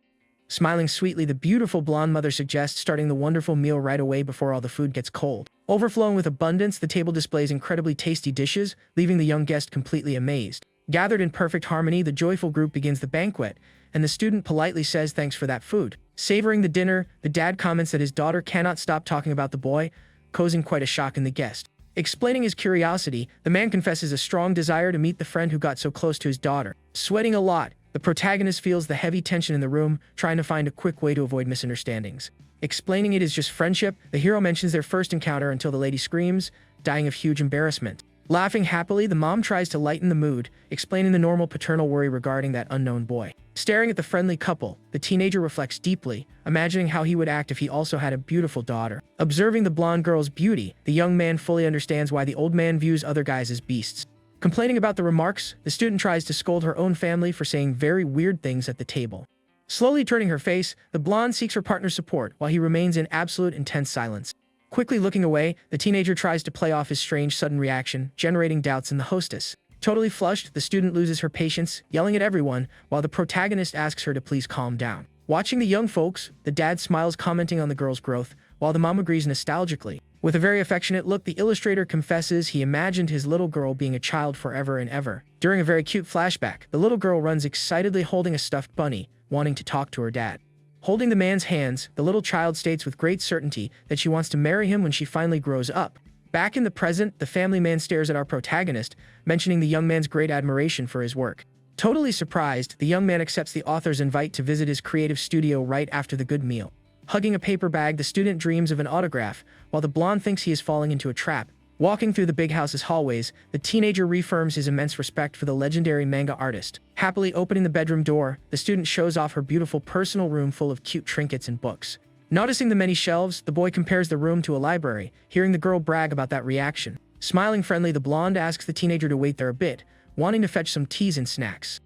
Smiling sweetly, the beautiful blonde mother suggests starting the wonderful meal right away before all the food gets cold. Overflowing with abundance, the table displays incredibly tasty dishes, leaving the young guest completely amazed. Gathered in perfect harmony, the joyful group begins the banquet, and the student politely says thanks for that food. Savoring the dinner, the dad comments that his daughter cannot stop talking about the boy, causing quite a shock in the guest. Explaining his curiosity, the man confesses a strong desire to meet the friend who got so close to his daughter. Sweating a lot, the protagonist feels the heavy tension in the room, trying to find a quick way to avoid misunderstandings. Explaining it is just friendship, the hero mentions their first encounter until the lady screams, dying of huge embarrassment. Laughing happily, the mom tries to lighten the mood, explaining the normal paternal worry regarding that unknown boy. Staring at the friendly couple, the teenager reflects deeply, imagining how he would act if he also had a beautiful daughter. Observing the blonde girl's beauty, the young man fully understands why the old man views other guys as beasts. Complaining about the remarks, the student tries to scold her own family for saying very weird things at the table. Slowly turning her face, the blonde seeks her partner's support while he remains in absolute intense silence. Quickly looking away, the teenager tries to play off his strange sudden reaction, generating doubts in the hostess. Totally flushed, the student loses her patience, yelling at everyone, while the protagonist asks her to please calm down. Watching the young folks, the dad smiles commenting on the girl's growth, while the mom agrees nostalgically. With a very affectionate look, the illustrator confesses he imagined his little girl being a child forever and ever. During a very cute flashback, the little girl runs excitedly holding a stuffed bunny, wanting to talk to her dad. Holding the man's hands, the little child states with great certainty that she wants to marry him when she finally grows up. Back in the present, the family man stares at our protagonist, mentioning the young man's great admiration for his work. Totally surprised, the young man accepts the author's invite to visit his creative studio right after the good meal. Hugging a paper bag, the student dreams of an autograph, while the blonde thinks he is falling into a trap. Walking through the big house's hallways, the teenager reaffirms his immense respect for the legendary manga artist. Happily opening the bedroom door, the student shows off her beautiful personal room full of cute trinkets and books. Noticing the many shelves, the boy compares the room to a library, hearing the girl brag about that reaction. Smiling friendly, the blonde asks the teenager to wait there a bit, wanting to fetch some teas and snacks.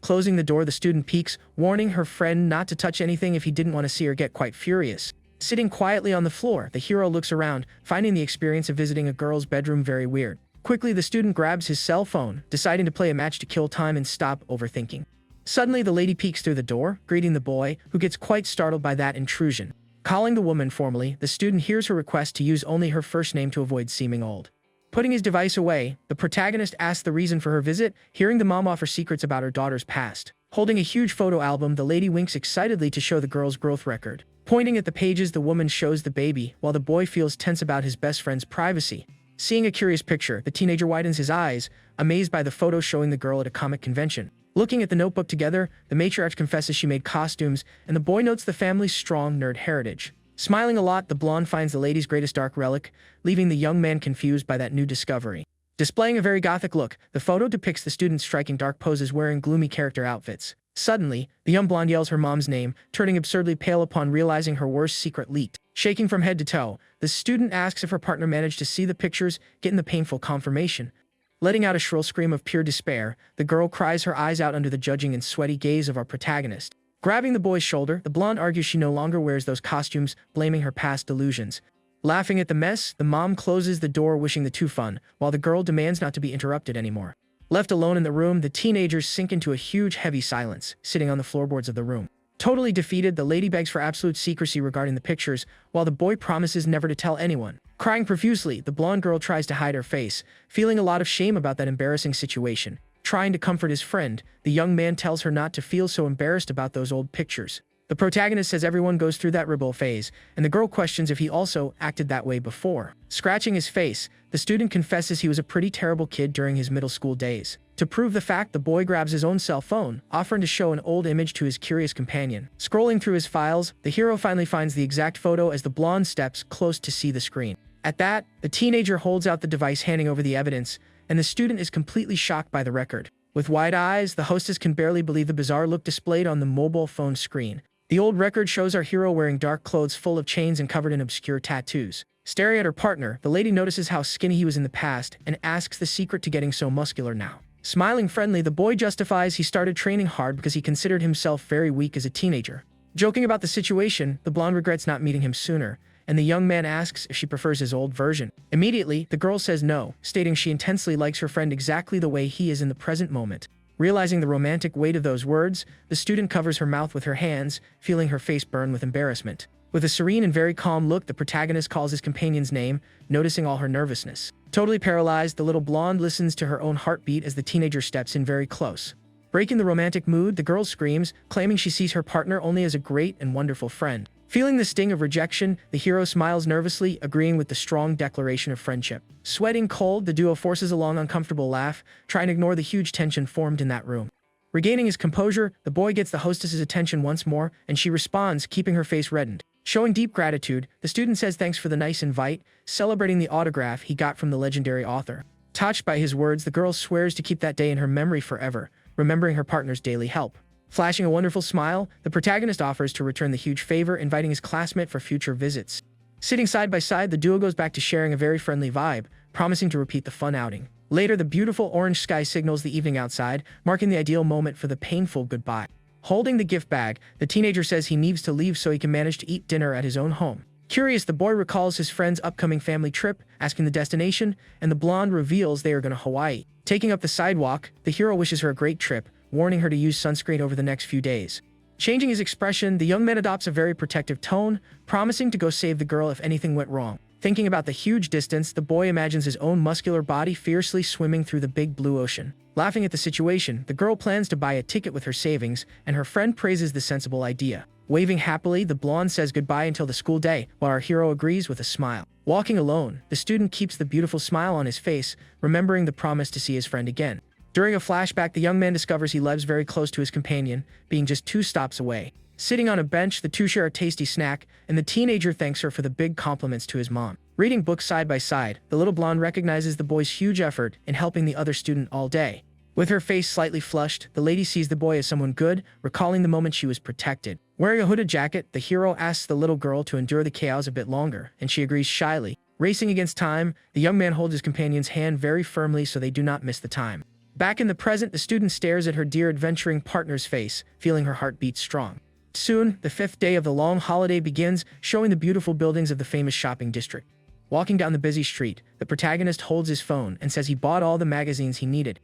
Closing the door, the student peeks, warning her friend not to touch anything if he didn't want to see her get quite furious. Sitting quietly on the floor, the hero looks around, finding the experience of visiting a girl's bedroom very weird. Quickly, the student grabs his cell phone, deciding to play a match to kill time and stop overthinking. Suddenly, the lady peeks through the door, greeting the boy, who gets quite startled by that intrusion. Calling the woman formally, the student hears her request to use only her first name to avoid seeming old. Putting his device away, the protagonist asks the reason for her visit, hearing the mom offer secrets about her daughter's past. Holding a huge photo album, the lady winks excitedly to show the girl's growth record. Pointing at the pages, the woman shows the baby, while the boy feels tense about his best friend's privacy. Seeing a curious picture, the teenager widens his eyes, amazed by the photo showing the girl at a comic convention. Looking at the notebook together, the matriarch confesses she made costumes, and the boy notes the family's strong nerd heritage. Smiling a lot, the blonde finds the lady's greatest dark relic, leaving the young man confused by that new discovery. Displaying a very gothic look, the photo depicts the student striking dark poses wearing gloomy character outfits. Suddenly, the young blonde yells her mom's name, turning absurdly pale upon realizing her worst secret leaked. Shaking from head to toe, the student asks if her partner managed to see the pictures, getting the painful confirmation. Letting out a shrill scream of pure despair, the girl cries her eyes out under the judging and sweaty gaze of our protagonist. Grabbing the boy's shoulder, the blonde argues she no longer wears those costumes, blaming her past delusions. Laughing at the mess, the mom closes the door wishing the two fun, while the girl demands not to be interrupted anymore. Left alone in the room, the teenagers sink into a huge, heavy silence, sitting on the floorboards of the room. Totally defeated, the lady begs for absolute secrecy regarding the pictures, while the boy promises never to tell anyone. Crying profusely, the blonde girl tries to hide her face, feeling a lot of shame about that embarrassing situation. Trying to comfort his friend, the young man tells her not to feel so embarrassed about those old pictures. The protagonist says everyone goes through that rebel phase, and the girl questions if he also acted that way before. Scratching his face, the student confesses he was a pretty terrible kid during his middle school days. To prove the fact, the boy grabs his own cell phone, offering to show an old image to his curious companion. Scrolling through his files, the hero finally finds the exact photo as the blonde steps close to see the screen. At that, the teenager holds out the device handing over the evidence, and the student is completely shocked by the record. With wide eyes, the hostess can barely believe the bizarre look displayed on the mobile phone screen. The old record shows our hero wearing dark clothes full of chains and covered in obscure tattoos. Staring at her partner, the lady notices how skinny he was in the past and asks the secret to getting so muscular now. Smiling friendly, the boy justifies he started training hard because he considered himself very weak as a teenager. Joking about the situation, the blonde regrets not meeting him sooner, and the young man asks if she prefers his old version. Immediately, the girl says no, stating she intensely likes her friend exactly the way he is in the present moment. Realizing the romantic weight of those words, the student covers her mouth with her hands, feeling her face burn with embarrassment. With a serene and very calm look, the protagonist calls his companion's name, noticing all her nervousness. Totally paralyzed, the little blonde listens to her own heartbeat as the teenager steps in very close. Breaking the romantic mood, the girl screams, claiming she sees her partner only as a great and wonderful friend. Feeling the sting of rejection, the hero smiles nervously, agreeing with the strong declaration of friendship. Sweating cold, the duo forces a long, uncomfortable laugh, trying to ignore the huge tension formed in that room. Regaining his composure, the boy gets the hostess's attention once more, and she responds, keeping her face reddened. Showing deep gratitude, the student says thanks for the nice invite, celebrating the autograph he got from the legendary author. Touched by his words, the girl swears to keep that day in her memory forever, remembering her partner's daily help. Flashing a wonderful smile, the protagonist offers to return the huge favor, inviting his classmate for future visits. Sitting side by side, the duo goes back to sharing a very friendly vibe, promising to repeat the fun outing. Later, the beautiful orange sky signals the evening outside, marking the ideal moment for the painful goodbye. Holding the gift bag, the teenager says he needs to leave so he can manage to eat dinner at his own home. Curious, the boy recalls his friend's upcoming family trip, asking the destination, and the blonde reveals they are going to Hawaii. Taking up the sidewalk, the hero wishes her a great trip, warning her to use sunscreen over the next few days. Changing his expression, the young man adopts a very protective tone, promising to go save the girl if anything went wrong. Thinking about the huge distance, the boy imagines his own muscular body fiercely swimming through the big blue ocean. Laughing at the situation, the girl plans to buy a ticket with her savings, and her friend praises the sensible idea. Waving happily, the blonde says goodbye until the school day, while our hero agrees with a smile. Walking alone, the student keeps the beautiful smile on his face, remembering the promise to see his friend again. During a flashback, the young man discovers he lives very close to his companion, being just 2 stops away. Sitting on a bench, the two share a tasty snack, and the teenager thanks her for the big compliments to his mom. Reading books side by side, the little blonde recognizes the boy's huge effort in helping the other student all day. With her face slightly flushed, the lady sees the boy as someone good, recalling the moment she was protected. Wearing a hooded jacket, the hero asks the little girl to endure the chaos a bit longer, and she agrees shyly. Racing against time, the young man holds his companion's hand very firmly so they do not miss the time. Back in the present, the student stares at her dear adventuring partner's face, feeling her heart beat strong. Soon, the 5th day of the long holiday begins, showing the beautiful buildings of the famous shopping district. Walking down the busy street, the protagonist holds his phone and says he bought all the magazines he needed.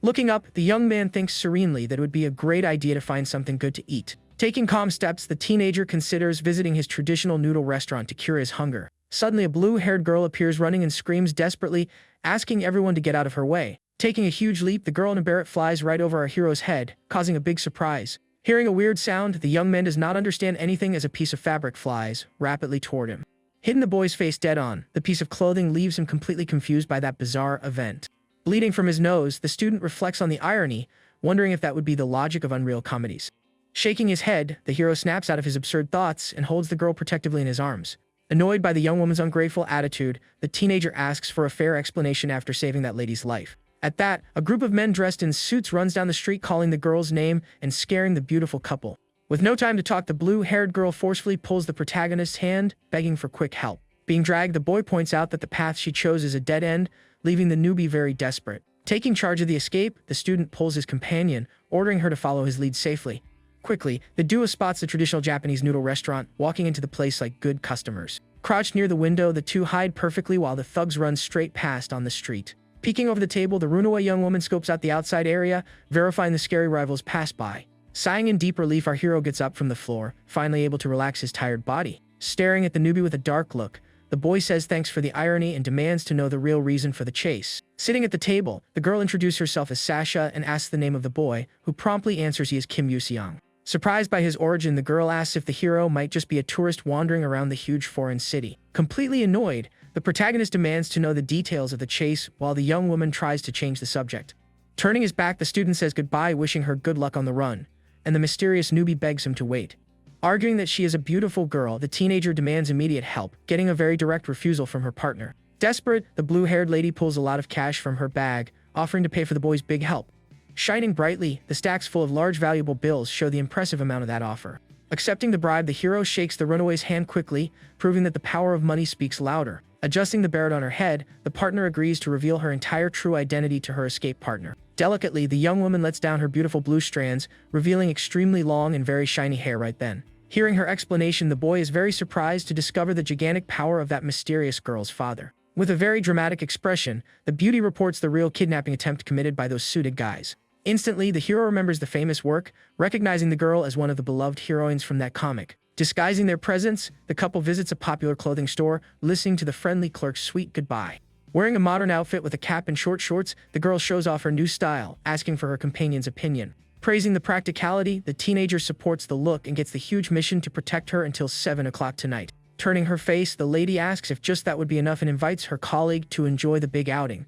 Looking up, the young man thinks serenely that it would be a great idea to find something good to eat. Taking calm steps, the teenager considers visiting his traditional noodle restaurant to cure his hunger. Suddenly, a blue-haired girl appears running and screams desperately, asking everyone to get out of her way. Taking a huge leap, the girl in a beret flies right over our hero's head, causing a big surprise. Hearing a weird sound, the young man does not understand anything as a piece of fabric flies rapidly toward him. Hitting the boy's face dead on, the piece of clothing leaves him completely confused by that bizarre event. Bleeding from his nose, the student reflects on the irony, wondering if that would be the logic of unreal comedies. Shaking his head, the hero snaps out of his absurd thoughts and holds the girl protectively in his arms. Annoyed by the young woman's ungrateful attitude, the teenager asks for a fair explanation after saving that lady's life. At that, a group of men dressed in suits runs down the street calling the girl's name and scaring the beautiful couple. With no time to talk, the blue-haired girl forcefully pulls the protagonist's hand, begging for quick help. Being dragged, the boy points out that the path she chose is a dead end, leaving the newbie very desperate. Taking charge of the escape, the student pulls his companion, ordering her to follow his lead safely. Quickly, the duo spots the traditional Japanese noodle restaurant, walking into the place like good customers. Crouched near the window, the two hide perfectly while the thugs run straight past on the street. Peeking over the table, the runaway young woman scopes out the outside area, verifying the scary rivals pass by. Sighing in deep relief, our hero gets up from the floor, finally able to relax his tired body. Staring at the newbie with a dark look, the boy says thanks for the irony and demands to know the real reason for the chase. Sitting at the table, the girl introduces herself as Sasha and asks the name of the boy, who promptly answers he is Kim Yuseong. Surprised by his origin, the girl asks if the hero might just be a tourist wandering around the huge foreign city. Completely annoyed, the protagonist demands to know the details of the chase while the young woman tries to change the subject. Turning his back, the student says goodbye, wishing her good luck on the run, and the mysterious newbie begs him to wait. Arguing that she is a beautiful girl, the teenager demands immediate help, getting a very direct refusal from her partner. Desperate, the blue-haired lady pulls a lot of cash from her bag, offering to pay for the boy's big help. Shining brightly, the stacks full of large valuable bills show the impressive amount of that offer. Accepting the bribe, the hero shakes the runaway's hand quickly, proving that the power of money speaks louder. Adjusting the beret on her head, the partner agrees to reveal her entire true identity to her escape partner. Delicately, the young woman lets down her beautiful blue strands, revealing extremely long and very shiny hair right then. Hearing her explanation, the boy is very surprised to discover the gigantic power of that mysterious girl's father. With a very dramatic expression, the beauty reports the real kidnapping attempt committed by those suited guys. Instantly, the hero remembers the famous work, recognizing the girl as one of the beloved heroines from that comic. Disguising their presence, the couple visits a popular clothing store, listening to the friendly clerk's sweet goodbye. Wearing a modern outfit with a cap and short shorts, the girl shows off her new style, asking for her companion's opinion. Praising the practicality, the teenager supports the look and gets the huge mission to protect her until 7 o'clock tonight. Turning her face, the lady asks if just that would be enough and invites her colleague to enjoy the big outing.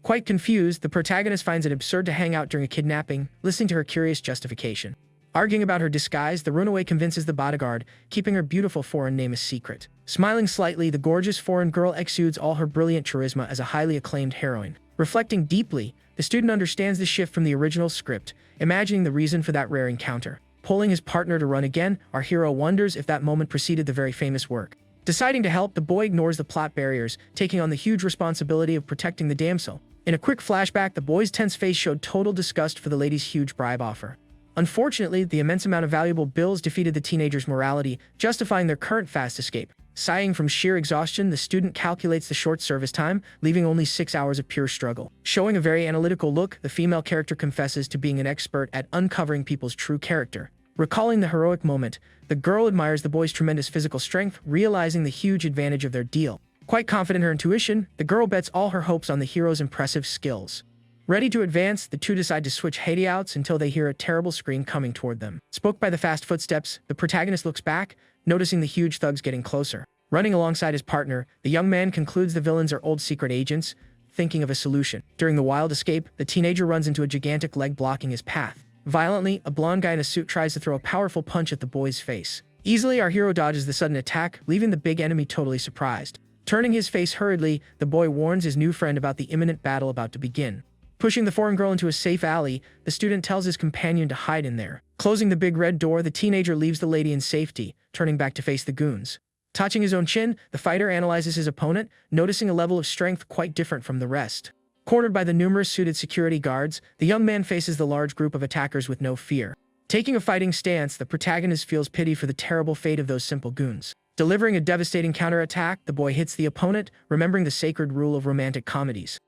Quite confused, the protagonist finds it absurd to hang out during a kidnapping, listening to her curious justification. Arguing about her disguise, the runaway convinces the bodyguard, keeping her beautiful foreign name a secret. Smiling slightly, the gorgeous foreign girl exudes all her brilliant charisma as a highly acclaimed heroine. Reflecting deeply, the student understands the shift from the original script, imagining the reason for that rare encounter. Pulling his partner to run again, our hero wonders if that moment preceded the very famous work. Deciding to help, the boy ignores the plot barriers, taking on the huge responsibility of protecting the damsel. In a quick flashback, the boy's tense face showed total disgust for the lady's huge bribe offer. Unfortunately, the immense amount of valuable bills defeated the teenager's morality, justifying their current fast escape. Sighing from sheer exhaustion, the student calculates the short service time, leaving only 6 hours of pure struggle. Showing a very analytical look, the female character confesses to being an expert at uncovering people's true character. Recalling the heroic moment, the girl admires the boy's tremendous physical strength, realizing the huge advantage of their deal. Quite confident in her intuition, the girl bets all her hopes on the hero's impressive skills. Ready to advance, the two decide to switch hideouts until they hear a terrible scream coming toward them. Spooked by the fast footsteps, the protagonist looks back, noticing the huge thugs getting closer. Running alongside his partner, the young man concludes the villains are old secret agents, thinking of a solution. During the wild escape, the teenager runs into a gigantic leg blocking his path. Violently, a blonde guy in a suit tries to throw a powerful punch at the boy's face. Easily, our hero dodges the sudden attack, leaving the big enemy totally surprised. Turning his face hurriedly, the boy warns his new friend about the imminent battle about to begin. Pushing the foreign girl into a safe alley, the student tells his companion to hide in there. Closing the big red door, the teenager leaves the lady in safety, turning back to face the goons. Touching his own chin, the fighter analyzes his opponent, noticing a level of strength quite different from the rest. Cornered by the numerous suited security guards, the young man faces the large group of attackers with no fear. Taking a fighting stance, the protagonist feels pity for the terrible fate of those simple goons. Delivering a devastating counterattack, the boy hits the opponent, remembering the sacred rule of romantic comedies.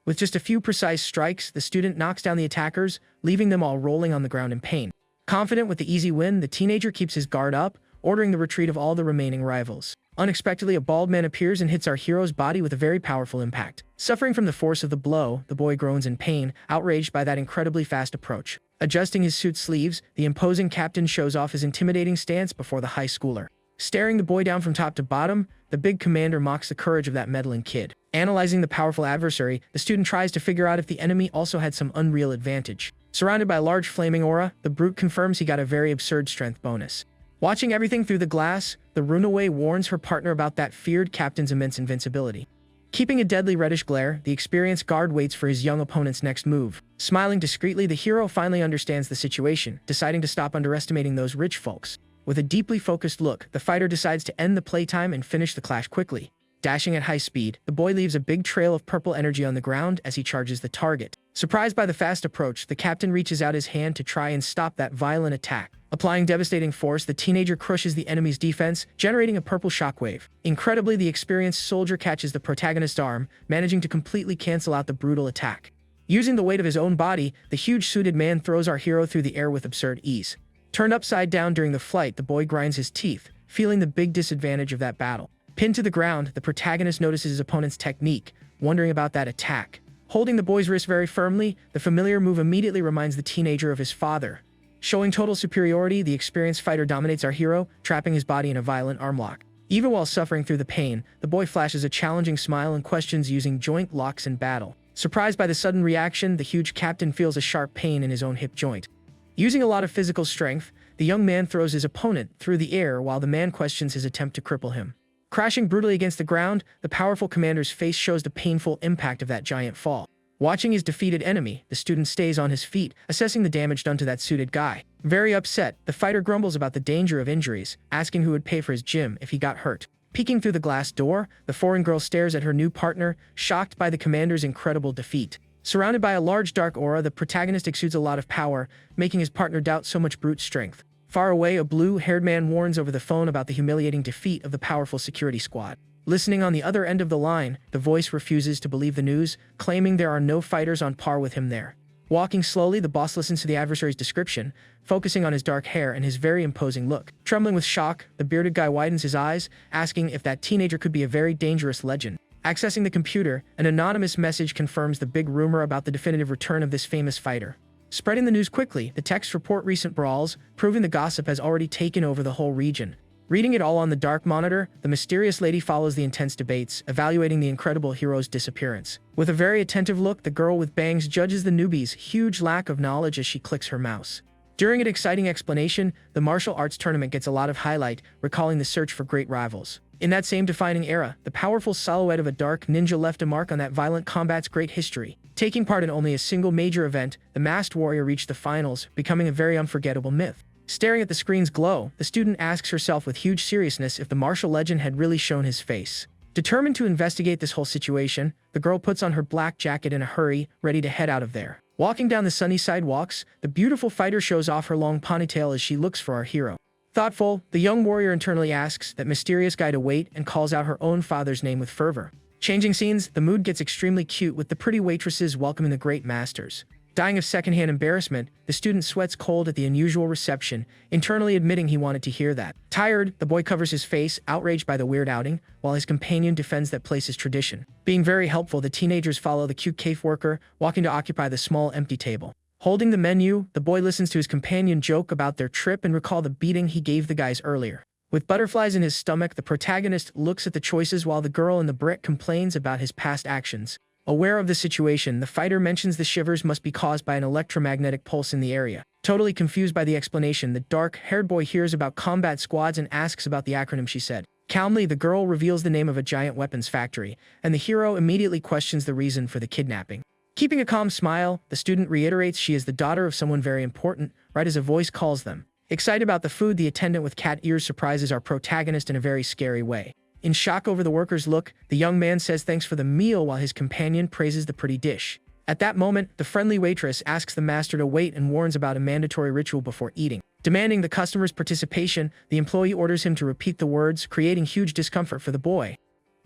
With just a few precise strikes, the student knocks down the attackers, leaving them all rolling on the ground in pain. Confident with the easy win, the teenager keeps his guard up, ordering the retreat of all the remaining rivals. Unexpectedly, a bald man appears and hits our hero's body with a very powerful impact. Suffering from the force of the blow, the boy groans in pain, outraged by that incredibly fast approach. Adjusting his suit sleeves, the imposing captain shows off his intimidating stance before the high schooler. Staring the boy down from top to bottom, the big commander mocks the courage of that meddling kid. Analyzing the powerful adversary, the student tries to figure out if the enemy also had some unreal advantage. Surrounded by a large flaming aura, the brute confirms he got a very absurd strength bonus. Watching everything through the glass, the runaway warns her partner about that feared captain's immense invincibility. Keeping a deadly reddish glare, the experienced guard waits for his young opponent's next move. Smiling discreetly, the hero finally understands the situation, deciding to stop underestimating those rich folks. With a deeply focused look, the fighter decides to end the playtime and finish the clash quickly. Dashing at high speed, the boy leaves a big trail of purple energy on the ground as he charges the target. Surprised by the fast approach, the captain reaches out his hand to try and stop that violent attack. Applying devastating force, the teenager crushes the enemy's defense, generating a purple shockwave. Incredibly, the experienced soldier catches the protagonist's arm, managing to completely cancel out the brutal attack. Using the weight of his own body, the huge suited man throws our hero through the air with absurd ease. Turned upside down during the flight, the boy grinds his teeth, feeling the big disadvantage of that battle. Pinned to the ground, the protagonist notices his opponent's technique, wondering about that attack. Holding the boy's wrist very firmly, the familiar move immediately reminds the teenager of his father. Showing total superiority, the experienced fighter dominates our hero, trapping his body in a violent arm lock. Even while suffering through the pain, the boy flashes a challenging smile and questions using joint locks in battle. Surprised by the sudden reaction, the huge captain feels a sharp pain in his own hip joint. Using a lot of physical strength, the young man throws his opponent through the air while the man questions his attempt to cripple him. Crashing brutally against the ground, the powerful commander's face shows the painful impact of that giant fall. Watching his defeated enemy, the student stays on his feet, assessing the damage done to that suited guy. Very upset, the fighter grumbles about the danger of injuries, asking who would pay for his gym if he got hurt. Peeking through the glass door, the foreign girl stares at her new partner, shocked by the commander's incredible defeat. Surrounded by a large dark aura, the protagonist exudes a lot of power, making his partner doubt so much brute strength. Far away, a blue-haired man warns over the phone about the humiliating defeat of the powerful security squad. Listening on the other end of the line, the voice refuses to believe the news, claiming there are no fighters on par with him there. Walking slowly, the boss listens to the adversary's description, focusing on his dark hair and his very imposing look. Trembling with shock, the bearded guy widens his eyes, asking if that teenager could be a very dangerous legend. Accessing the computer, an anonymous message confirms the big rumor about the definitive return of this famous fighter. Spreading the news quickly, the texts report recent brawls, proving the gossip has already taken over the whole region. Reading it all on the dark monitor, the mysterious lady follows the intense debates, evaluating the incredible hero's disappearance. With a very attentive look, the girl with bangs judges the newbie's huge lack of knowledge as she clicks her mouse. During an exciting explanation, the martial arts tournament gets a lot of highlight, recalling the search for great rivals. In that same defining era, the powerful silhouette of a dark ninja left a mark on that violent combat's great history. Taking part in only a single major event, the masked warrior reached the finals, becoming a very unforgettable myth. Staring at the screen's glow, the student asks herself with huge seriousness if the martial legend had really shown his face. Determined to investigate this whole situation, the girl puts on her black jacket in a hurry, ready to head out of there. Walking down the sunny sidewalks, the beautiful fighter shows off her long ponytail as she looks for our hero. Thoughtful, the young warrior internally asks that mysterious guy to wait and calls out her own father's name with fervor. Changing scenes, the mood gets extremely cute with the pretty waitresses welcoming the great masters. Dying of secondhand embarrassment, the student sweats cold at the unusual reception, internally admitting he wanted to hear that. Tired, the boy covers his face, outraged by the weird outing, while his companion defends that place is tradition. Being very helpful, the teenagers follow the cute cave worker, walking to occupy the small empty table. Holding the menu, the boy listens to his companion joke about their trip and recall the beating he gave the guys earlier. With butterflies in his stomach, the protagonist looks at the choices while the girl in the brick complains about his past actions. Aware of the situation, the fighter mentions the shivers must be caused by an electromagnetic pulse in the area. Totally confused by the explanation, the dark-haired boy hears about combat squads and asks about the acronym she said. Calmly, the girl reveals the name of a giant weapons factory, and the hero immediately questions the reason for the kidnapping. Keeping a calm smile, the student reiterates she is the daughter of someone very important, right as a voice calls them. Excited about the food, the attendant with cat ears surprises our protagonist in a very scary way. In shock over the worker's look, the young man says thanks for the meal while his companion praises the pretty dish. At that moment, the friendly waitress asks the master to wait and warns about a mandatory ritual before eating. Demanding the customer's participation, the employee orders him to repeat the words, creating huge discomfort for the boy.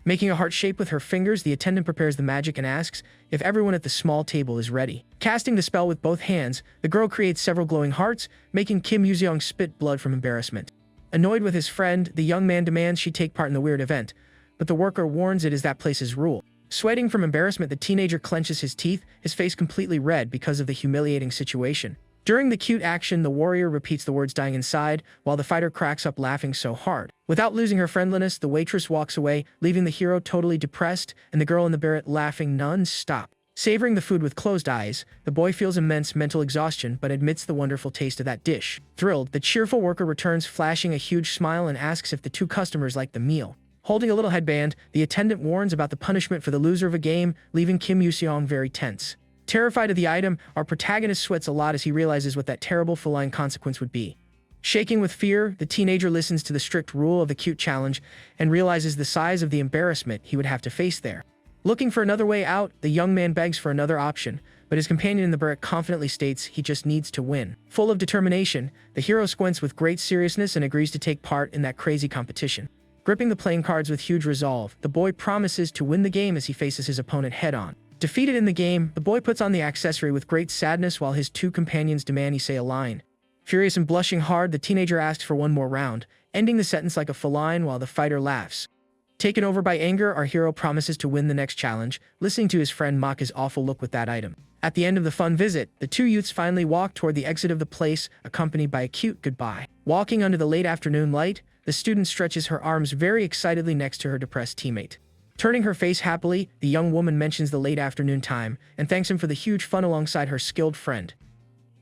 Making a heart shape with her fingers, the attendant prepares the magic and asks if everyone at the small table is ready. Casting the spell with both hands, the girl creates several glowing hearts, making Kim Yoo-seong spit blood from embarrassment. Annoyed with his friend, the young man demands she take part in the weird event, but the worker warns it is that place's rule. Sweating from embarrassment, the teenager clenches his teeth, his face completely red because of the humiliating situation. During the cute action, the warrior repeats the words dying inside, while the fighter cracks up laughing so hard. Without losing her friendliness, the waitress walks away, leaving the hero totally depressed and the girl in the barrett laughing non-stop. Savoring the food with closed eyes, the boy feels immense mental exhaustion but admits the wonderful taste of that dish. Thrilled, the cheerful worker returns, flashing a huge smile and asks if the two customers like the meal. Holding a little headband, the attendant warns about the punishment for the loser of a game, leaving Kim Yoo-seong very tense. Terrified of the item, our protagonist sweats a lot as he realizes what that terrible feline consequence would be. Shaking with fear, the teenager listens to the strict rule of the cute challenge and realizes the size of the embarrassment he would have to face there. Looking for another way out, the young man begs for another option, but his companion in the barrack confidently states he just needs to win. Full of determination, the hero squints with great seriousness and agrees to take part in that crazy competition. Gripping the playing cards with huge resolve, the boy promises to win the game as he faces his opponent head-on. Defeated in the game, the boy puts on the accessory with great sadness while his two companions demand he say a line. Furious and blushing hard, the teenager asks for one more round, ending the sentence like a feline while the fighter laughs. Taken over by anger, our hero promises to win the next challenge, listening to his friend mock his awful look with that item. At the end of the fun visit, the two youths finally walk toward the exit of the place, accompanied by a cute goodbye. Walking under the late afternoon light, the student stretches her arms very excitedly next to her depressed teammate. Turning her face happily, the young woman mentions the late afternoon time and thanks him for the huge fun alongside her skilled friend.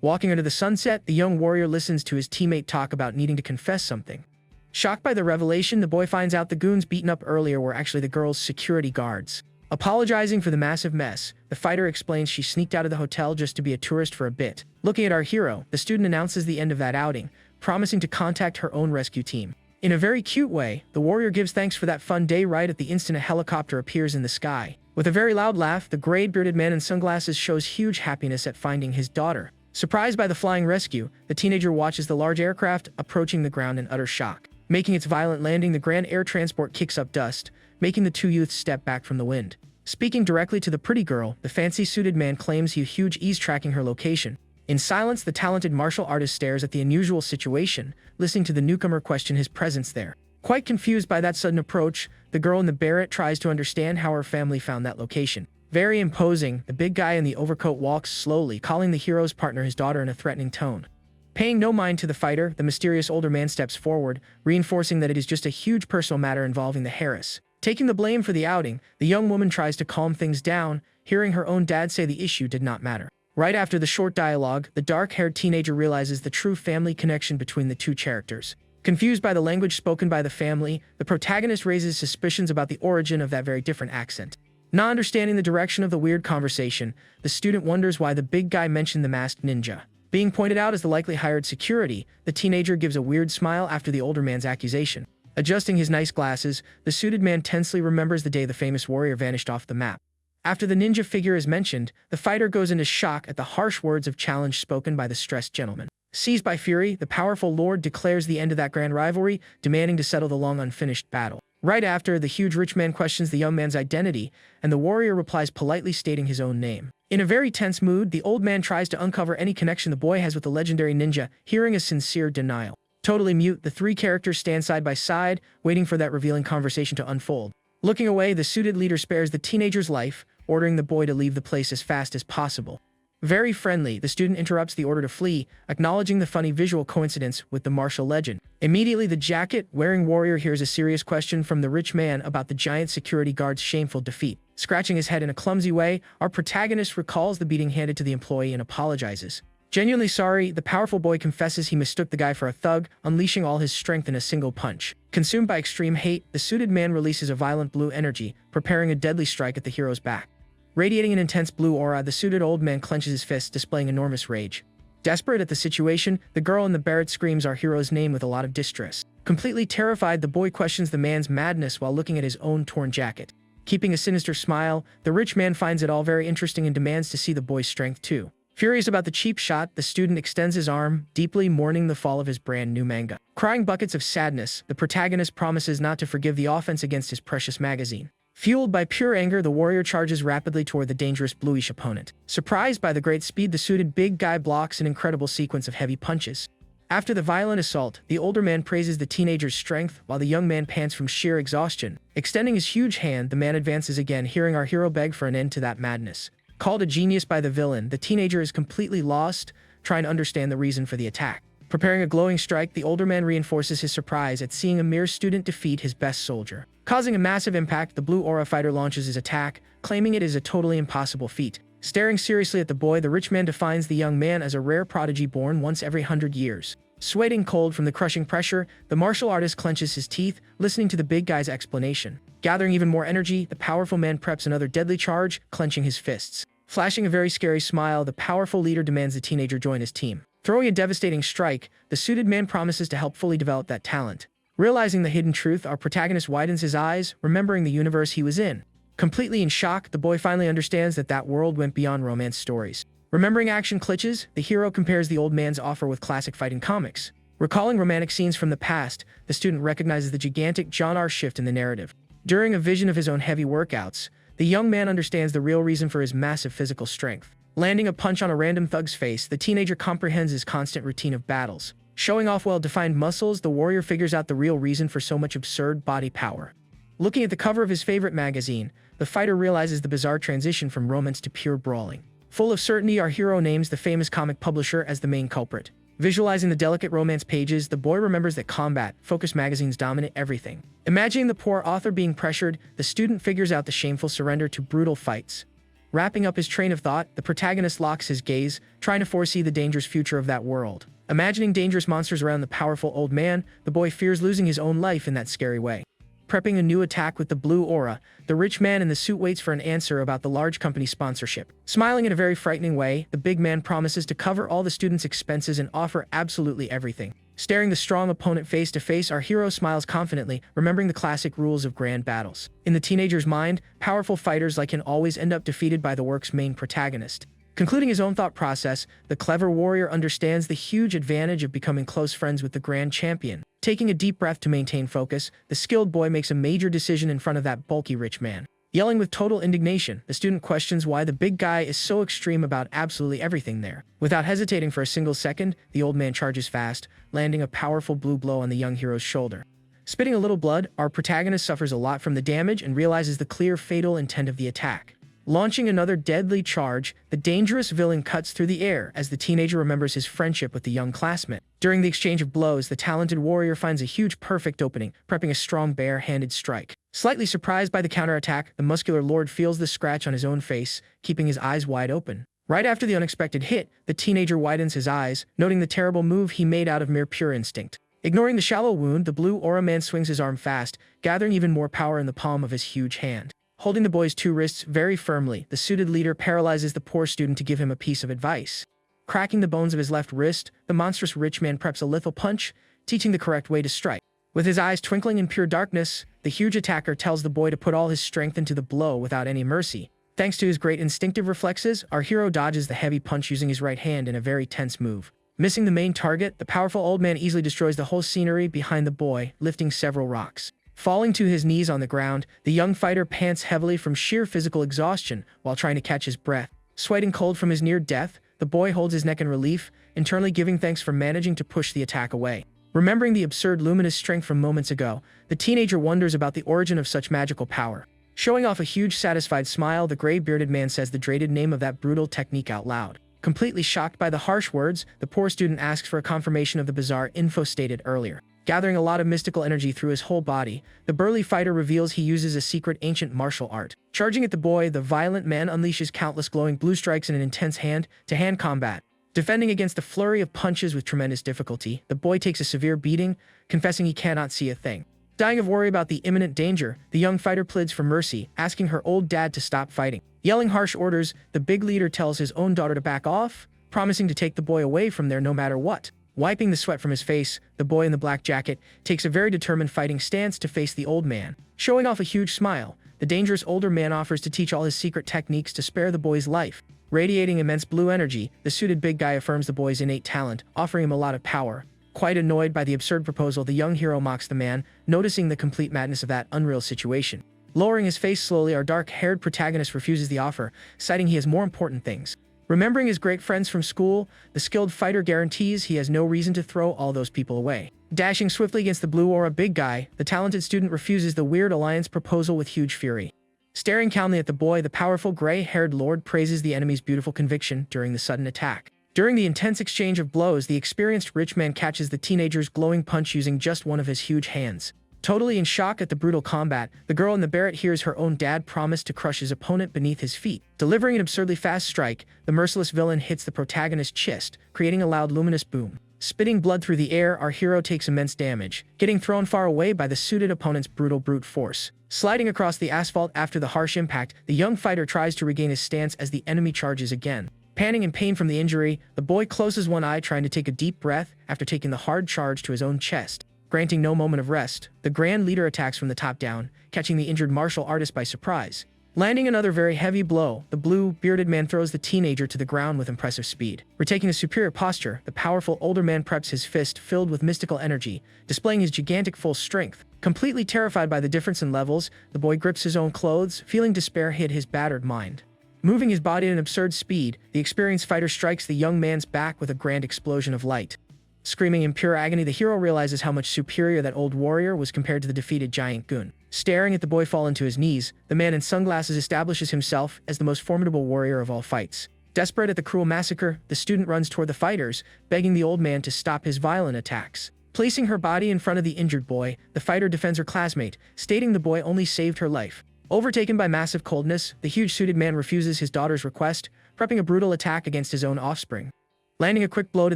Walking under the sunset, the young warrior listens to his teammate talk about needing to confess something. Shocked by the revelation, the boy finds out the goons beaten up earlier were actually the girl's security guards. Apologizing for the massive mess, the fighter explains she sneaked out of the hotel just to be a tourist for a bit. Looking at our hero, the student announces the end of that outing, promising to contact her own rescue team. In a very cute way, the warrior gives thanks for that fun day right at the instant a helicopter appears in the sky. With a very loud laugh, the gray-bearded man in sunglasses shows huge happiness at finding his daughter. Surprised by the flying rescue, the teenager watches the large aircraft approaching the ground in utter shock. Making its violent landing, the grand air transport kicks up dust, making the two youths step back from the wind. Speaking directly to the pretty girl, the fancy-suited man claims he huge ease tracking her location. In silence, the talented martial artist stares at the unusual situation, listening to the newcomer question his presence there. Quite confused by that sudden approach, the girl in the barrett tries to understand how her family found that location. Very imposing, the big guy in the overcoat walks slowly, calling the hero's partner his daughter in a threatening tone. Paying no mind to the fighter, the mysterious older man steps forward, reinforcing that it is just a huge personal matter involving the Harris. Taking the blame for the outing, the young woman tries to calm things down, hearing her own dad say the issue did not matter. Right after the short dialogue, the dark-haired teenager realizes the true family connection between the two characters. Confused by the language spoken by the family, the protagonist raises suspicions about the origin of that very different accent. Not understanding the direction of the weird conversation, the student wonders why the big guy mentioned the masked ninja. Being pointed out as the likely hired security, the teenager gives a weird smile after the older man's accusation. Adjusting his nice glasses, the suited man tensely remembers the day the famous warrior vanished off the map. After the ninja figure is mentioned, the fighter goes into shock at the harsh words of challenge spoken by the stressed gentleman. Seized by fury, the powerful lord declares the end of that grand rivalry, demanding to settle the long unfinished battle. Right after, the huge rich man questions the young man's identity, and the warrior replies politely stating his own name. In a very tense mood, the old man tries to uncover any connection the boy has with the legendary ninja, hearing a sincere denial. Totally mute, the three characters stand side by side, waiting for that revealing conversation to unfold. Looking away, the suited leader spares the teenager's life, ordering the boy to leave the place as fast as possible. Very friendly, the student interrupts the order to flee, acknowledging the funny visual coincidence with the martial legend. Immediately, the jacket-wearing warrior hears a serious question from the rich man about the giant security guard's shameful defeat. Scratching his head in a clumsy way, our protagonist recalls the beating handed to the employee and apologizes. Genuinely sorry, the powerful boy confesses he mistook the guy for a thug, unleashing all his strength in a single punch. Consumed by extreme hate, the suited man releases a violent blue energy, preparing a deadly strike at the hero's back. Radiating an intense blue aura, the suited old man clenches his fists, displaying enormous rage. Desperate at the situation, the girl in the beret screams our hero's name with a lot of distress. Completely terrified, the boy questions the man's madness while looking at his own torn jacket. Keeping a sinister smile, the rich man finds it all very interesting and demands to see the boy's strength too. Furious about the cheap shot, the student extends his arm, deeply mourning the fall of his brand new manga. Crying buckets of sadness, the protagonist promises not to forgive the offense against his precious magazine. Fueled by pure anger, the warrior charges rapidly toward the dangerous bluish opponent. Surprised by the great speed, the suited big guy blocks an incredible sequence of heavy punches. After the violent assault, the older man praises the teenager's strength, while the young man pants from sheer exhaustion. Extending his huge hand, the man advances again, hearing our hero beg for an end to that madness. Called a genius by the villain, the teenager is completely lost, trying to understand the reason for the attack. Preparing a glowing strike, the older man reinforces his surprise at seeing a mere student defeat his best soldier. Causing a massive impact, the blue aura fighter launches his attack, claiming it is a totally impossible feat. Staring seriously at the boy, the rich man defines the young man as a rare prodigy born once every 100 years. Sweating cold from the crushing pressure, the martial artist clenches his teeth, listening to the big guy's explanation. Gathering even more energy, the powerful man preps another deadly charge, clenching his fists. Flashing a very scary smile, the powerful leader demands the teenager join his team. Throwing a devastating strike, the suited man promises to help fully develop that talent. Realizing the hidden truth, our protagonist widens his eyes, remembering the universe he was in. Completely in shock, the boy finally understands that world went beyond romance stories. Remembering action glitches, the hero compares the old man's offer with classic fighting comics. Recalling romantic scenes from the past, the student recognizes the gigantic genre shift in the narrative. During a vision of his own heavy workouts, the young man understands the real reason for his massive physical strength. Landing a punch on a random thug's face, the teenager comprehends his constant routine of battles. Showing off well-defined muscles, the warrior figures out the real reason for so much absurd body power. Looking at the cover of his favorite magazine, the fighter realizes the bizarre transition from romance to pure brawling. Full of certainty, our hero names the famous comic publisher as the main culprit. Visualizing the delicate romance pages, the boy remembers that combat-focused magazines dominate everything. Imagining the poor author being pressured, the student figures out the shameful surrender to brutal fights. Wrapping up his train of thought, the protagonist locks his gaze, trying to foresee the dangerous future of that world. Imagining dangerous monsters around the powerful old man, the boy fears losing his own life in that scary way. Prepping a new attack with the blue aura, the rich man in the suit waits for an answer about the large company sponsorship. Smiling in a very frightening way, the big man promises to cover all the students' expenses and offer absolutely everything. Staring the strong opponent face to face, our hero smiles confidently, remembering the classic rules of grand battles. In the teenager's mind, powerful fighters like him always end up defeated by the work's main protagonist. Concluding his own thought process, the clever warrior understands the huge advantage of becoming close friends with the grand champion. Taking a deep breath to maintain focus, the skilled boy makes a major decision in front of that bulky rich man. Yelling with total indignation, the student questions why the big guy is so extreme about absolutely everything there. Without hesitating for a single second, the old man charges fast, landing a powerful blue blow on the young hero's shoulder. Spitting a little blood, our protagonist suffers a lot from the damage and realizes the clear, fatal intent of the attack. Launching another deadly charge, the dangerous villain cuts through the air as the teenager remembers his friendship with the young classmate. During the exchange of blows, the talented warrior finds a huge perfect opening, prepping a strong bare-handed strike. Slightly surprised by the counterattack, the muscular lord feels the scratch on his own face, keeping his eyes wide open. Right after the unexpected hit, the teenager widens his eyes, noting the terrible move he made out of mere pure instinct. Ignoring the shallow wound, the blue aura man swings his arm fast, gathering even more power in the palm of his huge hand. Holding the boy's two wrists very firmly, the suited leader paralyzes the poor student to give him a piece of advice. Cracking the bones of his left wrist, the monstrous rich man preps a lethal punch, teaching the correct way to strike. With his eyes twinkling in pure darkness, the huge attacker tells the boy to put all his strength into the blow without any mercy. Thanks to his great instinctive reflexes, our hero dodges the heavy punch using his right hand in a very tense move. Missing the main target, the powerful old man easily destroys the whole scenery behind the boy, lifting several rocks. Falling to his knees on the ground, the young fighter pants heavily from sheer physical exhaustion while trying to catch his breath. Sweating cold from his near death, the boy holds his neck in relief, internally giving thanks for managing to push the attack away. Remembering the absurd luminous strength from moments ago, the teenager wonders about the origin of such magical power. Showing off a huge satisfied smile, the gray-bearded man says the dreaded name of that brutal technique out loud. Completely shocked by the harsh words, the poor student asks for a confirmation of the bizarre info stated earlier. Gathering a lot of mystical energy through his whole body, the burly fighter reveals he uses a secret ancient martial art. Charging at the boy, the violent man unleashes countless glowing blue strikes in an intense hand-to-hand combat. Defending against the flurry of punches with tremendous difficulty, the boy takes a severe beating, confessing he cannot see a thing. Dying of worry about the imminent danger, the young fighter pleads for mercy, asking her old dad to stop fighting. Yelling harsh orders, the big leader tells his own daughter to back off, promising to take the boy away from there no matter what. Wiping the sweat from his face, the boy in the black jacket takes a very determined fighting stance to face the old man. Showing off a huge smile, the dangerous older man offers to teach all his secret techniques to spare the boy's life. Radiating immense blue energy, the suited big guy affirms the boy's innate talent, offering him a lot of power. Quite annoyed by the absurd proposal, the young hero mocks the man, noticing the complete madness of that unreal situation. Lowering his face slowly, our dark-haired protagonist refuses the offer, citing he has more important things. Remembering his great friends from school, the skilled fighter guarantees he has no reason to throw all those people away. Dashing swiftly against the blue aura big guy, the talented student refuses the weird alliance proposal with huge fury. Staring calmly at the boy, the powerful gray-haired lord praises the enemy's beautiful conviction during the sudden attack. During the intense exchange of blows, the experienced rich man catches the teenager's glowing punch using just one of his huge hands. Totally in shock at the brutal combat, the girl in the beret hears her own dad promise to crush his opponent beneath his feet. Delivering an absurdly fast strike, the merciless villain hits the protagonist's chest, creating a loud luminous boom. Spitting blood through the air, our hero takes immense damage, getting thrown far away by the suited opponent's brutal brute force. Sliding across the asphalt after the harsh impact, the young fighter tries to regain his stance as the enemy charges again. Panting in pain from the injury, the boy closes one eye trying to take a deep breath after taking the hard charge to his own chest. Granting no moment of rest, the grand leader attacks from the top down, catching the injured martial artist by surprise. Landing another very heavy blow, the blue, bearded man throws the teenager to the ground with impressive speed. Retaking a superior posture, the powerful older man preps his fist filled with mystical energy, displaying his gigantic full strength. Completely terrified by the difference in levels, the boy grips his own clothes, feeling despair hit his battered mind. Moving his body at an absurd speed, the experienced fighter strikes the young man's back with a grand explosion of light. Screaming in pure agony, the hero realizes how much superior that old warrior was compared to the defeated giant goon. Staring at the boy fall into his knees, the man in sunglasses establishes himself as the most formidable warrior of all fights. Desperate at the cruel massacre, the student runs toward the fighters, begging the old man to stop his violent attacks. Placing her body in front of the injured boy, the fighter defends her classmate, stating the boy only saved her life. Overtaken by massive coldness, the huge suited man refuses his daughter's request, prepping a brutal attack against his own offspring. Landing a quick blow to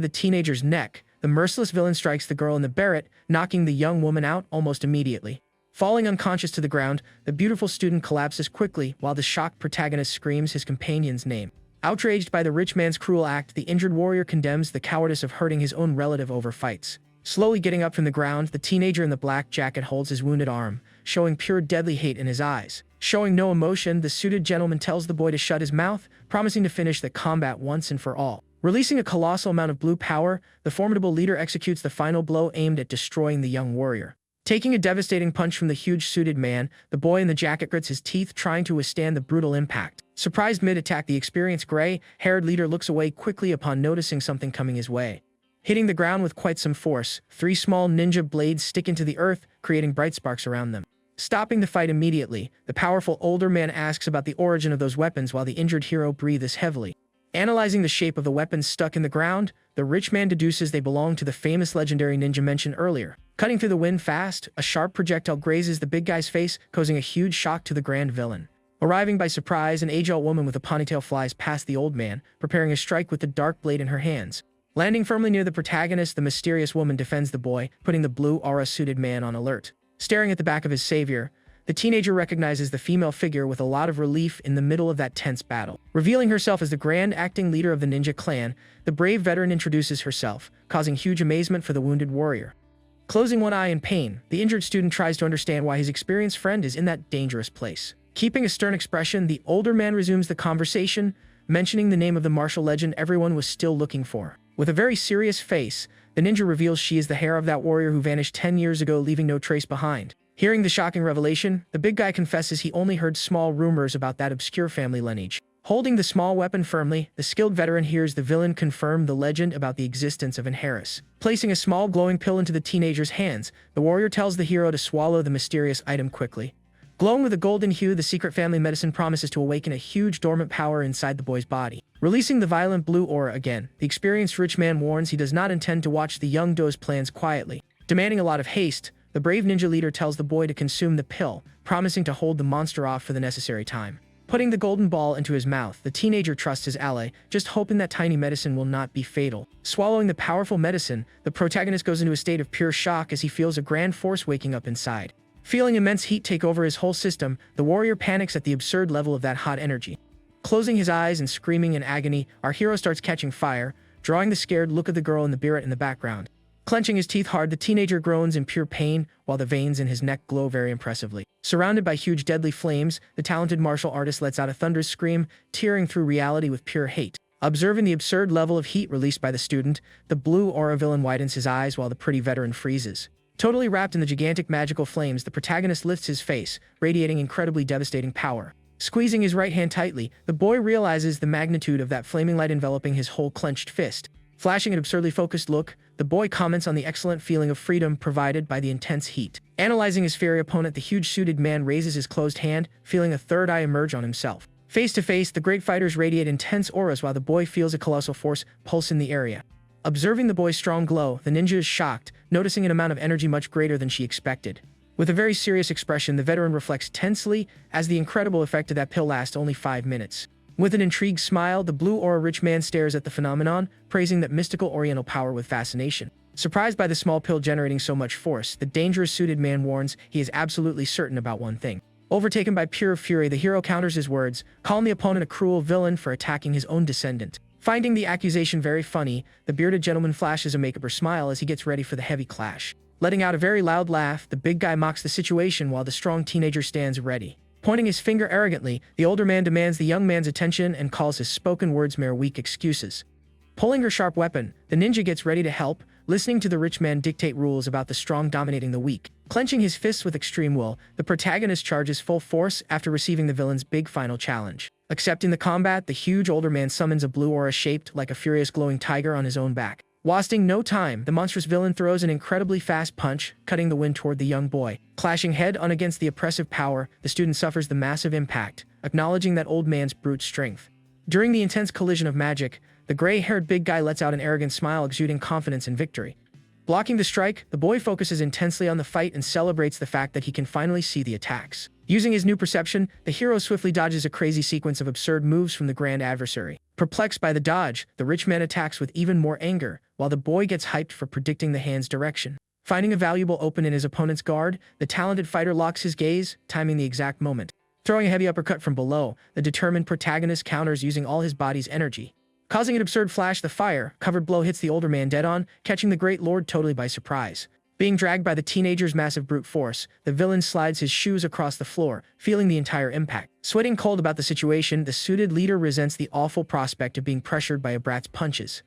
the teenager's neck, the merciless villain strikes the girl in the beret, knocking the young woman out almost immediately. Falling unconscious to the ground, the beautiful student collapses quickly while the shocked protagonist screams his companion's name. Outraged by the rich man's cruel act, the injured warrior condemns the cowardice of hurting his own relative over fights. Slowly getting up from the ground, the teenager in the black jacket holds his wounded arm, showing pure deadly hate in his eyes. Showing no emotion, the suited gentleman tells the boy to shut his mouth, promising to finish the combat once and for all. Releasing a colossal amount of blue power, the formidable leader executes the final blow aimed at destroying the young warrior. Taking a devastating punch from the huge suited man, the boy in the jacket grits his teeth trying to withstand the brutal impact. Surprised mid-attack, the experienced gray-haired leader looks away quickly upon noticing something coming his way. Hitting the ground with quite some force, 3 small ninja blades stick into the earth, creating bright sparks around them. Stopping the fight immediately, the powerful older man asks about the origin of those weapons while the injured hero breathes heavily. Analyzing the shape of the weapons stuck in the ground, the rich man deduces they belong to the famous legendary ninja mentioned earlier. Cutting through the wind fast, a sharp projectile grazes the big guy's face, causing a huge shock to the grand villain. Arriving by surprise, an age-old woman with a ponytail flies past the old man, preparing a strike with the dark blade in her hands. Landing firmly near the protagonist, the mysterious woman defends the boy, putting the blue aura-suited man on alert. Staring at the back of his savior, the teenager recognizes the female figure with a lot of relief in the middle of that tense battle. Revealing herself as the grand acting leader of the ninja clan, the brave veteran introduces herself, causing huge amazement for the wounded warrior. Closing one eye in pain, the injured student tries to understand why his experienced friend is in that dangerous place. Keeping a stern expression, the older man resumes the conversation, mentioning the name of the martial legend everyone was still looking for. With a very serious face, the ninja reveals she is the heir of that warrior who vanished 10 years ago, leaving no trace behind. Hearing the shocking revelation, the big guy confesses he only heard small rumors about that obscure family lineage. Holding the small weapon firmly, the skilled veteran hears the villain confirm the legend about the existence of an heiress. Placing a small glowing pill into the teenager's hands, the warrior tells the hero to swallow the mysterious item quickly. Glowing with a golden hue, the secret family medicine promises to awaken a huge dormant power inside the boy's body. Releasing the violent blue aura again, the experienced rich man warns he does not intend to watch the young doe's plans quietly. Demanding a lot of haste, the brave ninja leader tells the boy to consume the pill, promising to hold the monster off for the necessary time. Putting the golden ball into his mouth, the teenager trusts his ally, just hoping that tiny medicine will not be fatal. Swallowing the powerful medicine, the protagonist goes into a state of pure shock as he feels a grand force waking up inside. Feeling immense heat take over his whole system, the warrior panics at the absurd level of that hot energy. Closing his eyes and screaming in agony, our hero starts catching fire, drawing the scared look of the girl in the biret in the background. Clenching his teeth hard, the teenager groans in pure pain, while the veins in his neck glow very impressively. Surrounded by huge deadly flames, the talented martial artist lets out a thunderous scream, tearing through reality with pure hate. Observing the absurd level of heat released by the student, the blue aura villain widens his eyes while the pretty veteran freezes. Totally wrapped in the gigantic magical flames, the protagonist lifts his face, radiating incredibly devastating power. Squeezing his right hand tightly, the boy realizes the magnitude of that flaming light enveloping his whole clenched fist. Flashing an absurdly focused look, the boy comments on the excellent feeling of freedom provided by the intense heat. Analyzing his fiery opponent, the huge suited man raises his closed hand, feeling a third eye emerge on himself. Face to face, the great fighters radiate intense auras while the boy feels a colossal force pulse in the area. Observing the boy's strong glow, the ninja is shocked, noticing an amount of energy much greater than she expected. With a very serious expression, the veteran reflects tensely, as the incredible effect of that pill lasts only 5 minutes. With an intrigued smile, the blue aura rich man stares at the phenomenon, praising that mystical oriental power with fascination. Surprised by the small pill generating so much force, the dangerous suited man warns he is absolutely certain about one thing. Overtaken by pure fury, the hero counters his words, calling the opponent a cruel villain for attacking his own descendant. Finding the accusation very funny, the bearded gentleman flashes a make-up or smile as he gets ready for the heavy clash. Letting out a very loud laugh, the big guy mocks the situation while the strong teenager stands ready. Pointing his finger arrogantly, the older man demands the young man's attention and calls his spoken words mere weak excuses. Pulling her sharp weapon, the ninja gets ready to help, listening to the rich man dictate rules about the strong dominating the weak. Clenching his fists with extreme will, the protagonist charges full force after receiving the villain's big final challenge. Accepting the combat, the huge older man summons a blue aura shaped like a furious glowing tiger on his own back. Wasting no time, the monstrous villain throws an incredibly fast punch, cutting the wind toward the young boy. Clashing head-on against the oppressive power, the student suffers the massive impact, acknowledging that old man's brute strength. During the intense collision of magic, the gray-haired big guy lets out an arrogant smile exuding confidence in victory. Blocking the strike, the boy focuses intensely on the fight and celebrates the fact that he can finally see the attacks. Using his new perception, the hero swiftly dodges a crazy sequence of absurd moves from the grand adversary. Perplexed by the dodge, the rich man attacks with even more anger, while the boy gets hyped for predicting the hand's direction. Finding a valuable open in his opponent's guard, the talented fighter locks his gaze, timing the exact moment. Throwing a heavy uppercut from below, the determined protagonist counters using all his body's energy. Causing an absurd flash, the fire-covered blow hits the older man dead on, catching the great lord totally by surprise. Being dragged by the teenager's massive brute force, the villain slides his shoes across the floor, feeling the entire impact. Sweating cold about the situation, the suited leader resents the awful prospect of being pressured by a brat's punches.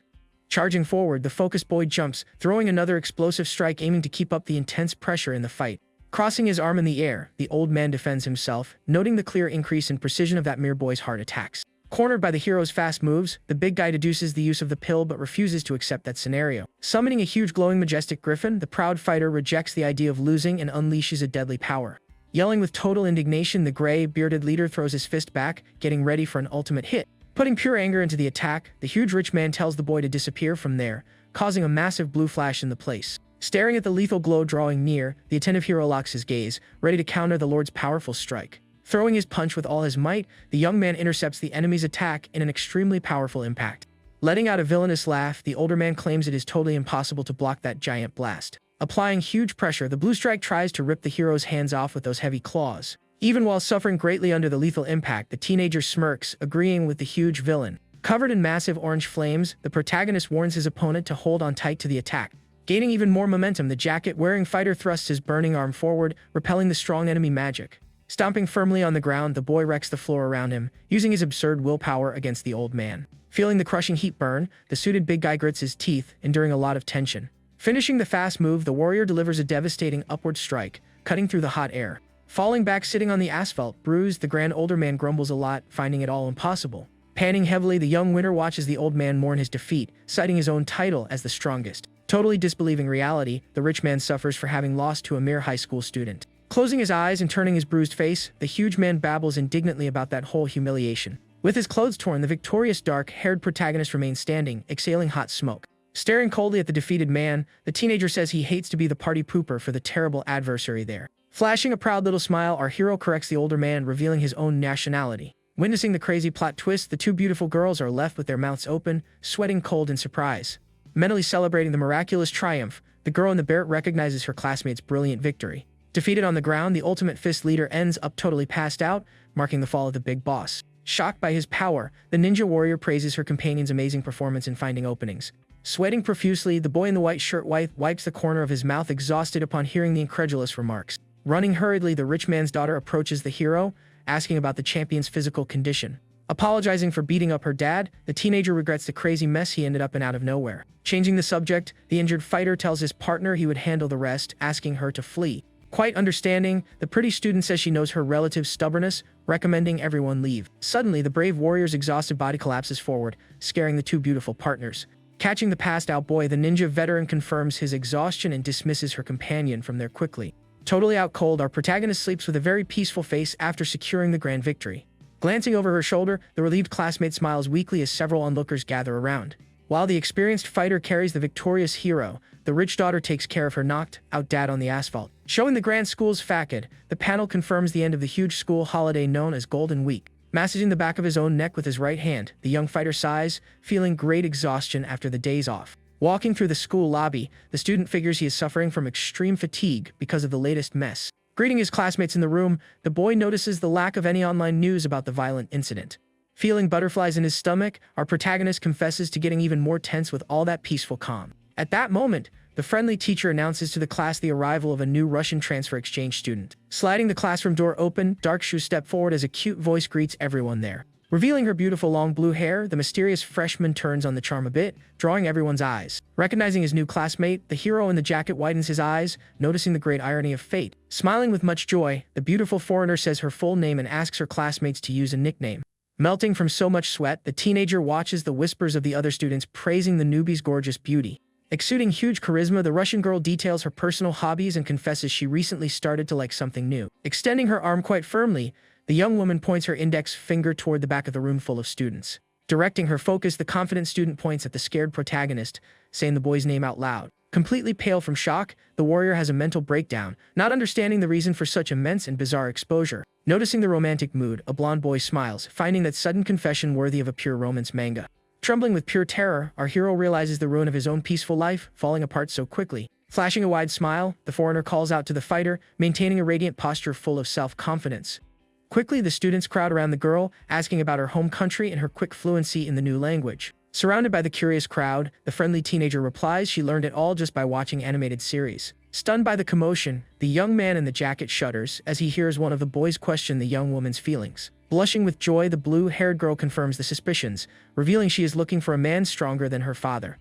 Charging forward, the focused boy jumps, throwing another explosive strike aiming to keep up the intense pressure in the fight. Crossing his arm in the air, the old man defends himself, noting the clear increase in precision of that mere boy's heart attacks. Cornered by the hero's fast moves, the big guy deduces the use of the pill but refuses to accept that scenario. Summoning a huge glowing majestic griffin, the proud fighter rejects the idea of losing and unleashes a deadly power. Yelling with total indignation, the gray, bearded leader throws his fist back, getting ready for an ultimate hit. Putting pure anger into the attack, the huge rich man tells the boy to disappear from there, causing a massive blue flash in the place. Staring at the lethal glow drawing near, the attentive hero locks his gaze, ready to counter the lord's powerful strike. Throwing his punch with all his might, the young man intercepts the enemy's attack in an extremely powerful impact. Letting out a villainous laugh, the older man claims it is totally impossible to block that giant blast. Applying huge pressure, the blue strike tries to rip the hero's hands off with those heavy claws. Even while suffering greatly under the lethal impact, the teenager smirks, agreeing with the huge villain. Covered in massive orange flames, the protagonist warns his opponent to hold on tight to the attack. Gaining even more momentum, the jacket-wearing fighter thrusts his burning arm forward, repelling the strong enemy magic. Stomping firmly on the ground, the boy wrecks the floor around him, using his absurd willpower against the old man. Feeling the crushing heat burn, the suited big guy grits his teeth, enduring a lot of tension. Finishing the fast move, the warrior delivers a devastating upward strike, cutting through the hot air. Falling back sitting on the asphalt, bruised, the grand older man grumbles a lot, finding it all impossible. Panting heavily, the young winner watches the old man mourn his defeat, citing his own title as the strongest. Totally disbelieving reality, the rich man suffers for having lost to a mere high school student. Closing his eyes and turning his bruised face, the huge man babbles indignantly about that whole humiliation. With his clothes torn, the victorious dark-haired protagonist remains standing, exhaling hot smoke. Staring coldly at the defeated man, the teenager says he hates to be the party pooper for the terrible adversary there. Flashing a proud little smile, our hero corrects the older man, revealing his own nationality. Witnessing the crazy plot twist, the two beautiful girls are left with their mouths open, sweating cold in surprise. Mentally celebrating the miraculous triumph, the girl in the barrett recognizes her classmate's brilliant victory. Defeated on the ground, the ultimate fist leader ends up totally passed out, marking the fall of the big boss. Shocked by his power, the ninja warrior praises her companion's amazing performance in finding openings. Sweating profusely, the boy in the white shirt wipes the corner of his mouth, exhausted upon hearing the incredulous remarks. Running hurriedly, the rich man's daughter approaches the hero, asking about the champion's physical condition. Apologizing for beating up her dad, the teenager regrets the crazy mess he ended up in out of nowhere. Changing the subject, the injured fighter tells his partner he would handle the rest, asking her to flee. Quite understanding, the pretty student says she knows her relative's stubbornness, recommending everyone leave. Suddenly, the brave warrior's exhausted body collapses forward, scaring the two beautiful partners. Catching the passed-out boy, the ninja veteran confirms his exhaustion and dismisses her companion from there quickly. Totally out cold, our protagonist sleeps with a very peaceful face after securing the grand victory. Glancing over her shoulder, the relieved classmate smiles weakly as several onlookers gather around. While the experienced fighter carries the victorious hero, the rich daughter takes care of her knocked-out dad on the asphalt. Showing the grand school's facade, the panel confirms the end of the huge school holiday known as Golden Week. Massaging the back of his own neck with his right hand, the young fighter sighs, feeling great exhaustion after the days off. Walking through the school lobby, the student figures he is suffering from extreme fatigue because of the latest mess. Greeting his classmates in the room, the boy notices the lack of any online news about the violent incident. Feeling butterflies in his stomach, our protagonist confesses to getting even more tense with all that peaceful calm. At that moment, the friendly teacher announces to the class the arrival of a new Russian transfer exchange student. Sliding the classroom door open, Dark Shoe steps forward as a cute voice greets everyone there. Revealing her beautiful long blue hair, the mysterious freshman turns on the charm a bit, drawing everyone's eyes. Recognizing his new classmate, the hero in the jacket widens his eyes, noticing the great irony of fate. Smiling with much joy, the beautiful foreigner says her full name and asks her classmates to use a nickname. Melting from so much sweat, the teenager watches the whispers of the other students praising the newbie's gorgeous beauty. Exuding huge charisma, the Russian girl details her personal hobbies and confesses she recently started to like something new. Extending her arm quite firmly, the young woman points her index finger toward the back of the room full of students. Directing her focus, the confident student points at the scared protagonist, saying the boy's name out loud. Completely pale from shock, the warrior has a mental breakdown, not understanding the reason for such immense and bizarre exposure. Noticing the romantic mood, a blonde boy smiles, finding that sudden confession worthy of a pure romance manga. Trembling with pure terror, our hero realizes the ruin of his own peaceful life, falling apart so quickly. Flashing a wide smile, the foreigner calls out to the fighter, maintaining a radiant posture full of self-confidence. Quickly, the students crowd around the girl, asking about her home country and her quick fluency in the new language. Surrounded by the curious crowd, the friendly teenager replies she learned it all just by watching animated series. Stunned by the commotion, the young man in the jacket shudders as he hears one of the boys question the young woman's feelings. Blushing with joy, the blue-haired girl confirms the suspicions, revealing she is looking for a man stronger than her father.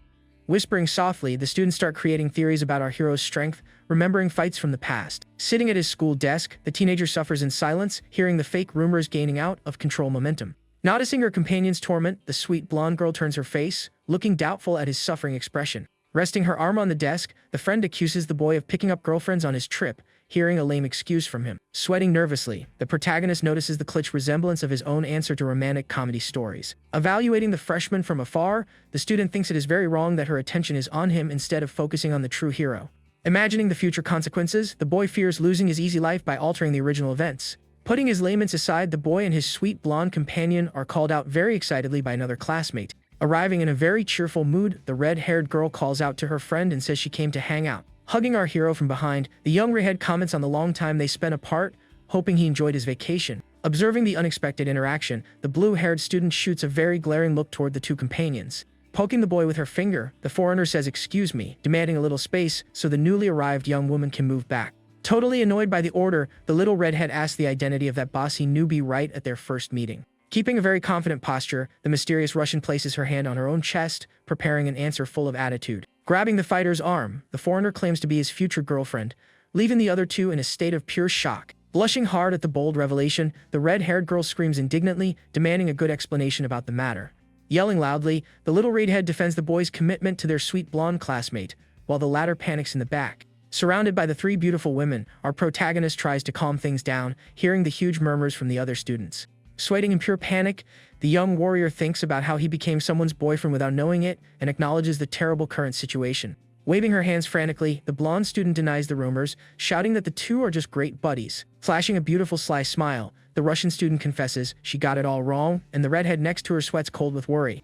Whispering softly, the students start creating theories about our hero's strength, remembering fights from the past. Sitting at his school desk, the teenager suffers in silence, hearing the fake rumors gaining out of control momentum. Noticing her companion's torment, the sweet blonde girl turns her face, looking doubtful at his suffering expression. Resting her arm on the desk, the friend accuses the boy of picking up girlfriends on his trip, hearing a lame excuse from him. Sweating nervously, the protagonist notices the cliché resemblance of his own answer to romantic comedy stories. Evaluating the freshman from afar, the student thinks it is very wrong that her attention is on him instead of focusing on the true hero. Imagining the future consequences, the boy fears losing his easy life by altering the original events. Putting his laments aside, the boy and his sweet blonde companion are called out very excitedly by another classmate. Arriving in a very cheerful mood, the red-haired girl calls out to her friend and says she came to hang out. Hugging our hero from behind, the young redhead comments on the long time they spent apart, hoping he enjoyed his vacation. Observing the unexpected interaction, the blue-haired student shoots a very glaring look toward the two companions. Poking the boy with her finger, the foreigner says excuse me, demanding a little space so the newly arrived young woman can move back. Totally annoyed by the order, the little redhead asks the identity of that bossy newbie right at their first meeting. Keeping a very confident posture, the mysterious Russian places her hand on her own chest, preparing an answer full of attitude. Grabbing the fighter's arm, the foreigner claims to be his future girlfriend, leaving the other two in a state of pure shock. Blushing hard at the bold revelation, the red-haired girl screams indignantly, demanding a good explanation about the matter. Yelling loudly, the little redhead defends the boy's commitment to their sweet blonde classmate, while the latter panics in the back. Surrounded by the three beautiful women, our protagonist tries to calm things down, hearing the huge murmurs from the other students. Sweating in pure panic, the young warrior thinks about how he became someone's boyfriend without knowing it and acknowledges the terrible current situation. Waving her hands frantically, the blonde student denies the rumors, shouting that the two are just great buddies. Flashing a beautiful sly smile, the Russian student confesses she got it all wrong, and the redhead next to her sweats cold with worry.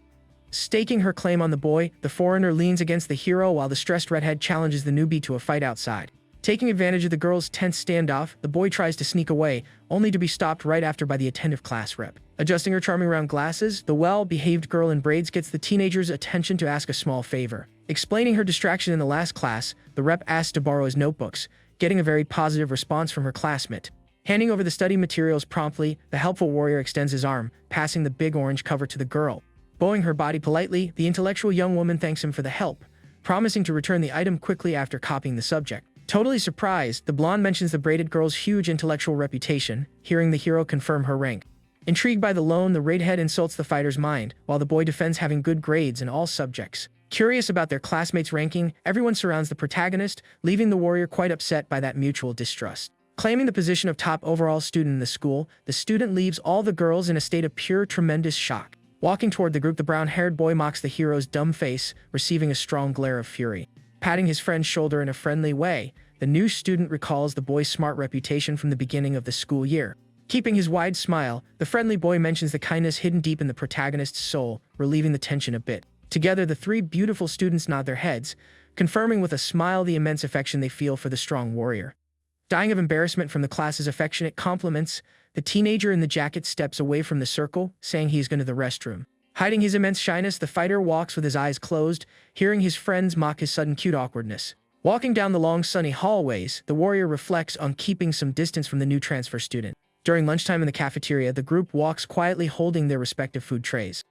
Staking her claim on the boy, the foreigner leans against the hero while the stressed redhead challenges the newbie to a fight outside. Taking advantage of the girl's tense standoff, the boy tries to sneak away, only to be stopped right after by the attentive class rep. Adjusting her charming round glasses, the well-behaved girl in braids gets the teenager's attention to ask a small favor. Explaining her distraction in the last class, the rep asks to borrow his notebooks, getting a very positive response from her classmate. Handing over the study materials promptly, the helpful warrior extends his arm, passing the big orange cover to the girl. Bowing her body politely, the intellectual young woman thanks him for the help, promising to return the item quickly after copying the subject. Totally surprised, the blonde mentions the braided girl's huge intellectual reputation, hearing the hero confirm her rank. Intrigued by the loan, the redhead insults the fighter's mind, while the boy defends having good grades in all subjects. Curious about their classmates' ranking, everyone surrounds the protagonist, leaving the warrior quite upset by that mutual distrust. Claiming the position of top overall student in the school, the student leaves all the girls in a state of pure tremendous shock. Walking toward the group, the brown-haired boy mocks the hero's dumb face, receiving a strong glare of fury. Patting his friend's shoulder in a friendly way, the new student recalls the boy's smart reputation from the beginning of the school year. Keeping his wide smile, the friendly boy mentions the kindness hidden deep in the protagonist's soul, relieving the tension a bit. Together, the three beautiful students nod their heads, confirming with a smile the immense affection they feel for the strong warrior. Dying of embarrassment from the class's affectionate compliments, the teenager in the jacket steps away from the circle, saying he is going to the restroom. Hiding his immense shyness, the fighter walks with his eyes closed, hearing his friends mock his sudden cute awkwardness. Walking down the long sunny hallways, the warrior reflects on keeping some distance from the new transfer student. During lunchtime in the cafeteria, the group walks quietly holding their respective food trays.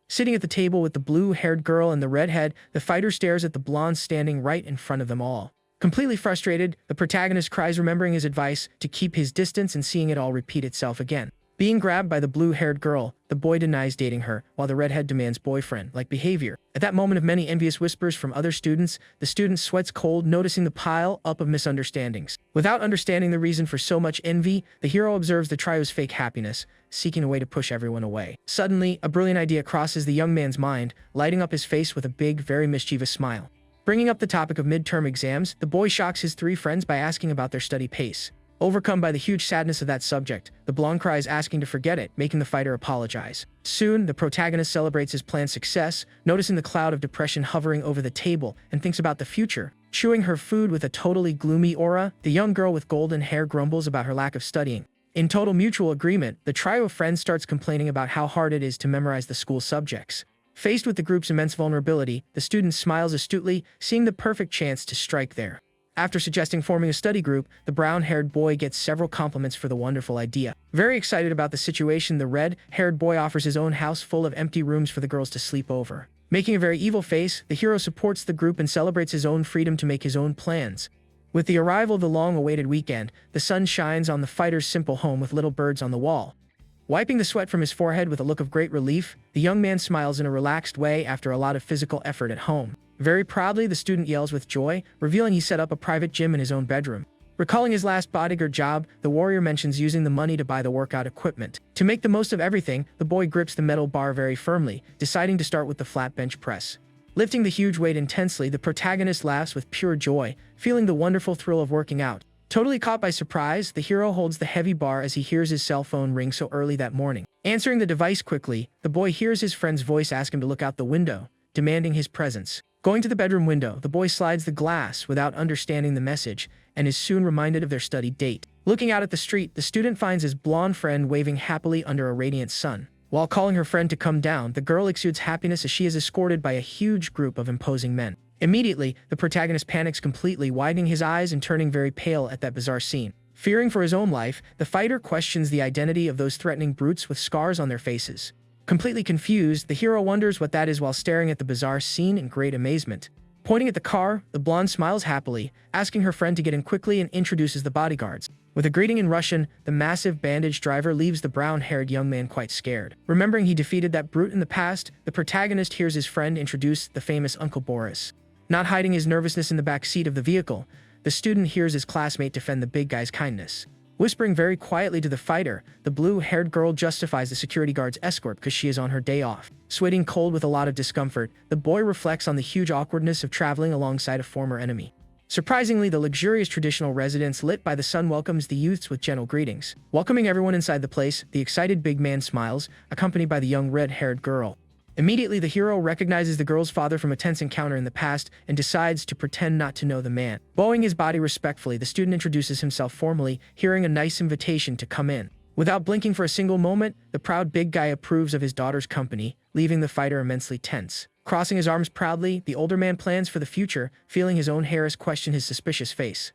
Sitting at the table with the blue-haired girl and the redhead, the fighter stares at the blonde standing right in front of them all. Completely frustrated, the protagonist cries, remembering his advice to keep his distance and seeing it all repeat itself again. Being grabbed by the blue-haired girl, the boy denies dating her, while the redhead demands boyfriend-like behavior. At that moment of many envious whispers from other students, the student sweats cold, noticing the pile-up of misunderstandings. Without understanding the reason for so much envy, the hero observes the trio's fake happiness, seeking a way to push everyone away. Suddenly, a brilliant idea crosses the young man's mind, lighting up his face with a big, very mischievous smile. Bringing up the topic of midterm exams, the boy shocks his three friends by asking about their study pace. Overcome by the huge sadness of that subject, the blonde cries, asking to forget it, making the fighter apologize. Soon, the protagonist celebrates his plan's success, noticing the cloud of depression hovering over the table, and thinks about the future. Chewing her food with a totally gloomy aura, the young girl with golden hair grumbles about her lack of studying. In total mutual agreement, the trio of friends starts complaining about how hard it is to memorize the school subjects. Faced with the group's immense vulnerability, the student smiles astutely, seeing the perfect chance to strike there. After suggesting forming a study group, the brown-haired boy gets several compliments for the wonderful idea. Very excited about the situation, the red-haired boy offers his own house full of empty rooms for the girls to sleep over. Making a very evil face, the hero supports the group and celebrates his own freedom to make his own plans. With the arrival of the long-awaited weekend, the sun shines on the fighter's simple home with little birds on the wall. Wiping the sweat from his forehead with a look of great relief, the young man smiles in a relaxed way after a lot of physical effort at home. Very proudly, the student yells with joy, revealing he set up a private gym in his own bedroom. Recalling his last bodyguard job, the warrior mentions using the money to buy the workout equipment. To make the most of everything, the boy grips the metal bar very firmly, deciding to start with the flat bench press. Lifting the huge weight intensely, the protagonist laughs with pure joy, feeling the wonderful thrill of working out. Totally caught by surprise, the hero holds the heavy bar as he hears his cell phone ring so early that morning. Answering the device quickly, the boy hears his friend's voice ask him to look out the window, demanding his presence. Going to the bedroom window, the boy slides the glass without understanding the message and is soon reminded of their study date. Looking out at the street, the student finds his blonde friend waving happily under a radiant sun. While calling her friend to come down, the girl exudes happiness as she is escorted by a huge group of imposing men. Immediately, the protagonist panics completely, widening his eyes and turning very pale at that bizarre scene. Fearing for his own life, the fighter questions the identity of those threatening brutes with scars on their faces. Completely confused, the hero wonders what that is while staring at the bizarre scene in great amazement. Pointing at the car, the blonde smiles happily, asking her friend to get in quickly and introduces the bodyguards. With a greeting in Russian, the massive bandaged driver leaves the brown-haired young man quite scared. Remembering he defeated that brute in the past, the protagonist hears his friend introduce the famous Uncle Boris. Not hiding his nervousness in the back seat of the vehicle, the student hears his classmate defend the big guy's kindness. Whispering very quietly to the fighter, the blue-haired girl justifies the security guard's escort because she is on her day off. Sweating cold with a lot of discomfort, the boy reflects on the huge awkwardness of traveling alongside a former enemy. Surprisingly, the luxurious traditional residence lit by the sun welcomes the youths with gentle greetings. Welcoming everyone inside the place, the excited big man smiles, accompanied by the young red-haired girl. Immediately, the hero recognizes the girl's father from a tense encounter in the past and decides to pretend not to know the man. Bowing his body respectfully, the student introduces himself formally, hearing a nice invitation to come in. Without blinking for a single moment, the proud big guy approves of his daughter's company, leaving the fighter immensely tense. Crossing his arms proudly, the older man plans for the future, feeling his own hairs question his suspicious face.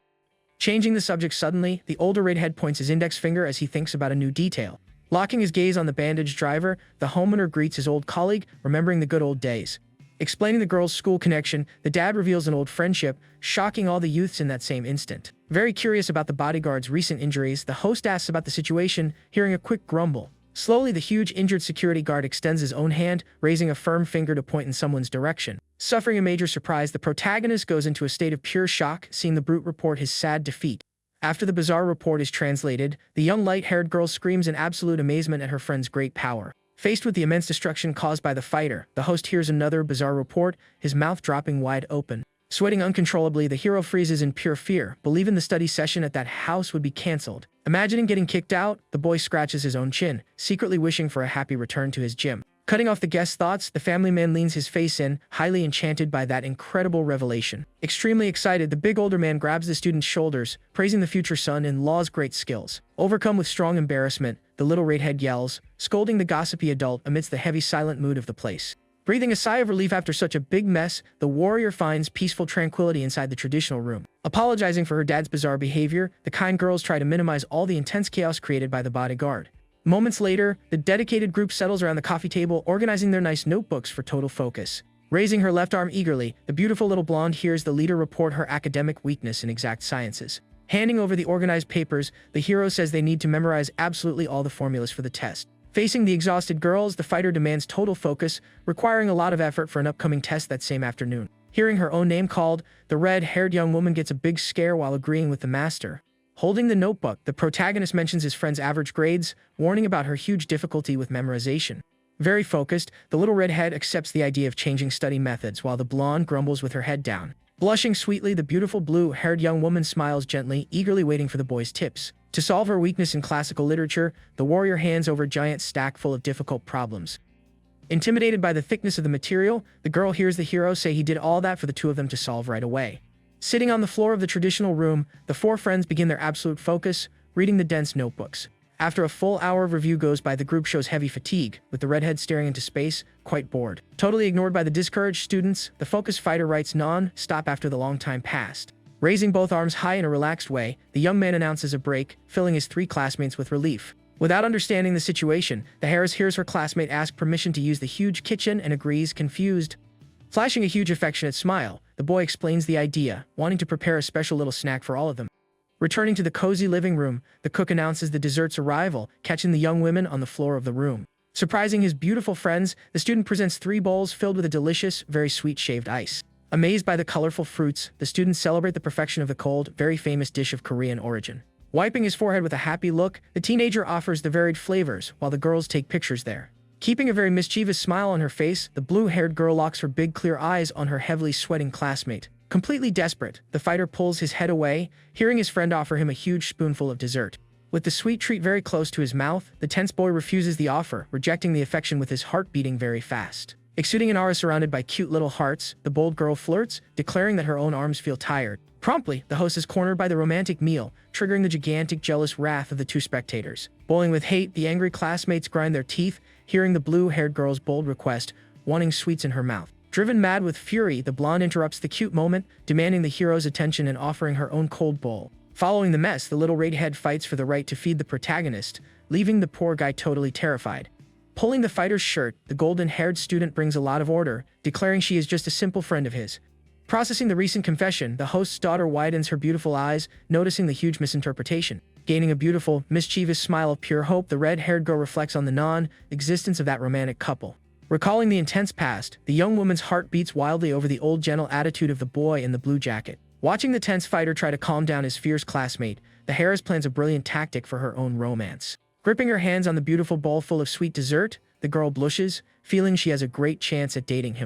Changing the subject suddenly, the older redhead points his index finger as he thinks about a new detail. Locking his gaze on the bandaged driver, the homeowner greets his old colleague, remembering the good old days. Explaining the girl's school connection, the dad reveals an old friendship, shocking all the youths in that same instant. Very curious about the bodyguard's recent injuries, the host asks about the situation, hearing a quick grumble. Slowly, the huge injured security guard extends his own hand, raising a firm finger to point in someone's direction. Suffering a major surprise, the protagonist goes into a state of pure shock, seeing the brute report his sad defeat. After the bizarre report is translated, the young light-haired girl screams in absolute amazement at her friend's great power. Faced with the immense destruction caused by the fighter, the host hears another bizarre report, his mouth dropping wide open. Sweating uncontrollably, the hero freezes in pure fear, believing the study session at that house would be cancelled. Imagining getting kicked out, the boy scratches his own chin, secretly wishing for a happy return to his gym. Cutting off the guest's thoughts, the family man leans his face in, highly enchanted by that incredible revelation. Extremely excited, the big older man grabs the student's shoulders, praising the future son-in-law's great skills. Overcome with strong embarrassment, the little redhead yells, scolding the gossipy adult amidst the heavy silent mood of the place. Breathing a sigh of relief after such a big mess, the warrior finds peaceful tranquility inside the traditional room. Apologizing for her dad's bizarre behavior, the kind girls try to minimize all the intense chaos created by the bodyguard. Moments later, the dedicated group settles around the coffee table, organizing their nice notebooks for total focus. Raising her left arm eagerly, the beautiful little blonde hears the leader report her academic weakness in exact sciences. Handing over the organized papers, the hero says they need to memorize absolutely all the formulas for the test. Facing the exhausted girls, the fighter demands total focus, requiring a lot of effort for an upcoming test that same afternoon. Hearing her own name called, the red-haired young woman gets a big scare while agreeing with the master. Holding the notebook, the protagonist mentions his friend's average grades, warning about her huge difficulty with memorization. Very focused, the little redhead accepts the idea of changing study methods while the blonde grumbles with her head down. Blushing sweetly, the beautiful blue-haired young woman smiles gently, eagerly waiting for the boy's tips. To solve her weakness in classical literature, the warrior hands over a giant stack full of difficult problems. Intimidated by the thickness of the material, the girl hears the hero say he did all that for the two of them to solve right away. Sitting on the floor of the traditional room, the four friends begin their absolute focus, reading the dense notebooks. After a full hour of review goes by, the group shows heavy fatigue, with the redhead staring into space, quite bored. Totally ignored by the discouraged students, the focused fighter writes non-stop after the long time passed. Raising both arms high in a relaxed way, the young man announces a break, filling his three classmates with relief. Without understanding the situation, the heiress hears her classmate ask permission to use the huge kitchen and agrees, confused. Flashing a huge affectionate smile, the boy explains the idea, wanting to prepare a special little snack for all of them. Returning to the cozy living room, the cook announces the dessert's arrival, catching the young women on the floor of the room. Surprising his beautiful friends, the student presents 3 bowls filled with a delicious, very sweet shaved ice. Amazed by the colorful fruits, the students celebrate the perfection of the cold, very famous dish of Korean origin. Wiping his forehead with a happy look, the teenager offers the varied flavors, while the girls take pictures there. Keeping a very mischievous smile on her face, the blue-haired girl locks her big clear eyes on her heavily sweating classmate. Completely desperate, the fighter pulls his head away, hearing his friend offer him a huge spoonful of dessert. With the sweet treat very close to his mouth, the tense boy refuses the offer, rejecting the affection with his heart beating very fast. Exuding an aura surrounded by cute little hearts, the bold girl flirts, declaring that her own arms feel tired. Promptly, the host is cornered by the romantic meal, triggering the gigantic jealous wrath of the two spectators. Boiling with hate, the angry classmates grind their teeth, hearing the blue-haired girl's bold request, wanting sweets in her mouth. Driven mad with fury, the blonde interrupts the cute moment, demanding the hero's attention and offering her own cold bowl. Following the mess, the little redhead fights for the right to feed the protagonist, leaving the poor guy totally terrified. Pulling the fighter's shirt, the golden-haired student brings a lot of order, declaring she is just a simple friend of his. Processing the recent confession, the host's daughter widens her beautiful eyes, noticing the huge misinterpretation. Gaining a beautiful, mischievous smile of pure hope, the red-haired girl reflects on the non-existence of that romantic couple. Recalling the intense past, the young woman's heart beats wildly over the old gentle attitude of the boy in the blue jacket. Watching the tense fighter try to calm down his fierce classmate, the heiress plans a brilliant tactic for her own romance. Gripping her hands on the beautiful bowl full of sweet dessert, the girl blushes, feeling she has a great chance at dating him.